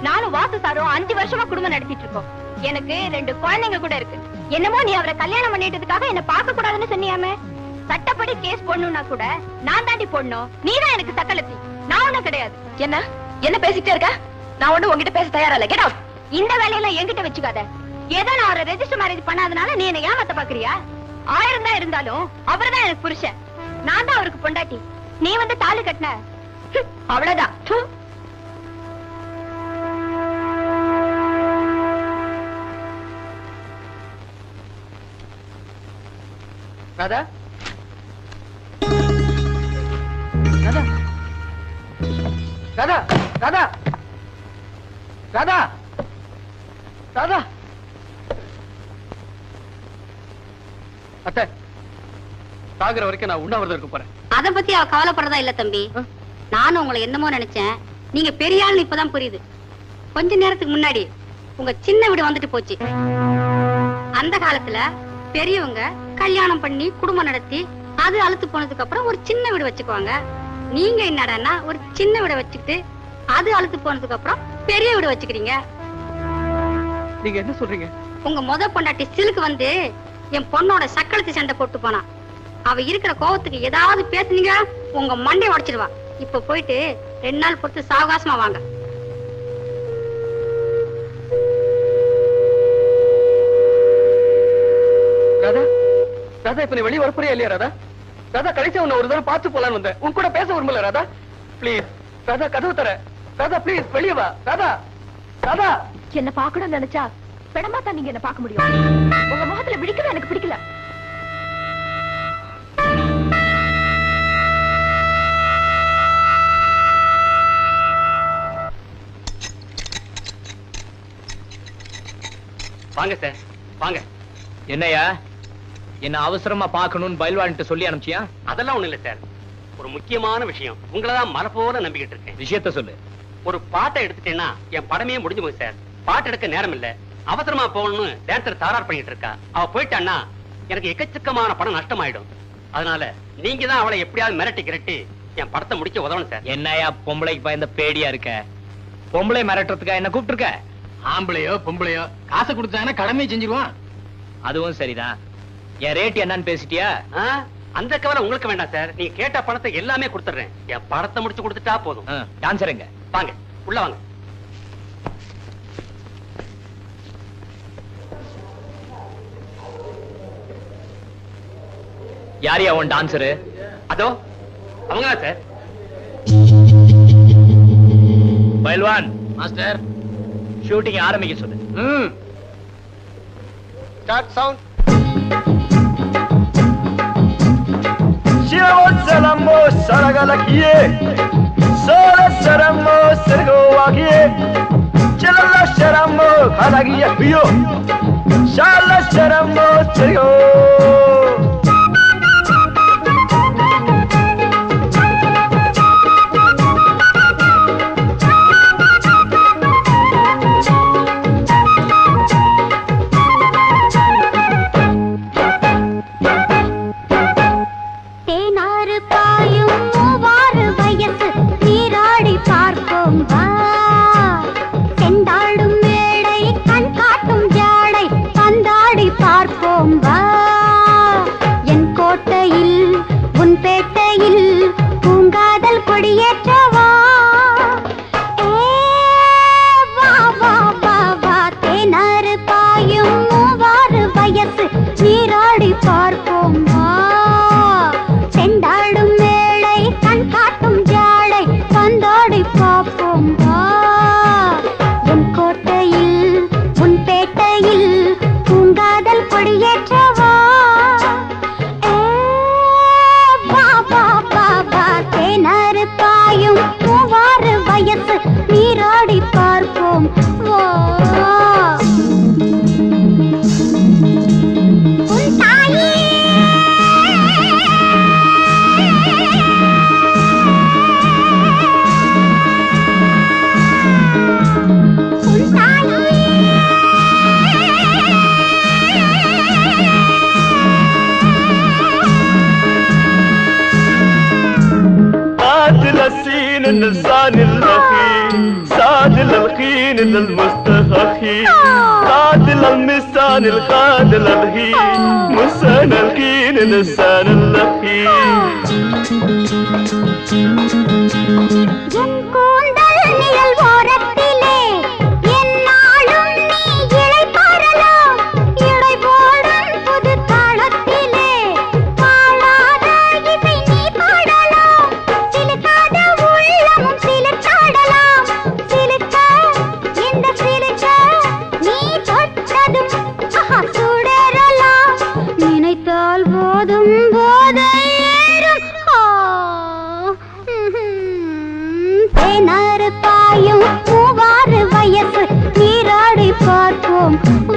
நானும் வாசு சாரும் 5 வருஷமா குடும்பம் நடத்திட்டு இருக்கோம். எனக்கு 2 குழந்தைங்க கூட இருக்கு. என்னமோ நீ அவரை கல்யாணம் பண்ணிட்டதுக்காக என்ன பார்க்க கூடாதுன்னு சொன்னியாமே. சட்டப்படி கேஸ் போடணும்னா கூட நான் தாண்டி போடணும். நீதான் எனக்கு சக்கலத்தி, நான் ஒண்ணும் கிடையாது. என்ன பேசிட்டே இருக்க? நான் ஒண்ணு உங்ககிட்ட பேச தயாரா இல்ல. Get out. இந்த வேலையெல்லாம் என்கிட்ட வச்சுக்காத. ஏதோ நான் அவரை ரெஜிஸ்டர் மேரேஜ் பண்ணாதனால நீ என்ன ஏமாத்த பாக்குறியா? 1000 தான் இருந்தாலும் அவர்தான் எனக்கு புருஷன், நான் தான் அவருக்கு பொண்டாட்டி. நீ வந்து தாலி கட்டின அவ்வளவுதான்.
ராதா, ராதா, ராதா, ராதா, ராதா, ராதா. அத்தை, சாகுற வரைக்கும் நான் உண்ணாவிரதம் இருக்க போறேன்.
அத பத்தி அவ கவலைப்படுறதா இல்ல தம்பி. நானும் உங்களை என்னமோ நினைச்சேன். நீங்க பெரிய ஆள் இப்பதான் புரியுது. கொஞ்ச நேரத்துக்கு முன்னாடி உங்க சின்ன வீடு வந்துட்டு போச்சு. அந்த காலத்துல பெரியவங்க கல்யாணம் பண்ணி குடும்பம் நடத்தி அது அழுத்து போனதுக்கு அப்புறம் ஒரு சின்ன வீடு வச்சுக்குவாங்க. நீங்க என்னடான்னா ஒரு சின்ன வீடை வச்சுக்கிட்டு அது அழுத்து போனதுக்கு அப்புறம் பெரிய வீடு வச்சுக்கிறீங்க.
நீங்க என்ன சொல்றீங்க?
உங்க முத பொண்டாட்டி சிலுக்கு வந்து என் பொண்ணோட சக்களத்தை சண்டை போட்டு போனா. அவ இருக்கிற கோவத்துக்கு ஏதாவது பேசுனீங்க உங்க மண்டை உடைச்சிடுவா. இப்ப போயிட்டு 2 நாள் பொறுத்து சாவகாசமா வாங்க.
ராதா, ராதா, இப்ப நீ வெளியே வரப்போறியா இல்லையா? ராதா, ராதா, கடைசியா உன்னை ஒரு தடவை பார்த்து போலான்னு வந்தேன். உன் கூட பேச விரும்பல. ராதா பிளீஸ், ராதா கதவு தர. ராதா பிளீஸ் வெளியே வா. ராதா, ராதா.
என்ன பாக்கணும்னு நினைச்சா பெடமா தான் நீங்க என்ன பார்க்க முடியும். உங்க முகத்துல விழிக்கவே எனக்கு பிடிக்கல.
வாங்க சார், வாங்க.
என்னையா, என்ன அவசரமா பாக்கணும்னு பயில்வான்ட்டு சொல்லி அனுப்பிச்சியா?
அதெல்லாம் ஒண்ணு இல்ல சார், ஒரு முக்கியமான விஷயம். உங்களதான் மலை போல நம்பிக்கிட்டு இருக்கேன்.
விஷயத்த சொல்லு.
ஒரு பாட்டை எடுத்துட்டேன்னா என் படமே முடிஞ்சு போகுது சார். பாட்டு எடுக்க நேரம் இல்ல, அவசரமா போகணும்னு டான்சர் தாரார் பண்ணிட்டு இருக்கா. அவ போயிட்டான்னா எனக்கு எக்கச்சக்கமான படம் நஷ்டமாயிடும். அதனால நீங்க தான் அவளை எப்படியாவது மிரட்டி கிரட்டி என் படத்தை முடிக்க உதவணும் சார்.
என்னையா பொம்பளைக்கு பயந்த பேடியா இருக்க? பொம்பளை மிரட்டுறதுக்கா என்ன கூப்பிட்டு இருக்க?
ஆம்பளையோ பொம்பளையோ காசை கொடுத்தாங்கன்னா கடமையை செஞ்சிருவான்.
அதுவும் சரிதான். என் ரேட் என்னன்னு பேசிட்டியா?
அந்த கவலை உங்களுக்கு வேண்டாம் சார். நீங்க கேட்ட பணத்தை எல்லாமே கொடுத்துறேன். என் படத்தை முடிச்சு கொடுத்துட்டா போதும்.
டான்சருங்க
வாங்க, உள்ள வாங்க.
யாரியா உன் டான்சரு?
அதோ அவங்கதான் சார்.
பயில்வான் மாஸ்டர், ஷூட்டிங் ஆரம்பிக்க சொல்லு.
Start sound. Shiramo saragalakiye sara saramo sergo wakiye chalala sharamo khalagiye biyo shala sharamo sergo
தேனாறு பாயும் மூவாறு வயசு
اللسان الرخيم سادل الخين المستخخين قاتل المسان القاتل الهين مسان الخين لسان اللخيم
பார்ப்போம் வா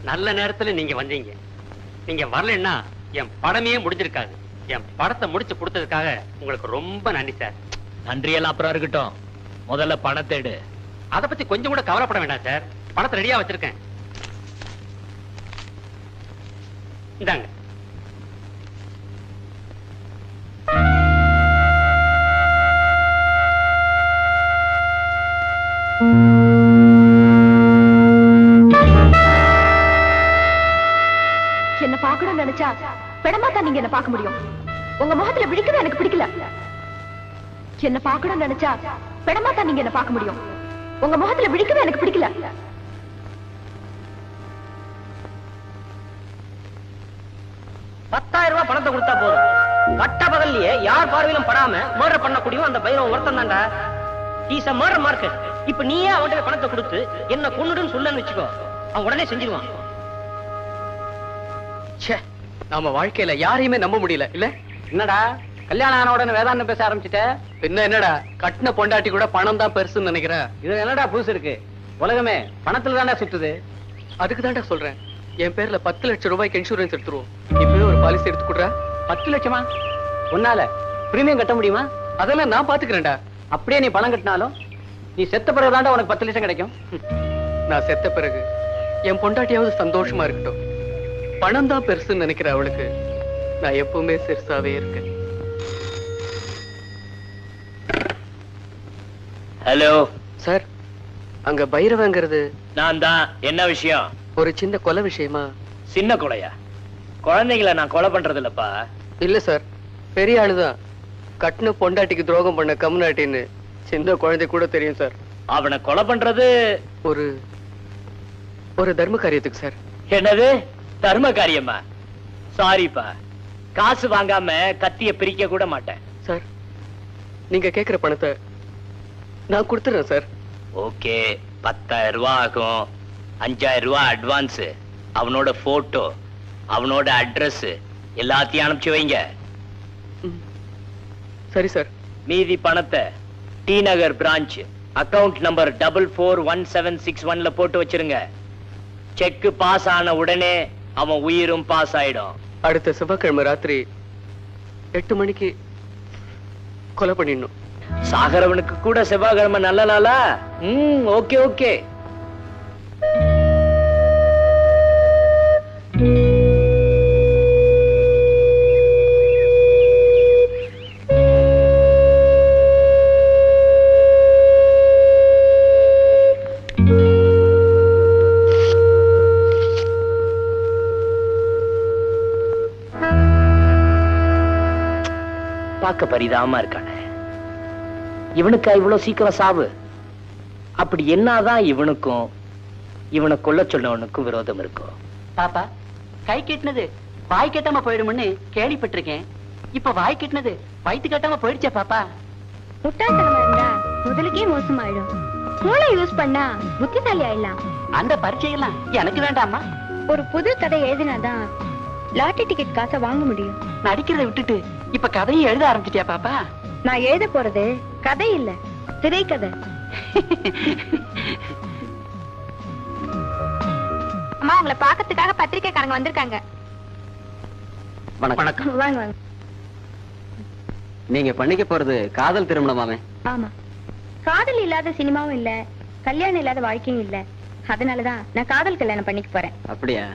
நல்ல நேரத்துல நீங்க வந்தீங்க. நீங்க வரலன்னா என் படமே முடிஞ்சிருக்காது. என் படத்தை முடிச்சு கொடுத்ததுக்காக உங்களுக்கு ரொம்ப நன்றி சார்.
நன்றியெல்லாம் அப்புறம் இருக்கட்டும், முதல்ல பணத்தை எடு.
அதை பத்தி கொஞ்சம் கூட கவலைப்பட வேண்டாம் சார். படத்தை ரெடியா வச்சிருக்கேன். இந்தாங்க.
என்ன பார்க்கணும்னு நினைச்சா பெடமா தான் நீங்க என்ன பார்க்க முடியும். உங்க முகத்துல விழிக்கிறது எனக்கு பிடிக்கல. என்ன பார்க்கணும்னு நினைச்சா பெடமா தான் நீங்க என்ன பார்க்க முடியும். உங்க முகத்துல விழிக்கிறது எனக்கு பிடிக்கல.
₹10,000 பணத்தை கொடுத்தா போதும். கட்ட பகல்லையே யார் பார்வையிலும் படாம மர்டர் பண்ணக்கூடியும் அந்த பையன் ஒருத்தன் தான்டா. Is a murder market. இப்ப நீயே அவன்கிட்ட பணத்தை கொடுத்து என்ன கொன்னுடுன்னு சொல்லன்னு வச்சுக்கோ, அவன் உடனே செஞ்சிருவான்.
நாம வாழ்க்கையில யாரையுமே நம்ப முடியல இல்ல.
என்னடா கல்யாணம் ஆன உடனே வேதாந்தம் பேச ஆரம்பிச்சுட்ட?
பின்ன என்னடா, கட்டின பொண்டாட்டி கூட பணம் தான் பெருசுன்னு நினைக்கிறேன்.
இது என்னடா புதுசு இருக்கு? உலகமே பணத்துல தானே சுத்துது.
அதுக்கு தான்டா சொல்றேன், என் பேர்ல 10 லட்சம் ரூபாய்க்கு இன்சூரன்ஸ் எடுத்துருவோம். இப்பவே ஒரு பாலிசி எடுத்து கொடுறா.
10 லட்சமா? உன்னால பிரீமியம் கட்ட முடியுமா?
அதெல்லாம் நான் பாத்துக்கிறேன்டா.
அப்படியே நீ பணம் கட்டினாலும் நீ செத்த பிறகுதான்டா உனக்கு 10 லட்சம் கிடைக்கும்.
நான் செத்த பிறகு என் பொண்டாட்டியாவது சந்தோஷமா இருக்கட்டும். பணம் தான் பெருசுன்னு நினைக்கிற அவளுக்கு நான் எப்பவுமே சிறுசாவே இருக்கேன்.
ஹலோ
சார், அங்க பைரவங்கிறது
நான் தான். என்ன விஷயம்?
ஒரு சின்ன கொலை விஷயமா.
சின்ன கொலையா? குழந்தைங்களை நான் கொலை பண்றது இல்லப்பா.
இல்ல சார், பெரிய ஆளுதான். கட்டின பொண்டாட்டிக்கு துரோகம் பண்ண கம்நாட்டின்னு சின்ன குழந்தை கூட தெரியும் சார்.
அவனை கொலை பண்றது
ஒரு தர்ம காரியத்துக்கு சார்.
என்னது தர்ம காரியமா? சாரிப்பா, காசு வாங்காம கத்திய பிரிக்க கூட மாட்டேன்.
சார், நீங்க கேக்குற பணத்தை நான் கொடுத்துறேன் சார்.
ஓகே, 10,000 ரூபாய் ஆகும். 5,000 ரூபாய் அட்வான்ஸ், அவனோட போட்டோ, அவனோட அட்ரஸ் எல்லாத்தையும் அனுப்பிச்சு வைங்க.
சரி சார்.
மீதி பணத்தை டி நகர் பிரான்ச் அக்கவுண்ட் நம்பர் 441761ல போட்டு வச்சிருங்க. செக் பாஸ் ஆன உடனே அவன் உயிரும் பாஸ் ஆயிடும்.
அடுத்த செவ்வாய்க்கிழமை ராத்திரி 8 மணிக்கு கொலை பண்ணிடணும்.
சாகரவனுக்கு கூட செவ்வாய்க்கிழமை நல்ல நாளா? Okay okay. பார்க்க பரிதாபமா இருக்கானே. இவனுக்கா இவ்வளவு சீக்கிரம் சாவு? அப்படி என்னதான் இவனுக்கும் இவனை கொல்ல சொன்னவனுக்கும் விரோதம் இருக்கும்?
பாப்பா, கை கெட்டினது வாய் கெட்டாம போயிடும்னு கேள்விப்பட்டிருக்கேன். இப்ப வாய் கெட்டினது வயிற்று கட்டாம போயிடுச்சா பாப்பா?
முட்டாள்தனமா இருந்தா முதலுக்கே மோசமாயிடும். மூளை யூஸ் பண்ணா புத்திசாலி ஆயிடலாம்.
அந்த பரீட்சையெல்லாம் எனக்கு வேண்டாமா?
ஒரு புது கதை எழுதினாதான் லாட்டரி டிக்கெட் காசை வாங்க முடியும்.
நடிக்கிறத விட்டுட்டு இப்ப கதையை எழுத ஆரம்பிச்சிட்டியா பாப்பா?
நான் எழுத போறது கதை இல்ல, திரைக்கதை. அம்மா, உங்களை பாக்கிறதுக்காக பத்திரிக்கைக்காரங்க வந்திருக்காங்க.
வணக்கம்.
வாங்க வாங்க.
நீங்க பண்ணிக்க போறது காதல் திருமணமாமே?
ஆமா, காதல் இல்லாத சினிமாவும் இல்ல, கல்யாணம் இல்லாத வாழ்க்கையும் இல்ல. அதனாலதான் நான் காதல் கல்யாணம் பண்ணிக்க போறேன்.
அப்படியா?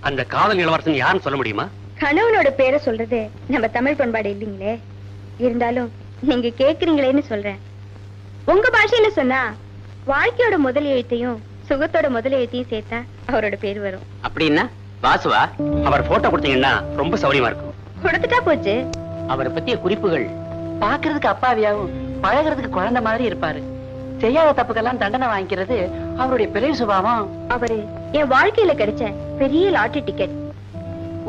அந்த காதல் இளவரசன் யாருன்னு சொல்ல முடியுமா?
கணவனோட பேரை சொல்றது நம்ம தமிழ் பண்பாடு இல்லைங்களே. இருந்தாலும் நீங்க கேக்குறீங்களேன்னு சொல்றேன். உங்க பாஷையில சொன்னா வாழ்க்கையோட முதல் எழுத்தையும் சுகத்தோட முதல் எழுத்தையும் சேர்த்தா அவரோட பேர் வரும்.
அப்படின்னா வாசுவா, அவர் போட்டோ கொடுத்தீங்கன்னா ரொம்ப சௌரியமா இருக்கும்.
கொடுத்துட்டா போச்சு.
அவரை பத்திய குறிப்புகள் பாக்குறதுக்கு அப்பாவியாவும் பழகிறதுக்கு குழந்தை மாதிரி இருப்பாரு. செய்யாத தப்புக்கெல்லாம் தண்டனை வாங்கிக்கிறது அவருடைய பிறவி சுபாவம்.
அவரு என் வாழ்க்கையில கிடைச்ச பெரிய லாட்டரி டிக்கெட்.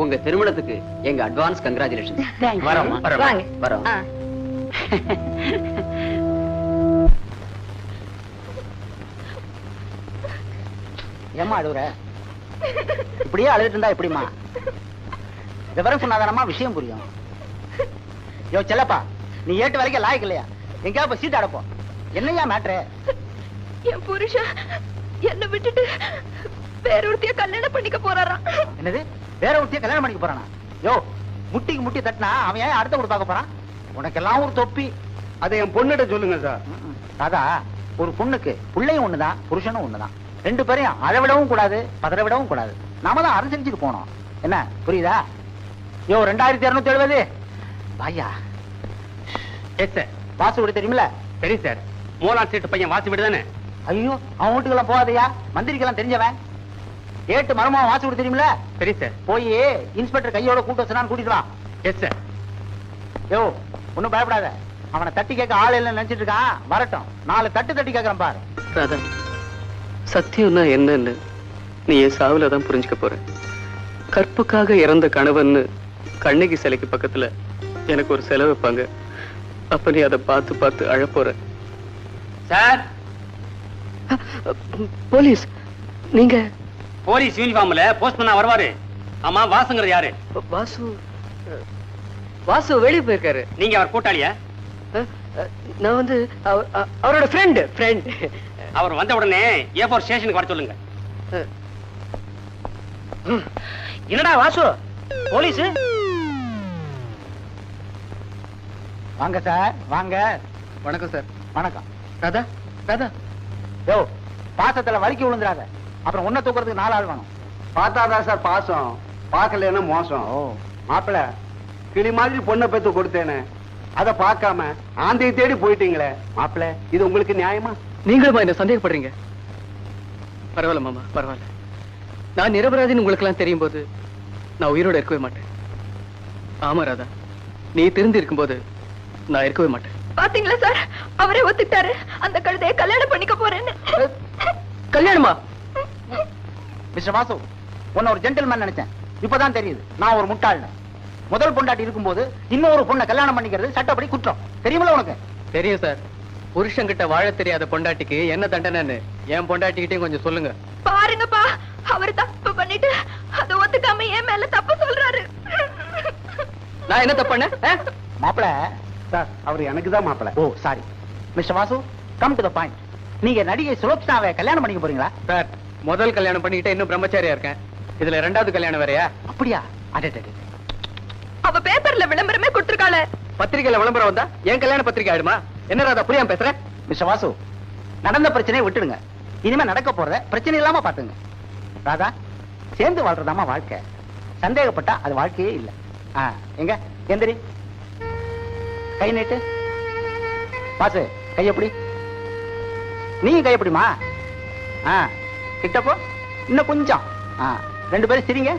உங்க திருமணத்துக்கு எங்க அட்வான்ஸ் கங்க்ராச்சுலேஷன்.
வரோம்
வாங்க.
வரோம்.
ஏமா அழுகுற? இப்படியே அழுதுட்டு இருந்தா எப்படிமா? விவரம் சொன்னாதானமா விஷயம் புரியும். யோ செல்லப்பா, நீ ஏட்டு வரைக்கும் லாய்க்கு இல்லையா? எங்கேயாவது சீட்டு அடப்போம். என்னையா மேட்ரு?
என் புருஷன் என்ன விட்டுட்டு வேற ஒருத்தைய கல்யாணம் பண்ணிக்க போறாராம்.
என்னது? வேற ஒருத்தைய கல்யாணம் பண்ணிக்க போறானா? யோ, முட்டிக்கு முட்டி தட்டினா அவன் ஏன் அடுத்த கூட பார்க்க போறான்? உனக்கெல்லாம் ஒரு தொப்பி.
அதை என் பொண்ணிட்ட சொல்லுங்க சார்.
ராதா, ஒரு பொண்ணுக்கு பிள்ளையும் ஒண்ணுதான், புருஷனும் ஒண்ணுதான். ரெண்டு பேரையும் அழ விடவும் கூடாது, பதற விடவும் கூடாது. நாம தான் அனுசரிச்சுட்டு போனோம். என்ன புரியுதா? யோ 2270 வாயா.
Yes sir.
வாசு வீடு தெரியுமில்ல?
சரி சார். மூணாம் சீட்டு பையன் வாசி வீடு தானே?
ஐயோ, அவன் வீட்டுக்கெல்லாம் போகாதையா, மந்திரிக்கெல்லாம் தெரிஞ்சவன். ஏட்டு மருமா வாசு வீடு தெரியுமில்ல?
சரி சார்.
போய் இன்ஸ்பெக்டர் கையோட கூட்டு வச்சுனான்னு கூட்டிட்டு வா.
Yes sir.
யோ, ஒன்னும் பயப்படாத. அவனை தட்டி கேட்க ஆள் இல்லைன்னு நினைச்சிட்டு இருக்கான். வரட்டும், 4 தட்டி கேட்கறேன் பாரு.
ராதா, சத்தியம்னா என்னன்னு நீ என் சாவுல தான் புரிஞ்சுக்க போற. கற்புக்காக இறந்த கணவன்னு கண்ணகி சிலைக்கு பக்கத்துல எனக்கு ஒரு செலவு வைப்பாங்க. அப்ப நீ அதை பார்த்து பார்த்து அழ போற.
சார்,
போலீஸ் நீங்க?
போலீஸ் யூனிஃபார்ம்ல போஸ்ட்மேனா வருவாரு. ஆமா, வாசுங்கிறது யாரு?
வாசு வெளியே போயிருக்காரு.
நீங்க அவர் கூட்டாளியா?
நான் வந்து அவரோட ஃப்ரெண்ட்.
அவர் வந்த உடனே A4 ஸ்டேஷனுக்கு வர சொல்லுங்க. என்னடா வாசு, போலீஸ்?
வாங்க சார், வாங்க.
வணக்கம் சார்.
வணக்கம்.
ராதா, ராதா.
யோ, பாசத்துல வலிக்கு விழுந்துடாத. அப்புறம் உன்னை தூக்குறதுக்கு 4 ஆள் வேணும்.
பார்த்தாதான் சார் பாசம், பார்க்கலன்னா மோசம். மாப்பிள்ள, கிளி மாதிரி பொண்ணை பெத்து கொடுத்தேனே, அதை பார்க்காம ஆந்தையை தேடி போயிட்டீங்களே. மாப்பிள்ள, இது உங்களுக்கு நியாயமா?
நீங்களுமா என்ன சந்தேகப்படுறீங்க? பரவாயில்ல மாமா, பரவாயில்ல. நான் நிரபராதின்னு உங்களுக்கு எல்லாம் தெரியும் போது நான் உயிரோட இருக்கவே மாட்டேன். ஆமா ராதா, நீ திருந்தி இருக்கும்போது நான் இருக்கவே மாட்டேன்.
பாத்தீங்களா சார், அவரே ஒத்துட்டாரு அந்த கழுதையை கல்யாணம் பண்ணிக்க போறேன்னு.
கல்யாணமா?
மிஸ்டர் வாசு, உன்னை ஒரு ஜென்டில்மேன் நினைச்சேன். இப்பதான் தெரியுது நான் ஒரு முட்டாள்னு. முதல் பொண்டாட்டி இருக்கும்போது இன்னொரு பொண்ணை கல்யாணம் பண்ணிக்கிறது சட்டப்படி குற்றம். தெரியுமில்ல உனக்கு?
தெரியும் சார். புருஷன்கிட்ட வாழ தெரியாத பொண்டாட்டிக்கு என்ன தண்டனைன்னு என் பொண்டாட்டிக்கிட்டையும் கொஞ்சம் சொல்லுங்க.
பாருங்கப்பா, அவர் தப்பு பண்ணிட்டு அதை ஒத்துக்காம என் மேல தப்பு சொல்றாரு.
நான் என்ன தப்பு பண்ணேன்?
மாப்பிள
சார், அவர் எனக்கு தான் மாப்பிள்ள.
Oh sorry. Mister Vasu, come to the point. நீங்க நடிகை சுலோச்சனாவை கல்யாணம் பண்ணிக்க போறீங்களா?
சார், முதல் கல்யாணம் பண்ணிக்கிட்டே இன்னும் பிரம்மச்சாரியா இருக்கேன். இதுல 2வது கல்யாணம் வேறயா?
அப்படியா? அடே.
அவ பேப்பர்ல விளம்பரமே கொடுத்திருக்காளே.
பத்திரிகையில விளம்பரம் வந்தா என் கல்யாண பத்திரிகை ஆயிடுமா?
என்ன ராதா புரியாம பேசுற? மிஸ்டர் வாசு, நடந்த பிரச்சனையை விட்டுடுங்க. இனிமே நடக்க போறத பிரச்சனை இல்லாம பாத்துங்க. ராதா, சேர்ந்து வாழ்றதாமா வாழ்க்கை. சந்தேகப்பட்டா அது வாழ்க்கையே இல்ல. எங்க எந்திரி, கை நீட்டு. வாசு, கையப்படி. நீயும் கையப்படிமா. கிட்டப்போ இன்னும் கொஞ்சம். ரெண்டு பேரும் சிரிங்க.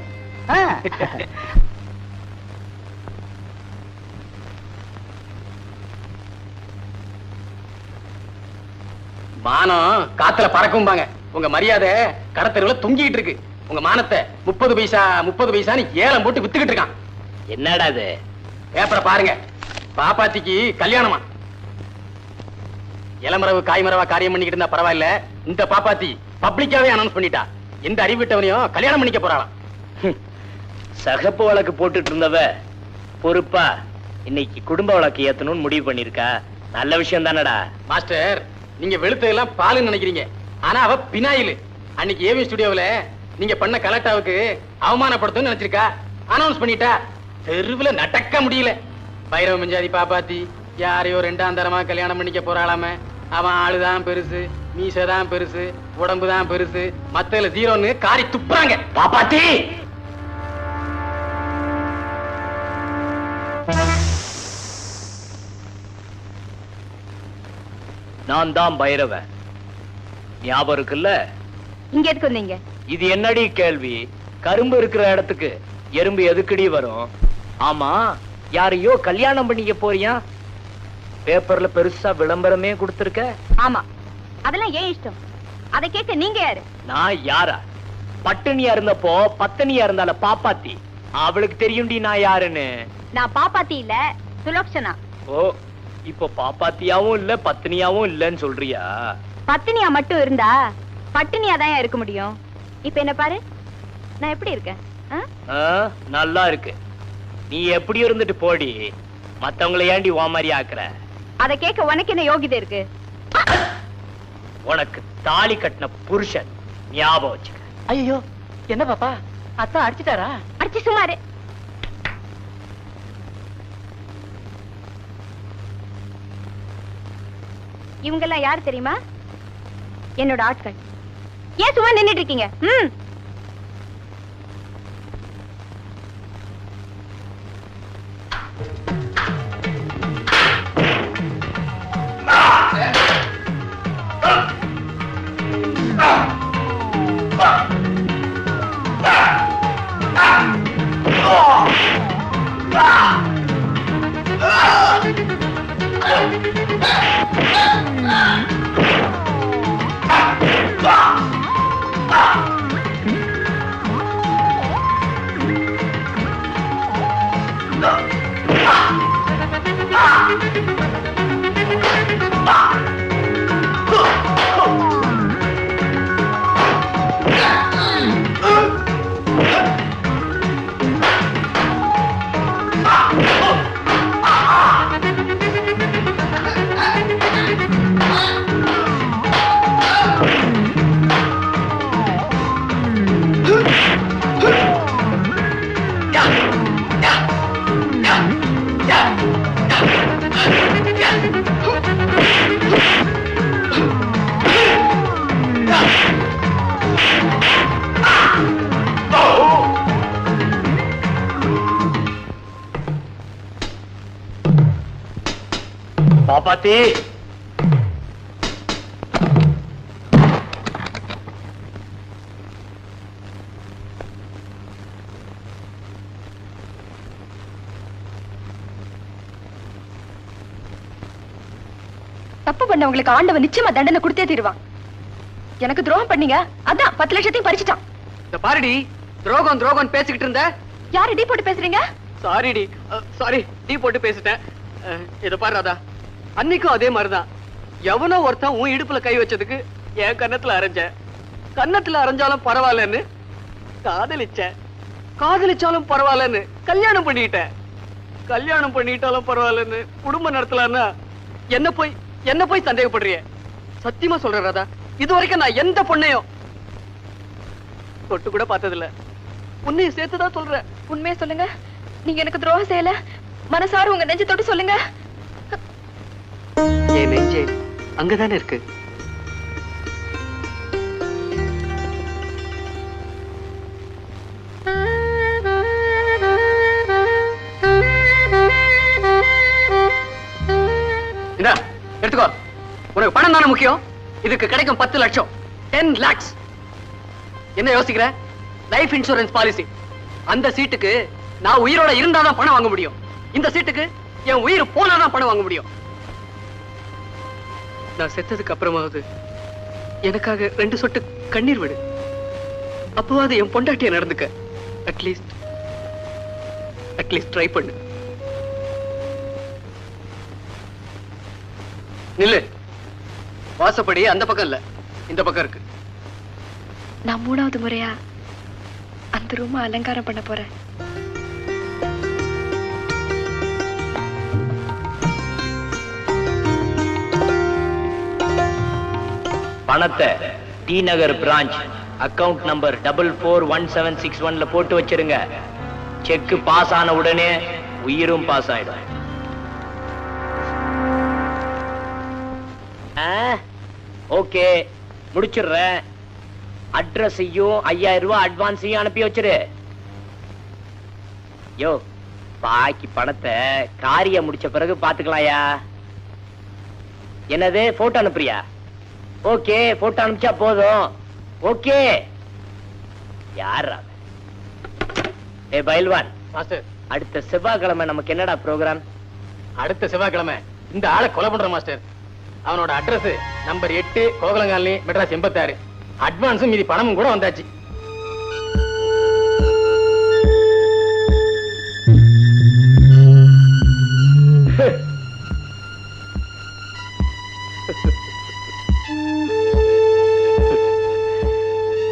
மானம் காத்துல பறக்கும்பாங்க. உங்க மரியாதை கடத்தெருவுல தொங்கிட்டு இருக்கு. உங்க மானத்தை 30 பைசான்னு ஏலம் போட்டு வித்துக்கிட்டு இருக்கான்.
என்னடா இது?
பேப்பரை பாருங்க. பாப்பாத்திக்கு கல்யாணமா. இளமரவு காய்மரவா காரியம் பண்ணிக்கிட்டு இருந்தா பரவாயில்ல, இந்த பாப்பாத்தி பப்ளிக்காவே அனௌன்ஸ் பண்ணிட்டா எந்த அறிவிட்டவனையும் கல்யாணம் பண்ணிக்க போறாளாம்.
சகப்பு வழக்கு போட்டுட்டு இருந்தவ பொறுப்பா இன்னைக்கு குடும்ப வழக்கு ஏத்தணும்னு முடிவு பண்ணிருக்கா. நல்ல விஷயம் தானடா.
மாஸ்டர், நீங்க வெளுத்ததெல்லாம் பாலுன்னு நினைக்கிறீங்க, ஆனா அவ பினாயில். அன்னைக்கு ஏவி ஸ்டுடியோவில் நீங்க பண்ண கலெக்டாவுக்கு அவமானப்படுத்தும் நினைச்சிருக்கா. அனௌன்ஸ் பண்ணிட்டா. தெருவுல நடக்க முடியல. பைரவ மஞ்சாதி பாப்பாத்தி யாரையோ 2ஆம் தரமா கல்யாணம் பண்ணிக்க போறாளாம. அவன் ஆளுதான் பெருசு, மீசதான் பெருசு, உடம்புதான் பெருசு, மத்தல ஜீரோன்னு காரி துப்புறாங்க.
பாப்பாத்தி, நான் தான் பைரவன். ஞாபகம் இருக்குல்ல?
இங்க எதுக்கு வந்தீங்க?
இது என்னடி கேள்வி? கரும்பு இருக்கிற இடத்துக்கு எறும்பு எதுக்கடி வரும்? ஆமா, யாரையோ கல்யாணம் பண்ணிக்க போறியா? பேப்பர்ல பெருசா விளம்பரமே கொடுத்திருக்க.
ஆமா, அதெல்லாம் ஏன் இஷ்டம். அதை கேட்க நீங்க யாரு?
நான் யாரா? பட்டினியா இருந்தப்போ பத்தினியா இருந்தால பாப்பாத்தி, அவளுக்கு தெரியும்டி நான் யாருன்னு.
நான் பாப்பாத்தி இல்ல, சுலோக்ஷனா.
ஓ, இப்போ பாப்பாத்தியாவும் இல்ல பத்தினியாவும் இல்லன்னு சொல்றியா?
பத்தினியா மட்டும் இருந்தா பட்டினியா தான் இருக்க முடியும். இப்ப என்ன பாரு, நான் எப்படி இருக்கேன்?
நல்லா இருக்கு. நீ எப்படி இருந்துட்டு போடி, மத்தவங்களை ஏண்டி ஓ மாதிரி ஆக்குற?
அதை கேட்க உனக்கு என்ன யோகிதை இருக்கு?
உனக்கு தாலி கட்டின புருஷன் ஞாபகம் வச்சுக்க.
ஐயோ, என்ன பாப்பா, அத்தா அடிச்சிட்டாரா?
அடிச்சு சுமாரு. இவங்கெல்லாம் யாரு தெரியுமா? என்னோட ஆட்கள். ஏன் சும்மா நின்னுட்டு இருக்கீங்க?
பாப்பாத்தி,
தப்பு பண்ணவங்களுக்கு ஆண்டவன் நிச்சயமா தண்டனை கொடுத்தே தீருவான். எனக்கு துரோகம் பண்ணீங்க, அதான் 10 லட்சத்தையும் பறிச்சுட்டான்.
இந்த பாருடி, துரோகம் துரோகம் பேசிக்கிட்டு இருந்த.
யாரு டீ போட்டு பேசுறீங்க?
சாரிடி, சாரி, டீ போட்டு பேசிட்டேன். இத பாரு ராதா, அன்னைக்கும் அதே மாதிரிதான். எவனோ ஒருத்தன் உன் இடுப்புல கை வச்சதுக்கு என் கன்னத்துல அரைஞ்ச. கன்னத்துல அரைஞ்சாலும் பரவாயில்லன்னு காதலிச்சேன். காதலிச்சாலும் பரவாயில்லன்னு கல்யாணம் பண்ணிட்டேன். கல்யாணம் பண்ணிட்டாலும் பரவாயில்லன்னு குடும்பம் நடத்தலான்னா என்ன போய் சந்தேகப்படுறிய? சத்தியமா சொல்றேன் ராதா, இது வரைக்கும் நான் எந்த பொண்ணையும் தொட்டு கூட பார்த்ததில்ல. உன்னையும் சேர்த்துதான் சொல்றேன்.
உண்மையை சொல்லுங்க, நீங்க எனக்கு துரோகம் செய்யல. மனசார உங்க நெஞ்ச தொட்டு சொல்லுங்க.
என் நெஞ்சே அங்கதானே இருக்கு. எடுத்துக்கோ. உனக்கு பணம் தானே முக்கியம். இதுக்கு கிடைக்கும் 10 லட்சம், 10 lakhs. என்ன யோசிக்கிற? Life insurance policy. அந்த சீட்டுக்கு நான் உயிரோட இருந்தாதான் பணம் வாங்க முடியும். இந்த சீட்டுக்கு என் உயிர் போனாதான் பணம் வாங்க முடியும். நான் செத்ததுக்கு அப்புறமாவது எனக்காக 2 சொட்டு கண்ணீர் விடு. அப்போவாது என் பொண்டாட்டிய நடந்துக்க. அட்லீஸ்ட் ட்ரை பண்ணு. நில்லு. வாசப்படி அந்த பக்கம் இல்ல, இந்த பக்கம் இருக்கு.
நான் 3வது முறையா அந்த ரூம் அலங்காரம் பண்ண போறேன்.
பணத்தை டி நகர் பிரான்ச் அக்கவுண்ட் நம்பர் 441761ல போட்டு வச்சிருங்க. செக் பாஸ் ஆன உடனே உயிரும் பாஸ் ஆயிடும். ஓகே, முடிச்சிடுறேன். அட்ரஸையும் 5000 ரூபாய் அட்வான்ஸையும் அனுப்பி வச்சிரு. யோ, பாக்கி பணத்தை காரியம் முடிச்ச பிறகு பாத்துக்கலாயா. என்னது, போட்டோ அனுப்புறியா? ஓகே, போட்டோ அனுப்பிச்சா போதும். ஓகே. யாரா? ஏ பைல்வான்
மாஸ்டர்,
அடுத்த செவ்வாய்க்கிழமை நமக்கு என்னடா ப்ரோக்ராம்?
அடுத்த செவ்வாய்க்கிழமை இந்த ஆளை கொலை பண்ற மாஸ்டர். அவனோட அட்ரஸ் நம்பர் 8 கோகலங்காலி, மெட்ராஸ் 86. அட்வான்ஸும் மீதி பணமும் கூட வந்தாச்சு.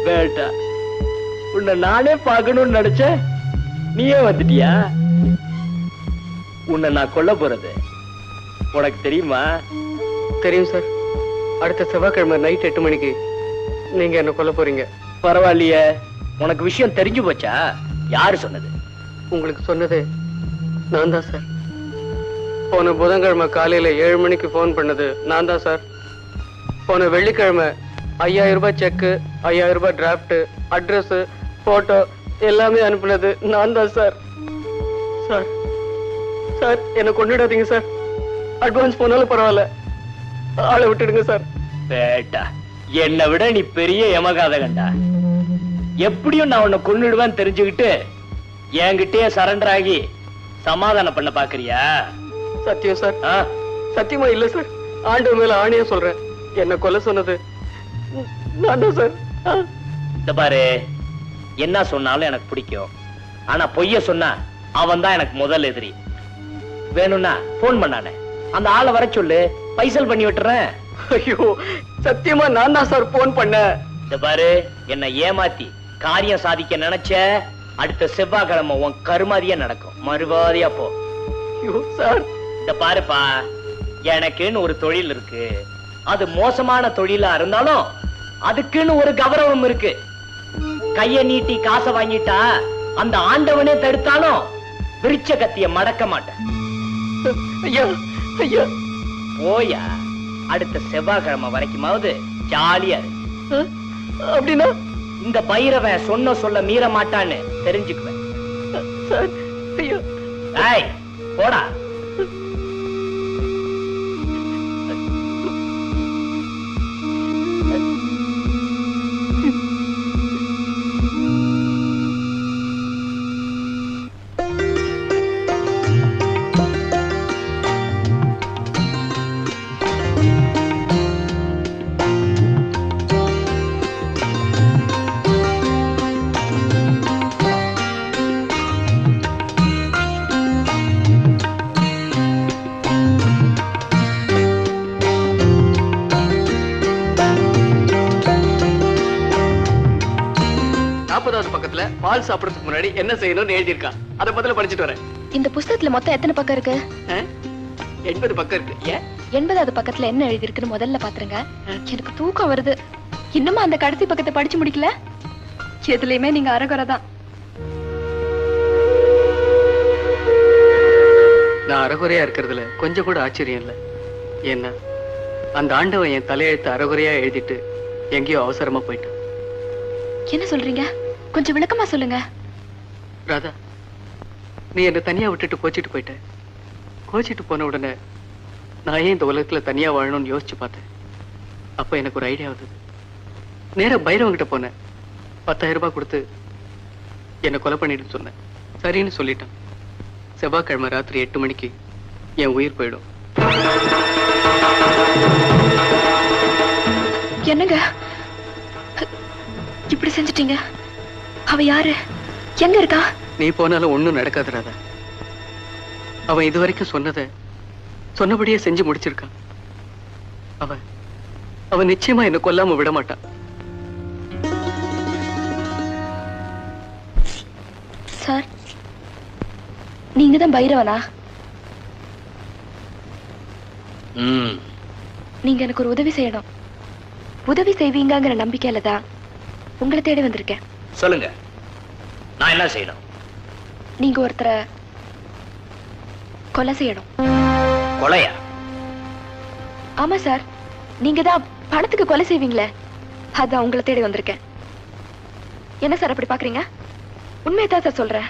வேட்டா, உன்னை நானே பார்க்கணும்னு நினைச்சேன், நீயே வந்துட்டியா? உன்னை நான் கொல்ல போறது உனக்கு தெரியுமா?
தெரியும் சார். அடுத்த செவ்வாய்க்கிழமை நைட் 8 மணிக்கு நீங்க என்ன கொல்ல போறீங்க.
பரவாயில்லையே, உனக்கு விஷயம் தெரிஞ்சு போச்சா? யாரு சொன்னது?
உங்களுக்கு சொன்னது நான் தான் சார். போன புதன்கிழமை காலையில 7 மணிக்கு போன் பண்ணது நான் தான் சார். போன வெள்ளிக்கிழமை 5000 ரூபாய் செக்கு, 5000 ரூபாய் டிராப்ட், அட்ரஸ், போட்டோ எல்லாமே அனுப்புனது நான் தான் சார். சார் சார், என்ன கொண்டுடாதீங்க சார். அட்வான்ஸ் போனாலும் பரவாயில்ல, ஆளை விட்டுடுங்க சார்.
பேட்டா, என்னை விட நீ பெரிய யமகாத கண்டா. எப்படியும் நான் உன்னை கொன்னுடுவேன் தெரிஞ்சுக்கிட்டு என்கிட்டயே சரண்டர் ஆகி சமாதானம் பண்ண பாக்குறியா?
சத்தியம் சார். சத்தியமா இல்ல சார். ஆண்டு மேல ஆணையா சொல்றேன், என்ன கொல்ல சொன்னது நான் தான் சார்.
இந்த பாரு, என்ன சொன்னாலும் எனக்கு பிடிக்கும். ஆனா பொய்ய சொன்னா அவன் தான் எனக்கு முதல் எதிரி. வேணும்னா போன் பண்ணானே, அந்த ஆளை வர சொல்லு, பைசல் பண்ணி விட்டுறேன்.
ஐயோ, சத்தியமா நான் தான் சார் போன் பண்ண.
இந்த பாரு, என்ன ஏமாத்தி காரியம் சாதிக்க நினைச்ச, அடுத்த செவ்வாய்க்கிழமை உன் கருமாதியா நடக்கும். மறுவாதியா போ.
சார்,
இந்த பாருப்பா, எனக்குன்னு ஒரு தொழில் இருக்கு. அது மோசமான தொழிலா இருந்தாலும் அதுக்குன்னு ஒரு கௌரவம் இருக்கு. கைய நீட்டி காசை வாங்கிட்டா அந்த ஆண்டவனே தடுத்தாலும் விரிச்ச கத்திய மடக்க மாட்டேன்.
ஐயா ஐயா,
போயா. அடுத்த செவ்வாய்க்கிழமை வரைக்குமாவது ஜாலியா இருக்கு.
அப்படின்னா
இந்த பைரவன் சொன்ன சொல்ல மீற மாட்டான்னு தெரிஞ்சுக்குவேன். ஏய், போடா.
பக்கத்துல பால் சாப்பிடுறதுக்கு முன்னாடி என்ன செய்யணும்னு எழுதியிருக்கா. அத பத்தில படிச்சிட்டு வரேன்.
இந்த புத்தகத்துல மொத்தம் எத்தனை பக்கம் இருக்கு?
80 பக்கம் இருக்கு. ஏன்
80வது பக்கத்துல என்ன எழுதி இருக்குன்னு முதல்ல பாத்துருங்க. எனக்கு தூக்கம் வருது. இன்னுமா அந்த கடைசி பக்கத்தை படிச்சு முடிக்கல? எதுலயுமே நீங்க அரகுறை தான்.
நான் அரகுறையா இருக்கிறதுல கொஞ்சம் கூட ஆச்சரியம் இல்ல. ஏன்னா அந்த ஆண்டவன் என் தலையெழுத்து அறகுறையா எழுதிட்டு எங்கேயோ அவசரமா போயிட்டான்.
என்ன சொல்றீங்க? கொஞ்சம் விளக்கமா சொல்லுங்க.
ராதா, நீ என்னை தனியா விட்டுட்டு கோச்சிட்டு போயிட்ட. கோச்சிட்டு போன உடனே நான் ஏன் இந்த உலகத்துல தனியா வாழணும்னு யோசிச்சு பார்த்தேன். அப்ப எனக்கு ஒரு ஐடியா வந்தது. நேரா பைரவங்கிட்ட போனேன். 10,000 ரூபாய் கொடுத்து என்னை கொலை பண்ணிட்டு சொன்னேன். சரின்னு சொல்லிட்டான். செவ்வாய்க்கிழமை ராத்திரி 8 மணிக்கு என் உயிர் போயிடும்.
என்னங்க இப்படி செஞ்சிட்டீங்க? அவ யாரு? எங்க இருக்கா?
நீ போனாலும் ஒண்ணும் நடக்காது ராதா. அவன் இதுவரைக்கும் சொன்னபடியே செஞ்சு முடிச்சிருக்கான். அவன் நிச்சயமா என்ன கொல்லாம விட மாட்டான்.
சார், நீங்க தான் பைரவனா? நீங்க எனக்கு ஒரு உதவி செய்யணும். உதவி செய்வீங்கங்கிற நம்பிக்கையில தான் உங்களை தேடி வந்திருக்கேன்.
சொல்லுங்க, நான் என்ன செய்யணும்?
நீங்க ஒருத்தரை கொலை செய்யணும்.
கொலையா?
ஆமா சார், நீங்க தான் பணத்துக்கு கொலை செய்வீங்களே, அதான் உங்களை தேடி வந்திருக்கேன். என்ன சார் அப்படி பாக்குறீங்க? உண்மையதான் சார் சொல்றேன்.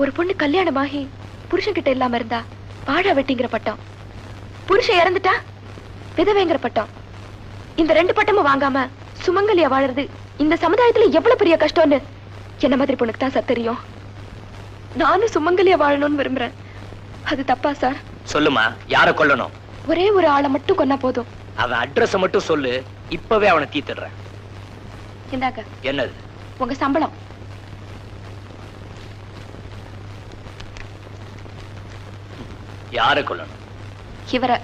ஒரு பொண்ணு கல்யாணமாகி புருஷன் கிட்ட இல்லாம இருந்தா பாழா வெட்டிங்கிற பட்டம், புருஷன் இறந்துட்டா விதவைங்கிற பட்டம். இந்த 2 பட்டமும் வாங்காம சுமங்கலியா வாழறது இந்த சமுதாயத்துல எவ்வளவு பெரிய கஷ்டம்னு என்ன மாதிரி பொண்ணுக்கு தான் சார் தெரியும். நானும் சுமங்கலியா வாழணும்னு விரும்புறேன். அது தப்பா சார்?
சொல்லுமா, யார கொல்லணும்?
ஒரே ஒரு ஆளை மட்டும் கொன்னா போதும்.
அவன் அட்ரஸ் மட்டும் சொல்லு, இப்பவே அவனை தீத்துடுறேன்.
இந்தாங்க.
என்னது?
உங்க சம்பளம்.
யார கொல்லணும்?
இவரை.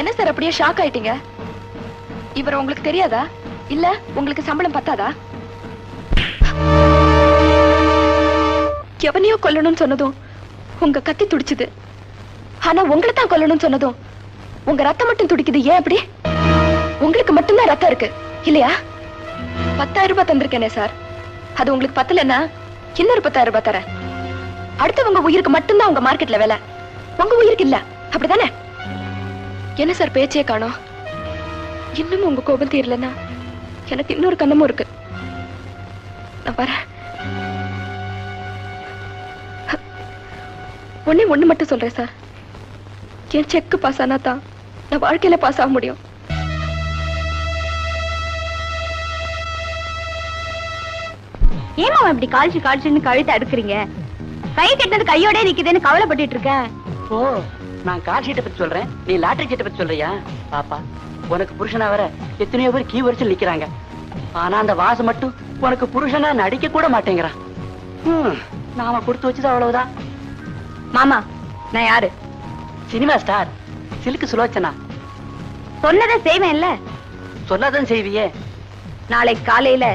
என்ன சார் அப்படியே ஷாக் ஆயிட்டீங்க? இவர் உங்களுக்கு தெரியாதா? இல்ல உங்களுக்கு சம்பளம் பத்தாதா? எவனையோ கொல்லணும்னு சொன்னதும் உங்க கத்தி துடிச்சுது. ஆனா உங்களை தான் கொல்லணும்னு சொன்னதும் உங்க ரத்தம் மட்டும் துடிக்குது. ஏன் அப்படி? உங்களுக்கு மட்டும்தான் ரத்தம் இருக்கு இல்லையா? 10,000 ரூபாய் தந்திருக்கேனே சார், அது உங்களுக்கு பத்தலன்னா இன்னொரு 10,000 ரூபாய் தரேன். அடுத்தவங்க உயிருக்கு மட்டும்தான் உங்க மார்க்கெட்ல வேலை, உங்க உயிருக்கு இல்ல. அப்படிதானே? என்ன சார் பேச்சே காணோம்? இன்னும் உங்க கோபம் தீரலன்னா எனக்கு இன்னொரு கண்ணமும் இருக்கு. நான் வரேன். ஒண்ணு மட்டும் சொல்றேன் சார், என் செக் பாஸ் ஆனா தான் நான் வாழ்க்கையில பாஸ் ஆக முடியும்.
ஏமா இப்படி காய்ச்சுன்னு கழுத்தை அடுக்குறீங்க? கை கட்டினது கையோட நிக்குதுன்னு கவலைப்பட்டு இருக்கேன்.
ஓ, நான் கார் ஷீட்டை பத்தி சொல்றேன், நீ லாட்டரி சீட்டை பத்தி சொல்றியா? பாப்பா, உனக்கு புருஷனா வர எத்தனையோ பேர் கீ வரிசையில் நிக்கிறாங்க. ஆனா அந்த வாசு மட்டும் உனக்கு புருஷனா நடிக்க கூட மாட்டேங்கிறான். நாம கொடுத்து வச்சது அவ்வளவுதான்.
மாமா, நான் யாரு?
சினிமா ஸ்டார் சிலுக்கு சுலோச்சனா.
சொன்னதை செய்வேன்ல.
சொன்னதான் செய்வியே.
நாளைக்கு காலையில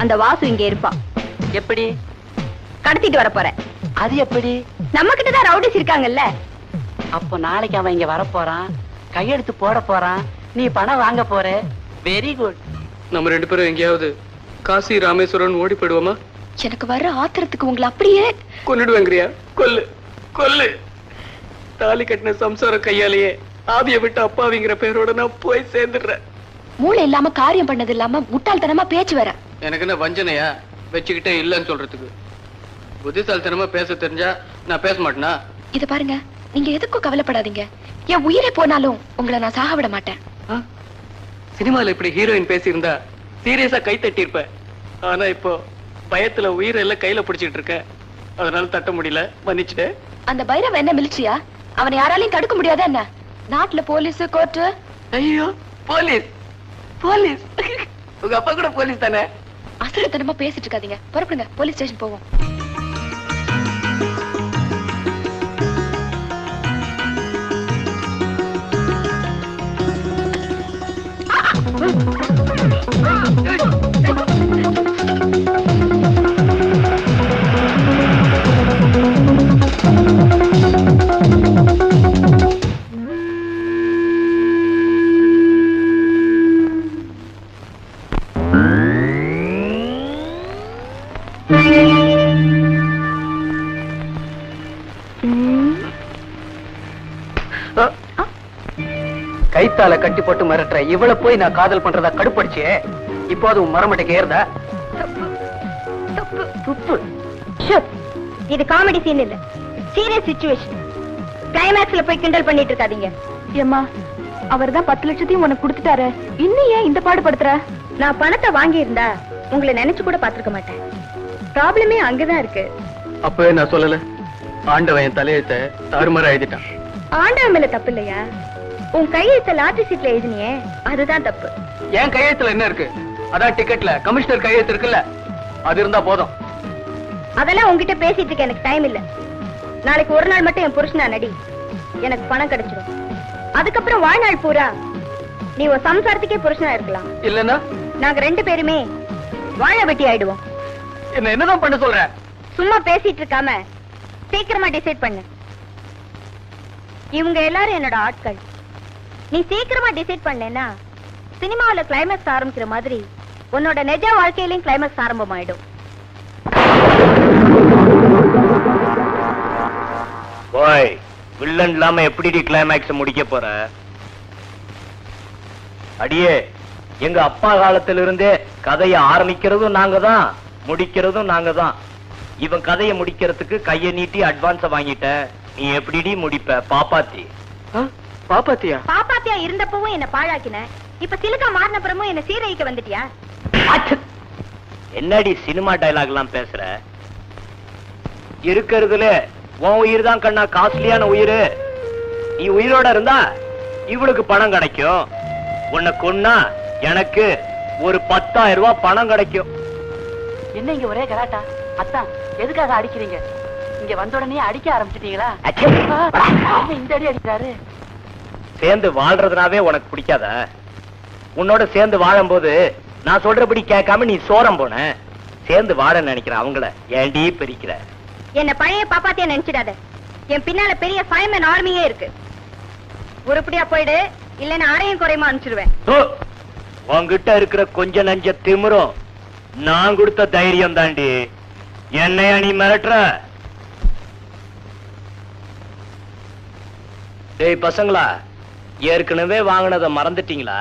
அந்த வாசு இங்க இருப்பான்.
எப்படி?
கடத்திட்டு வர போறேன்.
அது எப்படி?
நம்ம கிட்ட தான் ரவுடிஸ் இருக்காங்கல்ல.
அப்போ நாளைக்கு அவன் இங்க வர போறான், கையெழுத்து போட போறான், நீ பணம் வாங்க போற. Very good.
நம்ம 2 பேரும் எங்கேயாவது காசி ராமேஸ்வரன் ஓடி போயிடுவோமா?
எனக்கு வர்ற ஆத்திரத்துக்கு உங்களை அப்படியே
கொன்னுடுவேங்கிறியா? கொல்லு கொல்லு. தாலி கட்டின சம்சார கையாலேயே ஆவிய விட்டு அப்பாவிங்கிற பேரோட நான் போய் சேர்ந்துடுறேன்.
மூளை இல்லாம காரியம் பண்ணது இல்லாம முட்டாள்தனமா பேச்சு வர.
எனக்கு என்ன வஞ்சனையா வச்சுக்கிட்டே இல்லன்னு சொல்றதுக்கு? புத்திசாலித்தனமா பேச தெரிஞ்சா நான் பேச மாட்டேனா?
இத பாருங்க, நீங்க எதுக்கும் கவலைப்படாதீங்க. என் உயிரை போனாலும் உங்களை நான் சாக விட மாட்டேன்.
சினிமால இப்படி ஹீரோயின் பேசியிருந்தா சீரியஸா கை தட்டி இருப்பேன். ஆனா இப்போ பயத்துல உயிரை எல்லாம் கையில பிடிச்சிட்டு இருக்க, அதனால தட்ட முடியல, மன்னிச்சுட்டு.
அந்த பைரவ என்ன மிலிட்டரியா? அவனை யாராலையும் தடுக்க முடியாதா என்ன? நாட்டுல போலீஸ் கோர்ட்டு.
ஐயோ, போலீஸ் போலீஸ். உங்க அப்பா கூட போலீஸ் தானே?
அசரத்தனமா பேசிட்டு இருக்காதீங்க, புறப்படுங்க, போலீஸ் ஸ்டேஷன் போவோம்.
கைத்தால கட்டி போட்டு மிரட்டுற இவளை போய் நான் காதல் பண்றதா கடுப்படிச்சே. இப்போ அது உன் மரமட்டைக்கு ஏறுதா?
இது காமெடி சீன் இல்ல, சீரியஸ் சிச்சுவேஷன். கிளைமேக்ஸ்ல போய் கிண்டல் பண்ணிட்டு இருக்காதீங்க.
ஏம்மா, அவர்தான் 10 லட்சத்தையும் உனக்கு கொடுத்துட்டாரு, இன்னும் ஏன் இந்த பாடுபடுத்துற?
நான் பணத்தை வாங்கி இருந்தா உங்களை நினைச்சு கூட பாத்துருக்க மாட்டேன். ப்ராப்ளமே அங்கதான் இருக்கு.
அப்பவே நான் சொல்லல, ஆண்டவன் என் தலையெழுத்த தாறுமாறா எழுதிட்டான்.
ஆண்டவன் மேல தப்பு இல்லையா? உன் கையெழுத்த லாட்டரி சீட்ல எழுதினியே, அதுதான் தப்பு.
என் கையெழுத்துல என்ன இருக்கு? அதான் டிக்கெட்ல கமிஷனர் கையெழுத்து இருக்குல்ல, அது இருந்தா போதும்.
அதெல்லாம் உங்ககிட்ட பேசிட்டு இருக்க எனக்கு டைம் இல்ல. நாளைக்கு ஒரு நாள் மட்டும் என் புருஷனா நடி, எனக்கு பணம் கிடைச்சிடும். அதுக்கப்புறம் வாழ்நாள் பூரா நீ ஒரு சம்சாரத்துக்கே புருஷனா இருக்கலாம்.
இல்லன்னா
நாங்க 2 பேருமே வாழ வெட்டி ஆயிடுவோம்.
என்ன என்னதான் பண்ண சொல்ற?
சும்மா பேசிட்டு இருக்காம சீக்கிரமா டிசைட் பண்ணு. இவங்க எல்லாரும் என்னோட ஆட்கள். நீ சீக்கிரமா டிசைட் பண்ணேன்னா சினிமாவில கிளைமேக்ஸ் ஆரம்பிக்கிற மாதிரி உன்னோட நிஜ வாழ்க்கையிலும் கிளைமேக்ஸ் ஆரம்பமாயிடும்.
ஓய், வில்லன் இல்லாம எப்படி கிளைமேக்ஸ் முடிக்க போற? அடியே, எங்க அப்பா காலத்துல இருந்தே கதையை ஆரம்பிக்கிறதும் நாங்க தான், முடிக்கிறதும் நாங்க தான். இவன் கதையை முடிக்கிறதுக்கு கையை நீட்டி அட்வான்ஸ வாங்கிட்ட. நீ எப்படி முடிப்ப? பாப்பாத்தி.
பாப்பாத்தியா?
பாப்பாத்தியா இருந்தப்பவும் என்ன பாழாக்கின, இப்ப சிலுக்கா மாறினப்புறமும் என்ன சீரழிக்க வந்துட்டியா?
என்னடி சினிமா டயலாக் எல்லாம் பேசுற? இருக்கிறதுல உன் உயிர் தான் கண்ணா காஸ்ட்லியான உயிர். நீ உயிரோட இருந்தா இவளுக்கு பணம் கிடைக்கும், உன்னை கொன்னா எனக்கு ஒரு 10,000 ரூபாய் பணம் கிடைக்கும்.
என்ன இங்க ஒரே கலாட்டா? அத்தான், எதுக்காக அடிக்கிறீங்க? இங்க வந்த உடனே அடிக்க ஆரம்பிச்சிட்டீங்களா? இந்த அடி அடிக்கிறாரு.
சேர்ந்து வாழ்றதுனாவே உனக்கு பிடிக்காத? உன்னோட சேர்ந்து வாழும்போது நான் சொல்றபடி கேட்காம நீ சோரம் போன. சேர்ந்து வாழ நினைக்கிற அவங்கள ஏண்டி பிரிக்கிற?
என்ன பழைய பாப்பாத்தியா நினைச்சிடாத. என் பின்னால பெரிய ஃபைர்மேன் ஆர்மியே இருக்கு. உருப்படியா போயிடு, இல்லன்னா அரையும் குறையுமா அனுப்பிச்சிருவேன்.
உன்கிட்ட இருக்கிற கொஞ்ச நஞ்ச திமிரும் நான் கொடுத்த தைரியம் தாண்டி. என்னையா நீ மிரட்டுற? டேய் பசங்களா, ஏற்கனவே வாங்கினதை மறந்துட்டீங்களா?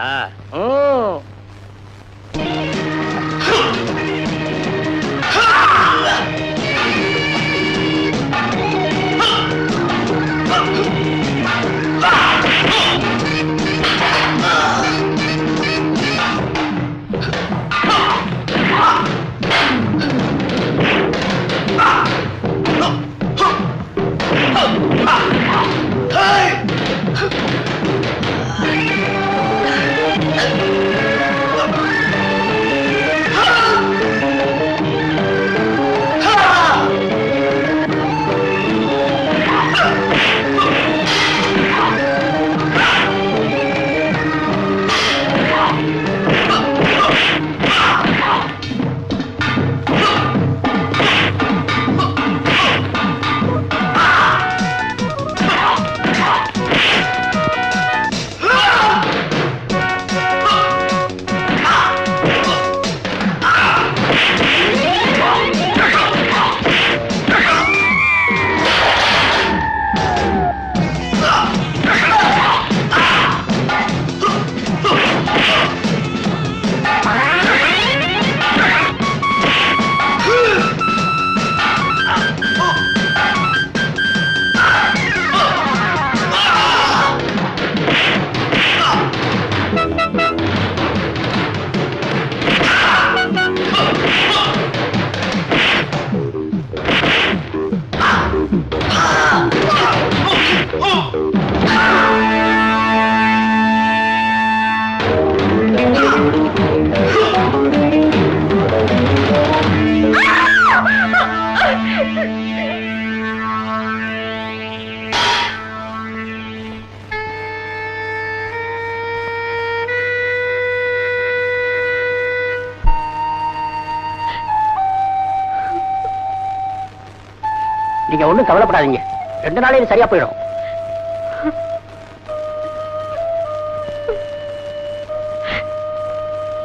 நீங்க ஒண்ணும் கவலைப்படாதீங்க, 2 நாளையில சரியா போயிடும்.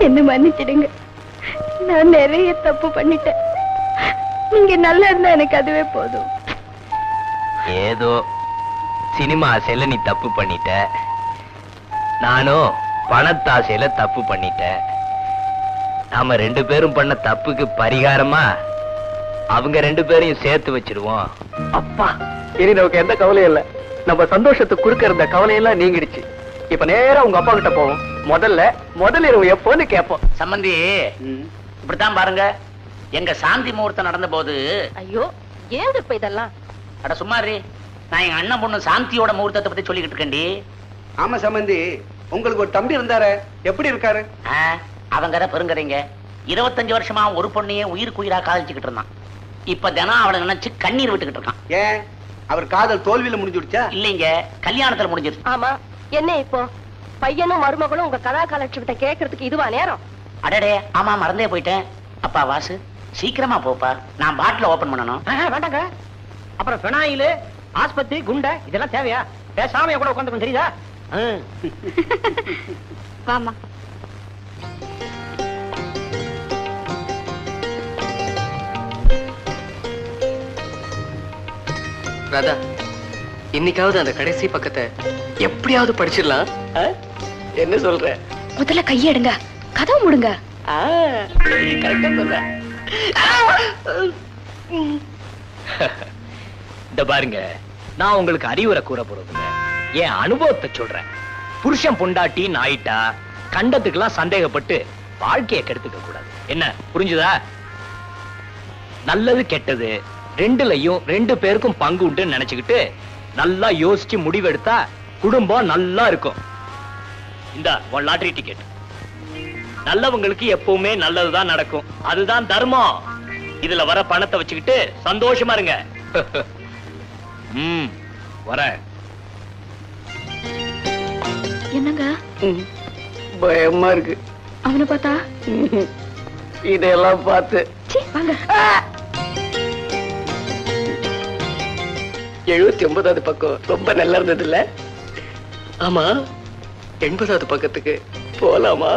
என்ன மன்னிச்சிடுங்க, நான் நிறைய தப்பு பண்ணிட்டேன். நீங்க நல்லா இருந்தா எனக்கு அதுவே போதும்.
ஏதோ சினிமா செல்ல நீ தப்பு பண்ணிட்ட. நானும் பணத்தாசையில தப்பு பண்ணிட்டேன். நாம 2 பேரும் பண்ண தப்புக்கு பரிகாரமா அவங்க 2 பேரையும் சேர்த்து வச்சிருவோம்.
அப்பா, இனி நமக்கு எந்த கவலையும் இல்ல. நம்ம சந்தோஷத்துக்கு குறுக்க இருந்த கவலையெல்லாம் நீங்கிடுச்சு. இப்ப நேரா உங்க அப்பா கிட்ட போவோம். முதல் இரவு எப்போன்னு கேட்போம்.
சம்பந்தி, இப்படித்தான் பாருங்க, எங்க சாந்தி முகூர்த்தம் நடந்த போது.
ஐயோ, ஏங்க இப்ப இதெல்லாம்?
அட சும்மாரி, நான் எங்க அண்ணன் பொண்ணு சாந்தியோட முகூர்த்தத்தை பத்தி சொல்லிக்கிட்டு இருக்கேன்டி.
ஆமா சம்பந்தி, உங்களுக்கு ஒரு தம்பி இருந்தாரு, எப்படி இருக்காரு?
அவங்க தான் பெருங்கதைங்க. 25 வருஷமா ஒரு பொண்ணையே உயிருக்கு உயிரா காதலிச்சுக்கிட்டு இருந்தான். இப்ப தினம் அவளை நினைச்சு கண்ணீர் விட்டுக்கிட்டு இருக்கான்.
ஏன், அவர் காதல் தோல்வியில முடிஞ்சுடுச்சா?
இல்லைங்க, கல்யாணத்துல முடிஞ்சிருச்சு.
ஆமா, என்ன இப்போ பையனும் மருமகளும் உங்க கதா காலட்சேபத்தை கேட்கறதுக்கு இதுவா நேரம்?
அடடே, ஆமா மறந்தே போயிட்டேன். அப்பா வாசு, சீக்கிரமா போப்பா, நான் பாட்டில ஓபன் பண்ணணும்.
வேண்டாங்க, அப்புறம் பெனாயில், ஆஸ்பத்திரி, குண்டை இதெல்லாம் தேவையா? பேசாம கூட உட்காந்து தெரியுதா?
வாமா.
ராதா, இன்னைக்காவது அந்த கடைசி பக்கத்தை எப்படியாவது படிச்சிடலாம். என்ன சொல்ற?
முதல்ல கையெடுங்க, கதவு மூடுங்க.
கரெக்டா சொல்ற.
இந்த பாருங்க, நான் உங்களுக்கு அறிவுரை கூற போறதில்ல, என் அனுபவத்தை சொல்றேன். புருஷன் பொண்டாட்டி நாயிட்டா கண்டத்துக்கெல்லாம் சந்தேகப்பட்டு வாழ்க்கையை கெடுத்துக்க கூடாது. என்ன புரிஞ்சுதா? நல்லது கெட்டது 2லயும் 2 பேருக்கும் பங்கு உண்டு நினைச்சுக்கிட்டு நல்லா யோசிச்சு முடிவெடுத்தா குடும்பம் நல்லா இருக்கும். இந்த உன் லாட்டரி டிக்கெட். நல்லவங்களுக்கு எப்பவுமே நல்லதுதான் நடக்கும், அதுதான் தர்மம். இதுல வர பணத்தை வச்சுக்கிட்டு சந்தோஷமா இருங்க. வர.
என்னங்க
பயமா இருக்கு
அவனை பார்த்தா?
இதெல்லாம் பார்த்து
வாங்க.
79வது பக்கம் ரொம்ப நல்லா இருந்தது இல்ல? ஆமா, 80வது பக்கத்துக்கு போலாமா?